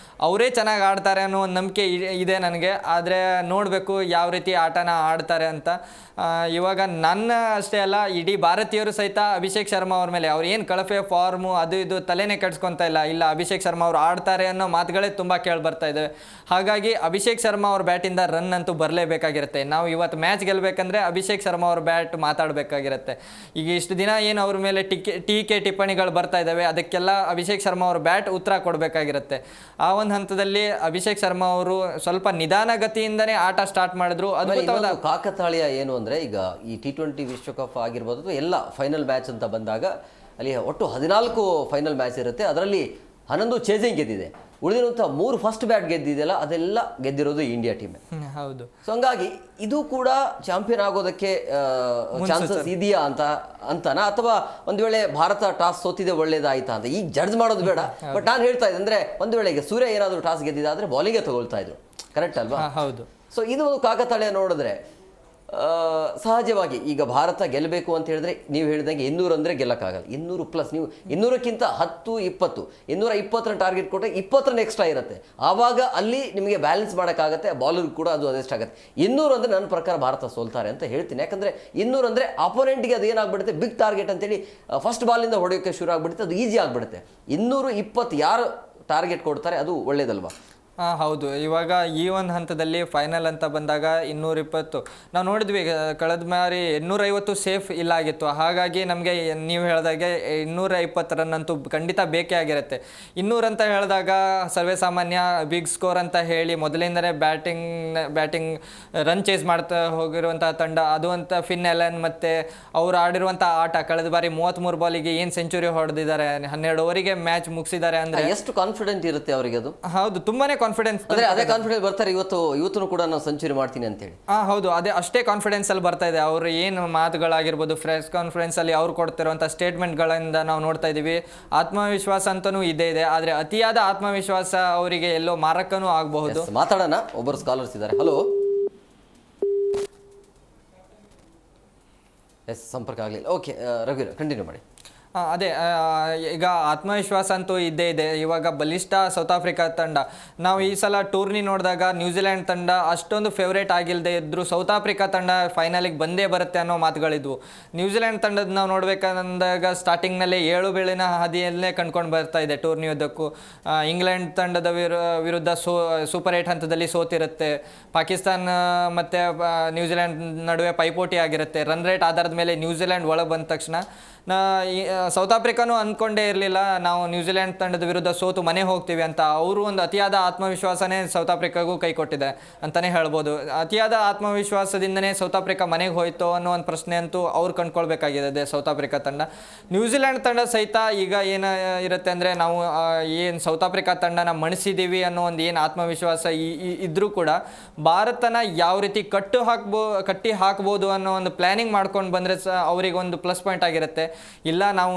ಅವರೇ ಚೆನ್ನಾಗಿ ಆಡ್ತಾರೆ ಅನ್ನೋ ಒಂದು ನಂಬಿಕೆ ಇದೆ ನನಗೆ. ಆದರೆ ನೋಡಬೇಕು ಯಾವ ರೀತಿ ಆಟನ ಆಡ್ತಾರೆ ಅಂತ. ಇವಾಗ ನನ್ನ ಅಷ್ಟೇ ಅಲ್ಲ, ಇಡೀ ಭಾರತೀಯರು ಸಹಿತ ಅಭಿಷೇಕ್ ಶರ್ಮಾ ಅವ್ರ ಮೇಲೆ ಅವ್ರು ಏನು ಕಳಪೆ ಫಾರ್ಮು ಅದು ಇದು ತಲೆನೇ ಕೆಡ್ಸ್ಕೊತಾ ಇಲ್ಲ ಅಭಿಷೇಕ್ ಶರ್ಮಾ ಅವ್ರು ಆಡ್ತಾರೆ ಅನ್ನೋ ಮಾತುಗಳೇ ತುಂಬ ಕೇಳಿ ಬರ್ತಾ ಇದೆ. ಹಾಗಾಗಿ ಅಭಿಷೇಕ್ ಶರ್ಮಾ ಅವ್ರ ಬ್ಯಾಟಿಂದ ರನ್ ಅಂತೂ ಬರಲೇಬೇಕಾಗಿರುತ್ತೆ. ನಾವು ಇವತ್ತು ಮ್ಯಾಚ್ ಗೆಲ್ಲಬೇಕಂದ್ರೆ ಅಭಿಷೇಕ್ ಶರ್ಮಾ ಅವ್ರ ಬ್ಯಾಟ್ ಮಾತಾಡಬೇಕಾಗಿರುತ್ತೆ. ಈಗ ಇಷ್ಟು ದಿನ ಏನು ಅವ್ರ ಮೇಲೆ ಟೀಕೆ ಟಿಪ್ಪಣಿಗಳು ಬರ್ತಾ ಇದ್ದಾವೆ, ಅದಕ್ಕೆಲ್ಲ ಅಭಿಷೇಕ್ ಶರ್ಮಾ ಅವ್ರ ಬ್ಯಾಟ್ ಉತ್ತರ ಕೊಡಬೇಕಾಗಿರುತ್ತೆ. ಆ ಒಂದು ಹಂತದಲ್ಲಿ ಅಭಿಷೇಕ್ ಶರ್ಮಾ ಅವರು ಸ್ವಲ್ಪ ನಿಧಾನಗತಿಯಿಂದನೇ ಆಟ ಸ್ಟಾರ್ಟ್ ಮಾಡಿದ್ರು. ಅದ್ಭುತವಾದ ಕಾಕತಾಳೀಯ ಏನು ಅಂದರೆ, ಈಗ ಈ T20 ವಿಶ್ವಕಪ್ ಆಗಿರ್ಬೋದು, ಎಲ್ಲ ಫೈನಲ್ ಮ್ಯಾಚ್ ಅಂತ ಬಂದಾಗ ಅಲ್ಲಿ ಒಟ್ಟು 14 ಫೈನಲ್ ಮ್ಯಾಚ್ ಇರುತ್ತೆ. ಅದರಲ್ಲಿ 11 ಚೇಸಿಂಗ್ ಗೆದ್ದಿದೆ. ಉಳಿದಿರುವಂಥ 3 ಫಸ್ಟ್ ಬ್ಯಾಟ್ ಗೆದ್ದಿದೆಯಲ್ಲ, ಅದೆಲ್ಲ ಗೆದ್ದಿರೋದು ಇಂಡಿಯಾ ಟೀಮೇ. ಹೌದು. ಸೊ ಹಂಗಾಗಿ ಇದು ಕೂಡ ಚಾಂಪಿಯನ್ ಆಗೋದಕ್ಕೆ ಚಾನ್ಸಸ್ ಇದೆಯಾ ಅಂತನಾ, ಅಥವಾ ಒಂದು ವೇಳೆ ಭಾರತ ಟಾಸ್ ಸೋತಿದೆ ಒಳ್ಳೇದಾಯ್ತಾ ಅಂತ ಈಗ ಜಡ್ಜ್ ಮಾಡೋದು ಬೇಡ. ಬಟ್ ನಾನು ಹೇಳ್ತಾ ಇದ್ದೆ ಅಂದರೆ, ಒಂದು ವೇಳೆ ಈಗ ಸೂರ್ಯ ಏನಾದರೂ ಟಾಸ್ ಗೆದ್ದಿದ್ದಾದರೆ ಬೌಲಿಂಗೇ ತಗೊಳ್ತಾ ಇದ್ರು, ಕರೆಕ್ಟ್ ಅಲ್ವಾ? ಹೌದು. ಸೊ ಇದು ಒಂದು ಕಾಕತಾಳೀಯ ನೋಡಿದ್ರೆ ಸಹಜವಾಗಿ ಈಗ ಭಾರತ ಗೆಲ್ಲಬೇಕು ಅಂತ ಹೇಳಿದ್ರೆ ನೀವು ಹೇಳಿದಂಗೆ 200 ಅಂದರೆ ಗೆಲ್ಲಕ್ಕಾಗಲ್ಲ. 200+, ನೀವು 200ಕ್ಕಿಂತ 10, 20, 220 ಟಾರ್ಗೆಟ್ ಕೊಟ್ಟರೆ 20 ಎಕ್ಸ್ಟ್ರಾ ಇರುತ್ತೆ. ಆವಾಗ ಅಲ್ಲಿ ನಿಮಗೆ ಬ್ಯಾಲೆನ್ಸ್ ಮಾಡೋಕ್ಕಾಗತ್ತೆ. ಬಾಲರ್ ಕೂಡ ಅದು ಅದೆಷ್ಟಾಗುತ್ತೆ. 200 ಅಂದರೆ ನನ್ನ ಪ್ರಕಾರ ಭಾರತ ಸೋಲ್ತಾರೆ ಅಂತ ಹೇಳ್ತೀನಿ. ಯಾಕಂದರೆ 200 ಅಂದರೆ ಅಪೋನೆಂಟ್ಗೆ ಅದು ಏನಾಗ್ಬಿಡುತ್ತೆ, ಬಿಗ್ ಟಾರ್ಗೆಟ್ ಅಂತೇಳಿ ಫಸ್ಟ್ ಬಾಲಿಂದ ಹೊಡೆಯೋಕ್ಕೆ ಶುರು ಆಗಿಬಿಡುತ್ತೆ, ಅದು ಈಸಿ ಆಗಿಬಿಡುತ್ತೆ. 220 ಯಾರು ಟಾರ್ಗೆಟ್ ಕೊಡ್ತಾರೆ ಅದು ಒಳ್ಳೇದಲ್ವಾ? ಹೌದು. ಇವಾಗ ಈ ಒಂದು ಹಂತದಲ್ಲಿ ಫೈನಲ್ ಅಂತ ಬಂದಾಗ 220 ನಾವು ನೋಡಿದ್ವಿ. ಕಳೆದ ಬಾರಿ 850 ಸೇಫ್ ಇಲ್ಲ ಆಗಿತ್ತು. ಹಾಗಾಗಿ ನಮಗೆ ನೀವು ಹೇಳಿದಾಗೆ 220 ರನ್ ಅಂತೂ ಖಂಡಿತ ಬೇಕೇ ಆಗಿರುತ್ತೆ. 200 ಅಂತ ಹೇಳಿದಾಗ ಸರ್ವೇ ಸಾಮಾನ್ಯ ಬಿಗ್ ಸ್ಕೋರ್ ಅಂತ ಹೇಳಿ ಮೊದಲಿಂದಲೇ ಬ್ಯಾಟಿಂಗ್ ರನ್ ಚೇಸ್ ಮಾಡ್ತಾ ಹೋಗಿರುವಂಥ ತಂಡ ಅದು ಅಂತ. ಫಿನ್ ಎಲೆನ್ ಮತ್ತು ಅವರು ಆಡಿರುವಂಥ ಆಟ, ಕಳೆದ ಬಾರಿ 33 ಬಾಲಿಗೆ ಏನು ಸೆಂಚುರಿ ಹೊಡೆದಿದ್ದಾರೆ, 12 ಓವರಿಗೆ ಮ್ಯಾಚ್ ಮುಗಿಸಿದ್ದಾರೆ. ಅಂದರೆ ಎಷ್ಟು ಕಾನ್ಫಿಡೆಂಟ್ ಇರುತ್ತೆ ಅವರಿಗೆ ಅದು? ಹೌದು, ತುಂಬಾನೇ ಕಾನ್ಫಿಡೆನ್ಸ್. ಅದೇ ಕಾನ್ಫಿಡೆನ್ಸ್ ಬರ್ತಾರೆ, ಇವತ್ತು ಕೂಡ ನಾನು ಸೆಂಚುರಿ ಮಾಡ್ತೀನಿ ಅಂತ ಹೇಳಿ. ಹೌದು, ಅಷ್ಟೇ ಕಾನ್ಫಿಡೆನ್ಸ್ ಅಲ್ಲಿ ಬರ್ತಾ ಇದೆ. ಅವರು ಏನು ಮಾತುಗಳಾಗಿರ್ಬೋದು, ಪ್ರೆಸ್ ಕಾನ್ಫರೆನ್ಸ್ ಅಲ್ಲಿ ಅವ್ರು ಕೊಡ್ತಿರುವಂಥ ಸ್ಟೇಟ್ಮೆಂಟ್ಗಳಿಂದ ನಾವು ನೋಡ್ತಾ ಇದೀವಿ. ಆತ್ಮವಿಶ್ವಾಸ ಅಂತನೂ ಇದೆ. ಆದರೆ ಅತಿಯಾದ ಆತ್ಮವಿಶ್ವಾಸ ಅವರಿಗೆ ಎಲ್ಲೋ ಮಾರಕನೂ ಆಗಬಹುದು. ಮಾತಾಡೋಣ, ಒಬ್ಬರು ಸ್ಕಾಲರ್ಸ್ ಇದ್ದಾರೆ. ಹಲೋ, ಸಂಪರ್ಕ ಆಗಲಿಲ್ಲ. ಓಕೆ ರಘುವೀರ್, ಕಂಟಿನ್ಯೂ ಮಾಡಿ. ಅದೇ ಈಗ ಆತ್ಮವಿಶ್ವಾಸ ಅಂತೂ ಇದ್ದೇ ಇದೆ. ಇವಾಗ ಬಲಿಷ್ಠ ಸೌತ್ ಆಫ್ರಿಕಾ ತಂಡ, ನಾವು ಈ ಸಲ ಟೂರ್ನಿ ನೋಡಿದಾಗ ನ್ಯೂಜಿಲೆಂಡ್ ತಂಡ ಅಷ್ಟೊಂದು ಫೇವ್ರೇಟ್ ಆಗಿಲ್ಲದೆ ಇದ್ದರೂ ಸೌತ್ ಆಫ್ರಿಕಾ ತಂಡ ಫೈನಲಿಗೆ ಬಂದೇ ಬರುತ್ತೆ ಅನ್ನೋ ಮಾತುಗಳಿದ್ವು. ನ್ಯೂಜಿಲೆಂಡ್ ತಂಡದ ನಾವು ನೋಡಬೇಕಂದಾಗ ಸ್ಟಾರ್ಟಿಂಗ್ನಲ್ಲೇ 7 ಬೆಳಿನ ಹಾದಿಯಲ್ಲೇ ಕಂಡ್ಕೊಂಡು ಬರ್ತಾ ಇದೆ ಟೂರ್ನಿ ಉದ್ದಕ್ಕೂ. ಇಂಗ್ಲೆಂಡ್ ತಂಡದ ವಿರುದ್ಧ ಸೂಪರ್ 8 ಹಂತದಲ್ಲಿ ಸೋತಿರುತ್ತೆ. ಪಾಕಿಸ್ತಾನ ಮತ್ತು ನ್ಯೂಜಿಲೆಂಡ್ ನಡುವೆ ಪೈಪೋಟಿ ಆಗಿರುತ್ತೆ. ರನ್ ರೇಟ್ ಆಧಾರದ ಮೇಲೆ ನ್ಯೂಜಿಲೆಂಡ್ ಒಳಗೆ ಬಂದ ತಕ್ಷಣ ಸೌತ್ ಆಫ್ರಿಕಾನೂ ಅಂದ್ಕೊಂಡೇ ಇರಲಿಲ್ಲ ನಾವು ನ್ಯೂಜಿಲೆಂಡ್ ತಂಡದ ವಿರುದ್ಧ ಸೋತು ಮನೆ ಹೋಗ್ತೀವಿ ಅಂತ. ಅವರು ಒಂದು ಅತಿಯಾದ ಆತ್ಮವಿಶ್ವಾಸನೇ ಸೌತ್ ಆಫ್ರಿಕಾಗೂ ಕೈ ಕೊಟ್ಟಿದೆ ಅಂತಲೇ ಹೇಳ್ಬೋದು. ಅತಿಯಾದ ಆತ್ಮವಿಶ್ವಾಸದಿಂದನೇ ಸೌತ್ ಆಫ್ರಿಕಾ ಮನೆಗೆ ಹೋಯ್ತು ಅನ್ನೋ ಒಂದು ಪ್ರಶ್ನೆ ಅಂತೂ ಅವ್ರು ಕಂಡುಕೊಳ್ಬೇಕಾಗಿದೆ ಸೌತ್ ಆಫ್ರಿಕಾ ತಂಡ. ನ್ಯೂಜಿಲೆಂಡ್ ತಂಡ ಸಹಿತ ಈಗ ಏನು ಇರುತ್ತೆ ಅಂದರೆ, ನಾವು ಏನು ಸೌತ್ ಆಫ್ರಿಕಾ ತಂಡನ ಮಣಿಸಿದ್ದೀವಿ ಅನ್ನೋ ಒಂದು ಏನು ಆತ್ಮವಿಶ್ವಾಸ ಇದ್ದರೂ ಕೂಡ ಭಾರತನ ಯಾವ ರೀತಿ ಕಟ್ಟಿ ಹಾಕ್ಬೋದು ಅನ್ನೋ ಒಂದು ಪ್ಲ್ಯಾನಿಂಗ್ ಮಾಡ್ಕೊಂಡು ಬಂದರೆ ಅವರಿಗೆ ಒಂದು ಪ್ಲಸ್ ಪಾಯಿಂಟ್ ಆಗಿರುತ್ತೆ. ಇಲ್ಲ ನಾವು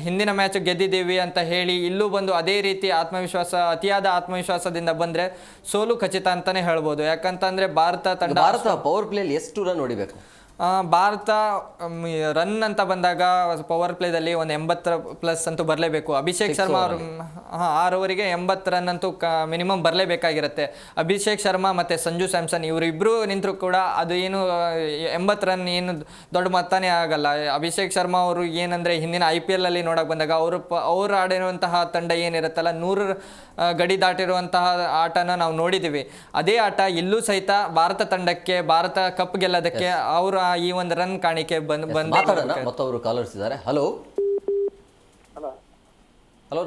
ಹಿಂದಿನ ಮ್ಯಾಚ್ ಗೆದ್ದಿದ್ದೀವಿ ಅಂತ ಹೇಳಿ ಇಲ್ಲೂ ಬಂದು ಅದೇ ರೀತಿ ಅತಿಯಾದ ಆತ್ಮವಿಶ್ವಾಸದಿಂದ ಬಂದರೆ ಸೋಲು ಖಚಿತ ಅಂತಲೇ ಹೇಳ್ಬೋದು. ಯಾಕಂತಂದರೆ ಭಾರತ ಪವರ್ ಪ್ಲೇಲಿ ಎಷ್ಟು ರನ್ ಹೊಡಿಬೇಕು? ಭಾರತ ರನ್ ಅಂತ ಬಂದಾಗ ಪವರ್ ಪ್ಲೇದಲ್ಲಿ ಒಂದು 80+ ಅಂತೂ ಬರಲೇಬೇಕು. ಅಭಿಷೇಕ್ ಶರ್ಮಾ ಅವರು 6 ಓವರಿಗೆ 80 ರನ್ ಅಂತೂ ಮಿನಿಮಮ್ ಬರಲೇಬೇಕಾಗಿರುತ್ತೆ. ಅಭಿಷೇಕ್ ಶರ್ಮಾ ಮತ್ತು ಸಂಜು ಸ್ಯಾಮ್ಸನ್ ಇವರಿಬ್ಬರು ನಿಂತರೂ ಕೂಡ ಅದು ಏನು 80 ರನ್ ಏನು ದೊಡ್ಡ ಮೊತ್ತನೇ ಆಗಲ್ಲ. ಅಭಿಷೇಕ್ ಶರ್ಮಾ ಅವರು ಏನಂದರೆ ಹಿಂದಿನ IPL ಅಲ್ಲಿ ನೋಡೋಕೆ ಬಂದಾಗ ಅವರು ಆಡಿರುವಂತಹ ತಂಡ ಏನಿರುತ್ತಲ್ಲ 100 ಗಡಿ ದಾಟಿರುವಂತಹ ಆಟನ ನಾವು ನೋಡಿದ್ದೀವಿ. ಅದೇ ಆಟ ಇಲ್ಲೂ ಸಹಿತ ಭಾರತ ತಂಡಕ್ಕೆ ಭಾರತ ಕಪ್ ಗೆಲ್ಲೋದಕ್ಕೆ ಅವರ ಈ ಒಂದು ರನ್ ಕಾಣಿಕೆ ಮತ್ತೊಬ್ಬರು ಕಾಲರ್ಸ್ ಇದ್ದಾರೆ. ಹಲೋ,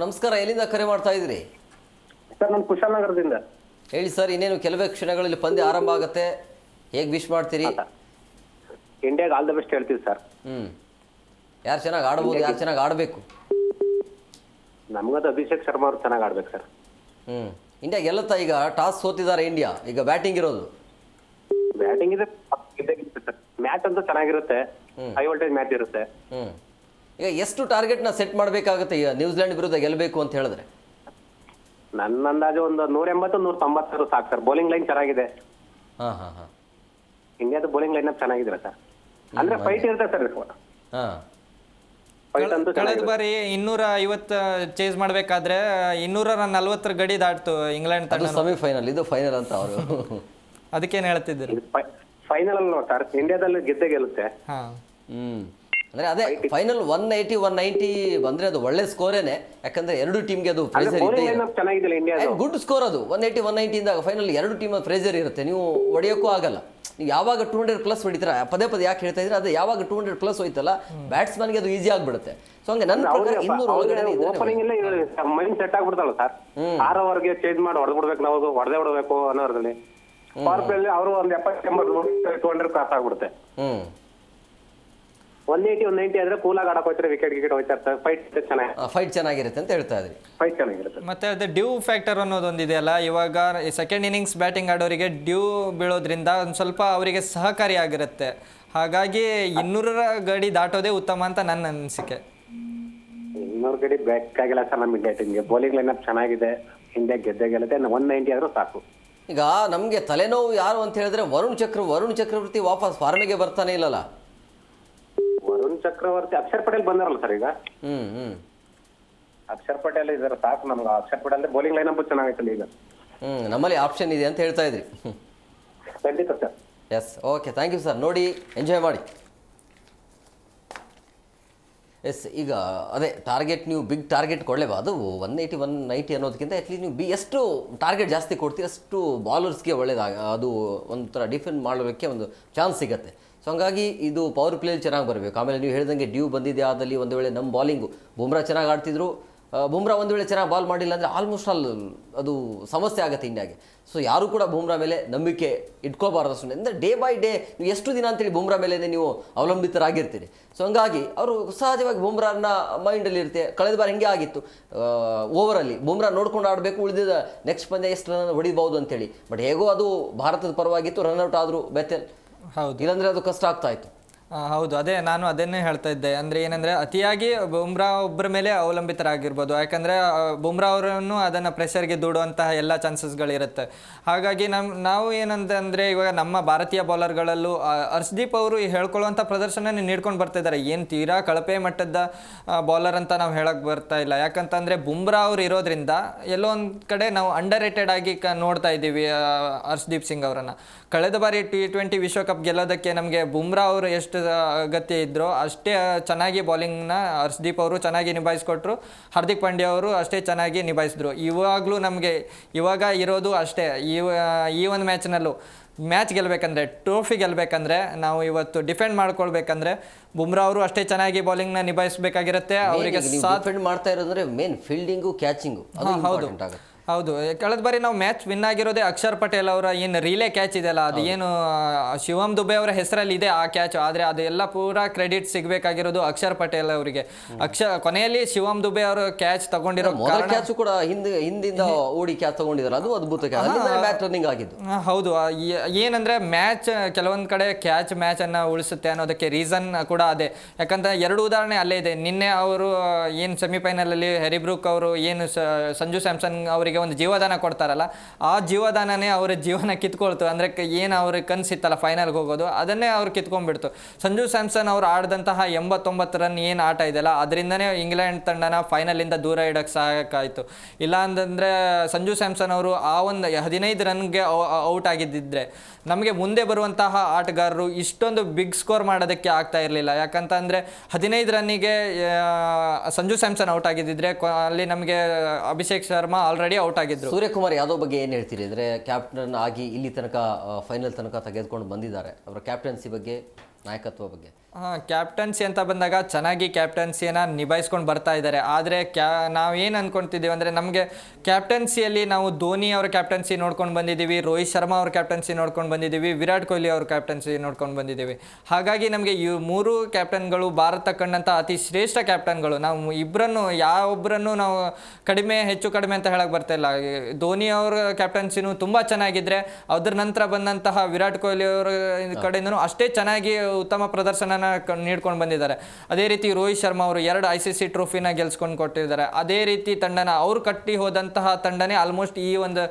ನಮಸ್ಕಾರ. ಎಲ್ಲಿಂದ ಕರೆ ಮಾಡ್ತಾ ಇದ್ರಿ? ಸರ್, ನಾನು ಕುಶಾಲನಗರದಿಂದ. ಹೇಳಿ ಸರ್, ಇನ್ನೇನು ಕೆಲವೇ ಕ್ಷಣಗಳಲ್ಲಿ ಪಂದ್ಯ ಆರಂಭ ಆಗುತ್ತೆ, ಹೇಗೆ ವಿಶ್ ಮಾಡ್ತೀರಿ? ಇಂಡಿಯಾಗೆ ಆಲ್ ದ ಬೆಸ್ಟ್ ಹೇಳ್ತೀವಿ ಸರ್. ಯಾರು ಚೆನ್ನಾಗಿ ಆಡ್ಬೋದು, ಯಾರು ಚೆನ್ನಾಗಿ ಆಡಬೇಕು? ನಮಗದು ಅಭಿಷೇಕ್ ಶರ್ಮಾ ಅವ್ರು ಚೆನ್ನಾಗಿ ಆಡ್ಬೇಕು ಸರ್. ಇಂಡಿಯಾ ಗೆಲ್ಲುತ್ತಾ? ಈಗ ಟಾಸ್ ಸೋತಿದ್ದಾರೆ ಇಂಡಿಯಾ, ಈಗ ಬ್ಯಾಟಿಂಗ್ ಇರೋದು. ಬ್ಯಾಟಿಂಗ್ ಇದೆ ಸರ್. ಮ್ಯಾಚ್ ಅಂತೂ ಚೆನ್ನಾಗಿರುತ್ತೆ, ಹೈ ವೋಲ್ಟೇಜ್ ಮ್ಯಾಚ್ ಇರುತ್ತೆ. ಈಗ ಎಷ್ಟು ಟಾರ್ಗೆಟ್ನ ಸೆಟ್ ಮಾಡಬೇಕಾಗುತ್ತೆ ಈಗ ನ್ಯೂಜಿಲೆಂಡ್ ವಿರುದ್ಧ ಗೆಲ್ಲಬೇಕು ಅಂತ ಹೇಳಿದ್ರೆ? ನನ್ನ ಅಂದಾಜು ಒಂದು 180-190 ಸಾಕು ಸರ್. ಬೌಲಿಂಗ್ ಲೈನ್ ಚೆನ್ನಾಗಿದೆ. ಇಂಡಿಯಾದ ಬೌಲಿಂಗ್ ಲೈನ್ ಅಪ್ ಚೆನ್ನಾಗಿದೆ ಸರ್. ಅಂದ್ರೆ ಫೈಟ್ ಇರುತ್ತೆ ಸರ್. ಹಾಂ ಫೈಟ್ ಅಂತೂ ಕಳೆದ ಬಾರಿ 250 ಚೇಸ್ ಮಾಡಬೇಕಾದ್ರೆ 240 ಗಡಿ ದಾಟ್ತು ಇಂಗ್ಲೆಂಡ್ ಅದು ತಂಡ. ಸೆಮಿಫೈನಲ್, ಇದು ಫೈನಲ್ ಅಂತ ಅವರು. ಅದಕ್ಕೇನು ಹೇಳ್ತಿದ್ದೀರಿ? ಫೈನಲ್ ಅಲ್ಲಿ ನೋಡಿ ಸರ್, ಇಂಡಿಯಾದಲ್ಲಿ ಗೆದ್ದೇ ಗೆಲ್ಲುತ್ತೆ. ಹಾಂ ಅಂದ್ರೆ ಅದೇ ಫೈನಲ್ 180 190 ಬಂದ್ರೆ ಅದು ಒಳ್ಳೆ ಸ್ಕೋರೇನೆ, ಯಾಕಂದ್ರೆ ಎರಡು ಟೀಮ್ಗೆ ಅದು ಪ್ರೆಷರ್ ಇದೆ. ಚೆನ್ನಾಗಿದ್ದಿಲ್ಲ ಇಂಡಿಯಾ, ಗುಡ್ ಸ್ಕೋರ್ ಅದು 180 190 ಇಂದಾಗ ಫೈನಲ್ ಎರಡು ಟೀಮ್ ಪ್ರೆಷರ್ ಇರುತ್ತೆ, ನೀವು ಹೊಡೆಯೋಕ್ಕೂ ಆಗಲ್ಲ. ನೀವು ಯಾವಾಗ 200+ ಹೊಡಿತೀರ, ಪದೇ ಪದೇ ಯಾಕೆ ಹೇಳ್ತಾ ಇದ್ರೆ, ಅದು ಯಾವಾಗ 200+ ಹೋಯ್ತಲ್ಲ ಬ್ಯಾಟ್ಸ್ಮನ್ಗೆ ಅದು ಈಸಿ ಆಗ್ಬಿಡುತ್ತೆ. ಸೊ ಹಂಗೆ ನನ್ನ ಪ್ರಕಾರ 200 ಒಳಗಡೆ ಓಪನಿಂಗ್ ಮೈಂಡ್ ಸೆಟ್ ಆಗ್ಬಿಡ್ತಲ್ಲ ಸರ್. 6 ಓವರ್ಗೆ ಚೇಂಜ್ ಮಾಡಿ ಹೊಡೆದ್ಬಿಡ್ಬೇಕು, ನಾವು ಹೊಡೆದ್ಬಿಡ್ಬೇಕು ಅನ್ನೋದ್ರಲ್ಲಿ ಪವರ್ ಪ್ಲೇ ಅಲ್ಲಿ ಅವರು ಒಂದು 70 200 ಕ್ರಾಸ್ ಆಗ್ಬಿಡುತ್ತೆ. 180 190 ಆದ್ರೆ ಕೂಲಾಗಿ ಆಡಕ್ ಹೋಗ್ತಾರೆ, ವಿಕೆಟ್ ಹೋಗ್ತಾ ಇರ್ತಾರೆ. ಫೈಟ್ ಚೆನ್ನಾಗಿರುತ್ತೆ ಅಂತ ಹೇಳ್ತಾ ಇದ್ರಿ. ಫೈಟ್ ಚೆನ್ನಾಗಿರುತ್ತೆ. ಮತ್ತೆ ಅದು ಡ್ಯೂ ಫ್ಯಾಕ್ಟರ್ ಅನ್ನೋದೊಂದಿದೆಯಲ್ಲ, ಇವಾಗ ಸೆಕೆಂಡ್ ಇನ್ನಿಂಗ್ಸ್ ಬ್ಯಾಟಿಂಗ್ ಆಡೋರಿಗೆ ಡ್ಯೂ ಬೀಳೋದ್ರಿಂದ ಒಂದು ಸ್ವಲ್ಪ ಅವರಿಗೆ ಸಹಕಾರಿಯಾಗಿರುತ್ತೆ. ಹಾಗಾಗಿ 200 ಗಡಿ ದಾಟೋದೇ ಉತ್ತಮ ಅಂತ ನನ್ನ ಅನಿಸಿಕೆ. 200 ಗಡಿ ಬೇಕಾಗಿಲ್ಲ ಸರ್ ನಮ್ಮ ಇಂಡಿಯಾ ಟೀಮ್ಗೆ. ಬೌಲಿಂಗ್ ಲೈನ್ ಅಪ್ ಚೆನ್ನಾಗಿದೆ, ಇಂಡಿಯಾ ಗೆದ್ದೇ ಗೆಲ್ಲುತ್ತೆ. 190 ಆದ್ರೂ ಸಾಕು. ಈಗ ನಮಗೆ ತಲೆನೋವು ಯಾರು ಅಂತ ಹೇಳಿದ್ರೆ ವರುಣ್ ಚಕ್ರವರ್ತಿ ವಾಪಸ್ ಫಾರ್ಮಿಗೆ ಬರ್ತಾನೆ ಇಲ್ಲಲ್ಲ. ವರುಣ್ ಚಕ್ರವರ್ತಿ, ಅಕ್ಷರ್ ಪಟೇಲ್ ಬಂದಾರಲ್ಲ ಸರ್ ಈಗ. ಅಕ್ಷರ್ ಪಟೇಲ್ ಇದಾರೆ ಸಾಕು ನಮ್ಗೆ. Akshar Patel bowling line up ಚೆನ್ನಾಗೈತಲ್ಲ ಈಗ. ನಮ್ಮಲ್ಲಿ ಆಪ್ಷನ್ ಇದೆ ಅಂತ ಹೇಳ್ತಾ ಇದ್ರಿ. ಖಂಡಿತ sir. Yes, okay, thank you sir. ನೋಡಿ ಎಂಜಾಯ್ ಮಾಡಿ. ಎಸ್, ಈಗ ಅದೇ ಟಾರ್ಗೆಟ್ ನೀವು ಬಿಗ್ ಟಾರ್ಗೆಟ್ ಕೊಡಲೇಬಾ, ಅದು 180 190 ಅನ್ನೋದಕ್ಕಿಂತ ಅಟ್ಲೀಸ್ಟ್ ನೀವು ಎಷ್ಟು ಟಾರ್ಗೆಟ್ ಜಾಸ್ತಿ ಕೊಡ್ತೀರಿ ಅಷ್ಟು ಬಾಲರ್ಸ್ಗೆ ಒಳ್ಳೇದಾಗ, ಅದು ಒಂಥರ ಡಿಫೆಂಡ್ ಮಾಡೋದಕ್ಕೆ ಒಂದು ಚಾನ್ಸ್ ಸಿಗುತ್ತೆ. ಸೊ ಹಂಗಾಗಿ ಇದು ಪವರ್ ಪ್ಲೇಲಿ ಚೆನ್ನಾಗಿ ಬರಬೇಕು. ಆಮೇಲೆ ನೀವು ಹೇಳಿದಂಗೆ ಡ್ಯೂ ಬಂದಿದೆ, ಆದಲ್ಲಿ ಒಂದು ವೇಳೆ ನಮ್ಮ ಬಾಲಿಂಗು ಬುಮ್ರಾ ಚೆನ್ನಾಗಿ ಆಡ್ತಿದ್ರು, ಬುಮ್ರಾ ಒಂದು ವೇಳೆ ಚೆನ್ನಾಗಿ ಬಾಲ್ ಮಾಡಿಲ್ಲ ಅಂದರೆ ಆಲ್ಮೋಸ್ಟ್ ಅದು ಸಮಸ್ಯೆ ಆಗುತ್ತೆ ಇಂಡಿಯಾಗೆ. ಸೊ ಯಾರು ಕೂಡ ಬುಮ್ರಾ ಮೇಲೆ ನಂಬಿಕೆ ಇಟ್ಕೋಬಾರ್ದು ಅಷ್ಟೇ. ಅಂದರೆ ಡೇ ಬೈ ಡೇ ನೀವು ಎಷ್ಟು ದಿನ ಅಂತೇಳಿ ಬುಮ್ರಾ ಮೇಲೆ ನೀವು ಅವಲಂಬಿತರಾಗಿರ್ತೀರಿ. ಸೊ ಹಂಗಾಗಿ ಅವರು ಸಹಜವಾಗಿ ಬುಮ್ರಾನ ಮೈಂಡಲ್ಲಿ ಇರುತ್ತೆ. ಕಳೆದ ಬಾರಿ ಹಿಂಗೆ ಆಗಿತ್ತು, ಓವರಲ್ಲಿ ಬುಮ್ರಾ ನೋಡ್ಕೊಂಡು ಆಡಬೇಕು, ಉಳಿದಿದ್ದ ನೆಕ್ಸ್ಟ್ ಪಂದ್ಯ ಎಷ್ಟು ರನ್ ಹೊಡಿಬೋದು ಅಂತೇಳಿ. ಬಟ್ ಹೇಗೋ ಅದು ಭಾರತದ ಪರವಾಗಿತ್ತು, ರನ್ಔಟ್ ಆದರೂ ಬೆತೆಲ್. ಹೌದು, ಇಲ್ಲಾಂದರೆ ಅದು ಕಷ್ಟ ಆಗ್ತಾ ಇತ್ತು. ಹೌದು, ನಾನು ಅದನ್ನೇ ಹೇಳ್ತಾ ಇದ್ದೆ. ಅಂದರೆ ಏನಂದರೆ ಅತಿಯಾಗಿ ಬುಮ್ರಾ ಒಬ್ಬರ ಮೇಲೆ ಅವಲಂಬಿತರಾಗಿರ್ಬೋದು. ಯಾಕಂದರೆ ಬುಮ್ರಾ ಅವರನ್ನು ಅದನ್ನು ಪ್ರೆಷರ್ಗೆ ದೂಡುವಂತಹ ಎಲ್ಲ ಚಾನ್ಸಸ್ಗಳಿರುತ್ತೆ. ಹಾಗಾಗಿ ನಾವು ಏನಂತಂದರೆ ಇವಾಗ ನಮ್ಮ ಭಾರತೀಯ ಬೌಲರ್ಗಳಲ್ಲೂ ಹರ್ಷದೀಪ್ ಅವರು ಹೇಳ್ಕೊಳ್ಳುವಂಥ ಪ್ರದರ್ಶನ ನೀಡ್ಕೊಂಡು ಬರ್ತಾಯಿದ್ದಾರೆ. ಏನು ತೀರಾ ಕಳಪೆ ಮಟ್ಟದ ಬೌಲರ್ ಅಂತ ನಾವು ಹೇಳಕ್ಕೆ ಬರ್ತಾ ಇಲ್ಲ. ಯಾಕಂತಂದರೆ ಬುಮ್ರಾ ಅವರು ಇರೋದ್ರಿಂದ ಎಲ್ಲೋ ಒಂದು ಕಡೆ ನಾವು ಅಂಡರ್ ರೇಟೆಡ್ ಆಗಿ ನೋಡ್ತಾ ಇದ್ದೀವಿ ಹರ್ಷದೀಪ್ ಸಿಂಗ್ ಅವರನ್ನು. ಕಳೆದ ಬಾರಿ T20 ವಿಶ್ವಕಪ್ ಗೆಲ್ಲೋದಕ್ಕೆ ನಮಗೆ ಬುಮ್ರಾ ಅವರು ಎಷ್ಟು ಅಗತ್ಯ ಇದ್ರೋ ಅಷ್ಟೇ ಚೆನ್ನಾಗಿ ಬೌಲಿಂಗ್ನ ಹರ್ಷದೀಪ್ ಅವರು ಚೆನ್ನಾಗಿ ನಿಭಾಯಿಸ್ಕೊಟ್ರು. ಹಾರ್ದಿಕ್ ಪಾಂಡ್ಯ ಅವರು ಅಷ್ಟೇ ಚೆನ್ನಾಗಿ ನಿಭಾಯಿಸಿದ್ರು. ಇವಾಗಲೂ ನಮಗೆ ಇವಾಗ ಇರೋದು ಅಷ್ಟೇ. ಈ ಒಂದು ಮ್ಯಾಚ್ ಗೆಲ್ಲಬೇಕಂದ್ರೆ, ಟ್ರೋಫಿ ಗೆಲ್ಲಬೇಕಂದ್ರೆ, ನಾವು ಇವತ್ತು ಡಿಫೆಂಡ್ ಮಾಡ್ಕೊಳ್ಬೇಕಂದ್ರೆ ಬುಮ್ರಾ ಅವರು ಅಷ್ಟೇ ಚೆನ್ನಾಗಿ ಬೌಲಿಂಗ್ನ ನಿಭಾಯಿಸಬೇಕಾಗಿರುತ್ತೆ. ಅವರಿಗೆ ಡಿಫೆಂಡ್ ಮಾಡ್ತಾ ಇರೋದ್ರೆ ಮೇನ್ ಫೀಲ್ಡಿಂಗು, ಕ್ಯಾಚಿಂಗು. ಹೌದು, ಕಳೆದ ಬಾರಿ ನಾವು ಮ್ಯಾಚ್ ವಿನ್ ಆಗಿರೋದೇ ಅಕ್ಷರ್ ಪಟೇಲ್ ಅವರ ಏನು ರಿಲೇ ಕ್ಯಾಚ್ ಇದೆಯಲ್ಲ, ಅದು ಏನು ಶಿವಮ್ ದುಬೆ ಅವರ ಹೆಸರಲ್ಲಿ ಇದೆ ಆ ಕ್ಯಾಚ್. ಆದರೆ ಅದೆಲ್ಲ ಪೂರಾ ಕ್ರೆಡಿಟ್ ಸಿಗಬೇಕಾಗಿರೋದು ಅಕ್ಷರ್ ಪಟೇಲ್ ಅವರಿಗೆ. ಕೊನೆಯಲ್ಲಿ ಶಿವಮ್ ದುಬೆ ಅವರು ಕ್ಯಾಚ್ ತಗೊಂಡಿರೋ ಕ್ಯಾಚ್ ಕೂಡ ಹಿಂದಿಂದ ಓಡಿ ಕ್ಯಾಚ್ ತಗೊಂಡಿದ್ದಾರೆ, ಅದು ಅದ್ಭುತ ಮ್ಯಾಚ್ ರನ್ನಿಂಗ್ ಆಗಿದ್ದು. ಹೌದು, ಏನಂದ್ರೆ ಮ್ಯಾಚ್ ಕೆಲವೊಂದು ಕಡೆ ಮ್ಯಾಚ್ ಅನ್ನ ಉಳಿಸುತ್ತೆ ಅನ್ನೋದಕ್ಕೆ ರೀಸನ್ ಕೂಡ ಅದೇ. ಯಾಕಂದ್ರೆ ಎರಡು ಉದಾಹರಣೆ ಅಲ್ಲೇ ಇದೆ. ನಿನ್ನೆ ಅವರು ಏನು ಸೆಮಿಫೈನಲ್ ಅಲ್ಲಿ ಹೆರಿಬ್ರೂಕ್ ಅವರು ಏನು ಸಂಜು ಸ್ಯಾಮ್ಸನ್ ಅವರಿಗೆ ಒಂದು ಜೀವದಾನ ಕೊಡ್ತಾರಲ್ಲ, ಆ ಜೀವದಾನನೇ ಅವರ ಜೀವನ ಕಿತ್ಕೊಳ್ತು. ಅಂದರೆ ಏನು ಅವ್ರಿಗೆ ಕನಸಿತ್ತಲ್ಲ ಫೈನಲ್ಗೆ ಹೋಗೋದು, ಅದನ್ನೇ ಅವ್ರು ಕಿತ್ಕೊಂಡ್ಬಿಡ್ತು. ಸಂಜು ಸ್ಯಾಮ್ಸನ್ ಅವರು ಆಡಿದಂತಹ 89 ರನ್ ಏನು ಆಟ ಇದೆಯಲ್ಲ, ಅದರಿಂದನೇ ಇಂಗ್ಲೆಂಡ್ ತಂಡನ ಫೈನಲಿಂದ ದೂರ ಇಡೋಕ್ಕೆ ಸಹಾಯಕಾಯಿತು. ಇಲ್ಲ ಅಂತಂದರೆ ಸಂಜು ಸ್ಯಾಮ್ಸನ್ ಅವರು ಆ ಒಂದು 15 ರನ್ಗೆ ಔಟ್ ಆಗಿದ್ದಿದ್ರೆ ನಮಗೆ ಮುಂದೆ ಬರುವಂತಹ ಆಟಗಾರರು ಇಷ್ಟೊಂದು ಬಿಗ್ ಸ್ಕೋರ್ ಮಾಡೋದಕ್ಕೆ ಆಗ್ತಾ ಇರಲಿಲ್ಲ. ಯಾಕಂತಂದರೆ 15 ರನ್ನಿಗೆ ಸಂಜು ಸ್ಯಾಮ್ಸನ್ ಔಟ್ ಆಗಿದ್ದಿದ್ರೆ ಅಲ್ಲಿ ನಮಗೆ ಅಭಿಷೇಕ್ ಶರ್ಮಾ ಆಲ್ರೆಡಿ ಔಟ್ ಆಗಿದ್ರು. ಸೂರ್ಯಕುಮಾರ್ ಯಾದವ್ ಬಗ್ಗೆ ಏನು ಹೇಳ್ತೀರಿ? ಅಂದರೆ ಕ್ಯಾಪ್ಟನ್ ಆಗಿ ಇಲ್ಲಿ ತನಕ ಫೈನಲ್ ತನಕ ತೆಗೆದುಕೊಂಡು ಬಂದಿದ್ದಾರೆ. ಅವರ ಕ್ಯಾಪ್ಟನ್ಸಿ ಬಗ್ಗೆ, ನಾಯಕತ್ವ ಬಗ್ಗೆ? ಕ್ಯಾಪ್ಟನ್ಸಿ ಅಂತ ಬಂದಾಗ ಚೆನ್ನಾಗಿ ಕ್ಯಾಪ್ಟನ್ಸಿಯನ್ನು ನಿಭಾಯಿಸ್ಕೊಂಡು ಬರ್ತಾ ಇದ್ದಾರೆ. ಆದರೆ ನಾವೇನು ಅಂದ್ಕೊಳ್ತಿದ್ದೀವಿ ಅಂದರೆ, ನಮಗೆ ಕ್ಯಾಪ್ಟನ್ಸಿಯಲ್ಲಿ ನಾವು ಧೋನಿ ಅವರ ಕ್ಯಾಪ್ಟನ್ಸಿ ನೋಡ್ಕೊಂಡು ಬಂದಿದ್ದೀವಿ, ರೋಹಿತ್ ಶರ್ಮಾ ಅವ್ರ ಕ್ಯಾಪ್ಟನ್ಸಿ ನೋಡ್ಕೊಂಡು ಬಂದಿದ್ದೀವಿ, ವಿರಾಟ್ ಕೊಹ್ಲಿ ಅವ್ರ ಕ್ಯಾಪ್ಟನ್ಸಿ ನೋಡ್ಕೊಂಡು ಬಂದಿದ್ದೀವಿ. ಹಾಗಾಗಿ ನಮಗೆ ಈ 3 ಕ್ಯಾಪ್ಟನ್ಗಳು ಭಾರತ ಕಂಡಂಥ ಅತಿ ಶ್ರೇಷ್ಠ ಕ್ಯಾಪ್ಟನ್ಗಳು. ನಾವು ಯಾವೊಬ್ಬರನ್ನು ನಾವು ಹೆಚ್ಚು ಕಡಿಮೆ ಅಂತ ಹೇಳಕ್ಕೆ ಬರ್ತಾ ಇಲ್ಲ. ಧೋನಿ ಅವರ ಕ್ಯಾಪ್ಟನ್ಸಿನೂ ತುಂಬ ಚೆನ್ನಾಗಿದ್ದರೆ, ಅದ್ರ ನಂತರ ಬಂದಂತಹ ವಿರಾಟ್ ಕೊಹ್ಲಿ ಅವರ ಕಡೆಯಿಂದನೂ ಅಷ್ಟೇ ಚೆನ್ನಾಗಿ ಉತ್ತಮ ಪ್ರದರ್ಶನನ ನೀಡ್ಕೊಂಡು ಬಂದಿದ್ದಾರೆ. ಅದೇ ರೀತಿ ರೋಹಿತ್ ಶರ್ಮಾ ಅವರು 2 ICC ಟ್ರೋಫಿನ ಗೆಲ್ಸ್ಕೊಂಡು ಕೊಟ್ಟಿದ್ದಾರೆ. ಅದೇ ರೀತಿ ತಂಡನ ಅವ್ರು ಕಟ್ಟಿ ಹೋದಂತಹ ತಂಡನೇ ಆಲ್ಮೋಸ್ಟ್ ಈ ಒಂದು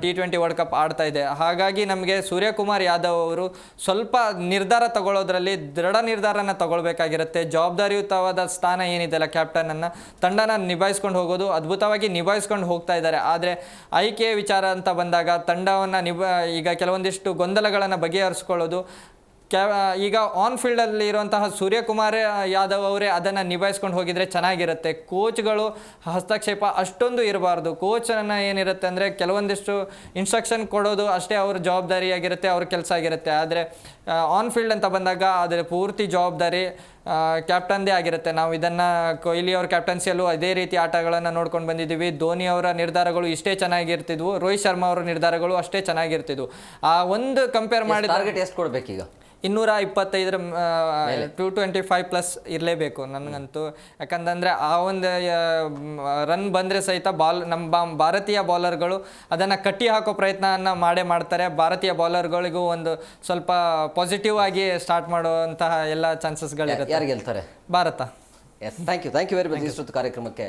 T20 ವರ್ಲ್ಡ್ ಕಪ್ ಆಡ್ತಾ ಇದೆ. ಹಾಗಾಗಿ ನಮಗೆ ಸೂರ್ಯಕುಮಾರ್ ಯಾದವ್ ಅವರು ಸ್ವಲ್ಪ ನಿರ್ಧಾರ ತಗೊಳ್ಳೋದ್ರಲ್ಲಿ ದೃಢ ನಿರ್ಧಾರನ ತಗೊಳ್ಬೇಕಾಗಿರುತ್ತೆ. ಜವಾಬ್ದಾರಿಯುತವಾದ ಸ್ಥಾನ ಏನಿದೆಯಲ್ಲ ಕ್ಯಾಪ್ಟನನ್ನು, ತಂಡನ ನಿಭಾಯಿಸ್ಕೊಂಡು ಹೋಗೋದು ಅದ್ಭುತವಾಗಿ ನಿಭಾಯಿಸ್ಕೊಂಡು ಹೋಗ್ತಾ ಇದ್ದಾರೆ. ಆದರೆ ಆಯ್ಕೆಯ ವಿಚಾರ ಅಂತ ಬಂದಾಗ ತಂಡವನ್ನು ಈಗ ಕೆಲವೊಂದಿಷ್ಟು ಗೊಂದಲಗಳನ್ನು ಬಗೆಹರಿಸ್ಕೊಳ್ಳೋದು ಈಗ ಆನ್ ಫೀಲ್ಡಲ್ಲಿ ಇರುವಂತಹ ಸೂರ್ಯಕುಮಾರ್ ಯಾದವ್ ಅವರೇ ಅದನ್ನು ನಿಭಾಯಿಸ್ಕೊಂಡು ಹೋಗಿದ್ರೆ ಚೆನ್ನಾಗಿರುತ್ತೆ. ಕೋಚ್ಗಳು ಹಸ್ತಕ್ಷೇಪ ಅಷ್ಟೊಂದು ಇರಬಾರ್ದು. ಕೋಚನ್ನು ಏನಿರುತ್ತೆ ಅಂದರೆ ಕೆಲವೊಂದಿಷ್ಟು ಇನ್ಸ್ಟ್ರಕ್ಷನ್ ಕೊಡೋದು ಅಷ್ಟೇ ಅವ್ರ ಜವಾಬ್ದಾರಿಯಾಗಿರುತ್ತೆ, ಅವ್ರ ಕೆಲಸ ಆಗಿರುತ್ತೆ. ಆದರೆ ಆನ್ ಫೀಲ್ಡ್ ಅಂತ ಬಂದಾಗ ಅದರ ಪೂರ್ತಿ ಜವಾಬ್ದಾರಿ ಕ್ಯಾಪ್ಟನ್ದೇ ಆಗಿರುತ್ತೆ. ನಾವು ಇದನ್ನು ಕೊಹ್ಲಿ ಅವ್ರ ಕ್ಯಾಪ್ಟನ್ಸಿಯಲ್ಲೂ ಅದೇ ರೀತಿ ಆಟಗಳನ್ನು ನೋಡ್ಕೊಂಡು ಬಂದಿದ್ದೀವಿ. ಧೋನಿ ಅವರ ನಿರ್ಧಾರಗಳು ಇಷ್ಟೇ ಚೆನ್ನಾಗಿರ್ತಿದ್ವು, ರೋಹಿತ್ ಶರ್ಮಾ ಅವರ ನಿರ್ಧಾರಗಳು ಅಷ್ಟೇ ಚೆನ್ನಾಗಿರ್ತಿದ್ವು. ಆ ಒಂದು ಕಂಪೇರ್ ಮಾಡಿ ಟಾರ್ಗೆಟ್ ಎಷ್ಟು ಕೊಡ್ಬೇಕೀಗ? 225 225+ ಇರಲೇಬೇಕು ನನಗಂತೂ. ಯಾಕಂತಂದರೆ ಆ ಒಂದು ರನ್ ಬಂದರೆ ಸಹಿತ ನಮ್ಮ ಭಾರತೀಯ ಬೌಲರ್ಗಳು ಅದನ್ನು ಕಟ್ಟಿ ಹಾಕೋ ಪ್ರಯತ್ನವನ್ನು ಮಾಡ್ತಾರೆ. ಭಾರತೀಯ ಬೌಲರ್ಗಳಿಗೂ ಒಂದು ಸ್ವಲ್ಪ ಪಾಸಿಟಿವ್ ಆಗಿ ಸ್ಟಾರ್ಟ್ ಮಾಡುವಂತಹ ಎಲ್ಲ ಚಾನ್ಸಸ್ಗಳಿರುತ್ತೆ. ಯಾರು ಗೆಲ್ತಾರೆ? Bharat. Yes, thank you very much ಇಷ್ಟೊತ್ತು ಕಾರ್ಯಕ್ರಮಕ್ಕೆ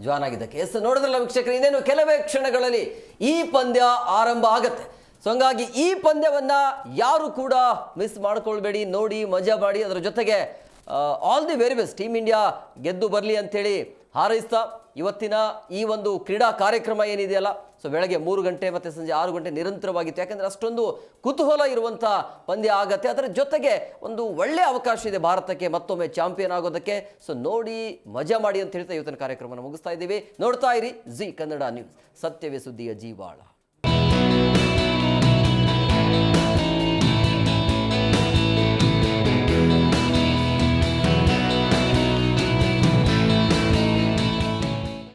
ಜಾಯ್ನ್ ಆಗಿದ್ದಕ್ಕೆ. ಎಸ್, ನೋಡಿದ್ರಲ್ಲ ವೀಕ್ಷಕರು, ಇನ್ನೇನು ಕೆಲವೇ ಕ್ಷಣಗಳಲ್ಲಿ ಈ ಪಂದ್ಯ ಆರಂಭ ಆಗುತ್ತೆ. ಸೊ ಹಂಗಾಗಿ ಈ ಪಂದ್ಯವನ್ನು ಯಾರು ಕೂಡ ಮಿಸ್ ಮಾಡ್ಕೊಳ್ಬೇಡಿ, ನೋಡಿ ಮಜಾ ಮಾಡಿ. ಅದರ ಜೊತೆಗೆ all the very best, team India ಗೆದ್ದು ಬರಲಿ ಅಂಥೇಳಿ ಹಾರೈಸ್ತಾ ಇವತ್ತಿನ ಈ ಒಂದು ಕ್ರೀಡಾ ಕಾರ್ಯಕ್ರಮ ಏನಿದೆಯಲ್ಲ, ಸೊ ಬೆಳಗ್ಗೆ 3 ಗಂಟೆ ಮತ್ತು ಸಂಜೆ 6 ಗಂಟೆ ನಿರಂತರವಾಗಿತ್ತು. ಯಾಕಂದರೆ ಅಷ್ಟೊಂದು ಕುತೂಹಲ ಇರುವಂಥ ಪಂದ್ಯ ಆಗತ್ತೆ. ಅದರ ಜೊತೆಗೆ ಒಂದು ಒಳ್ಳೆಯ ಅವಕಾಶ ಇದೆ ಭಾರತಕ್ಕೆ ಮತ್ತೊಮ್ಮೆ ಚಾಂಪಿಯನ್ ಆಗೋದಕ್ಕೆ. ಸೊ ನೋಡಿ ಮಜಾ ಮಾಡಿ ಅಂತ ಹೇಳ್ತಾ ಇವತ್ತಿನ ಕಾರ್ಯಕ್ರಮನ ಮುಗಿಸ್ತಾ ಇದ್ದೀವಿ. ನೋಡ್ತಾ ಇರಿ ಜಿ ಕನ್ನಡ ನ್ಯೂಸ್, ಸತ್ಯವೇ ಸುದ್ದಿಯ ಜೀವಾಳ.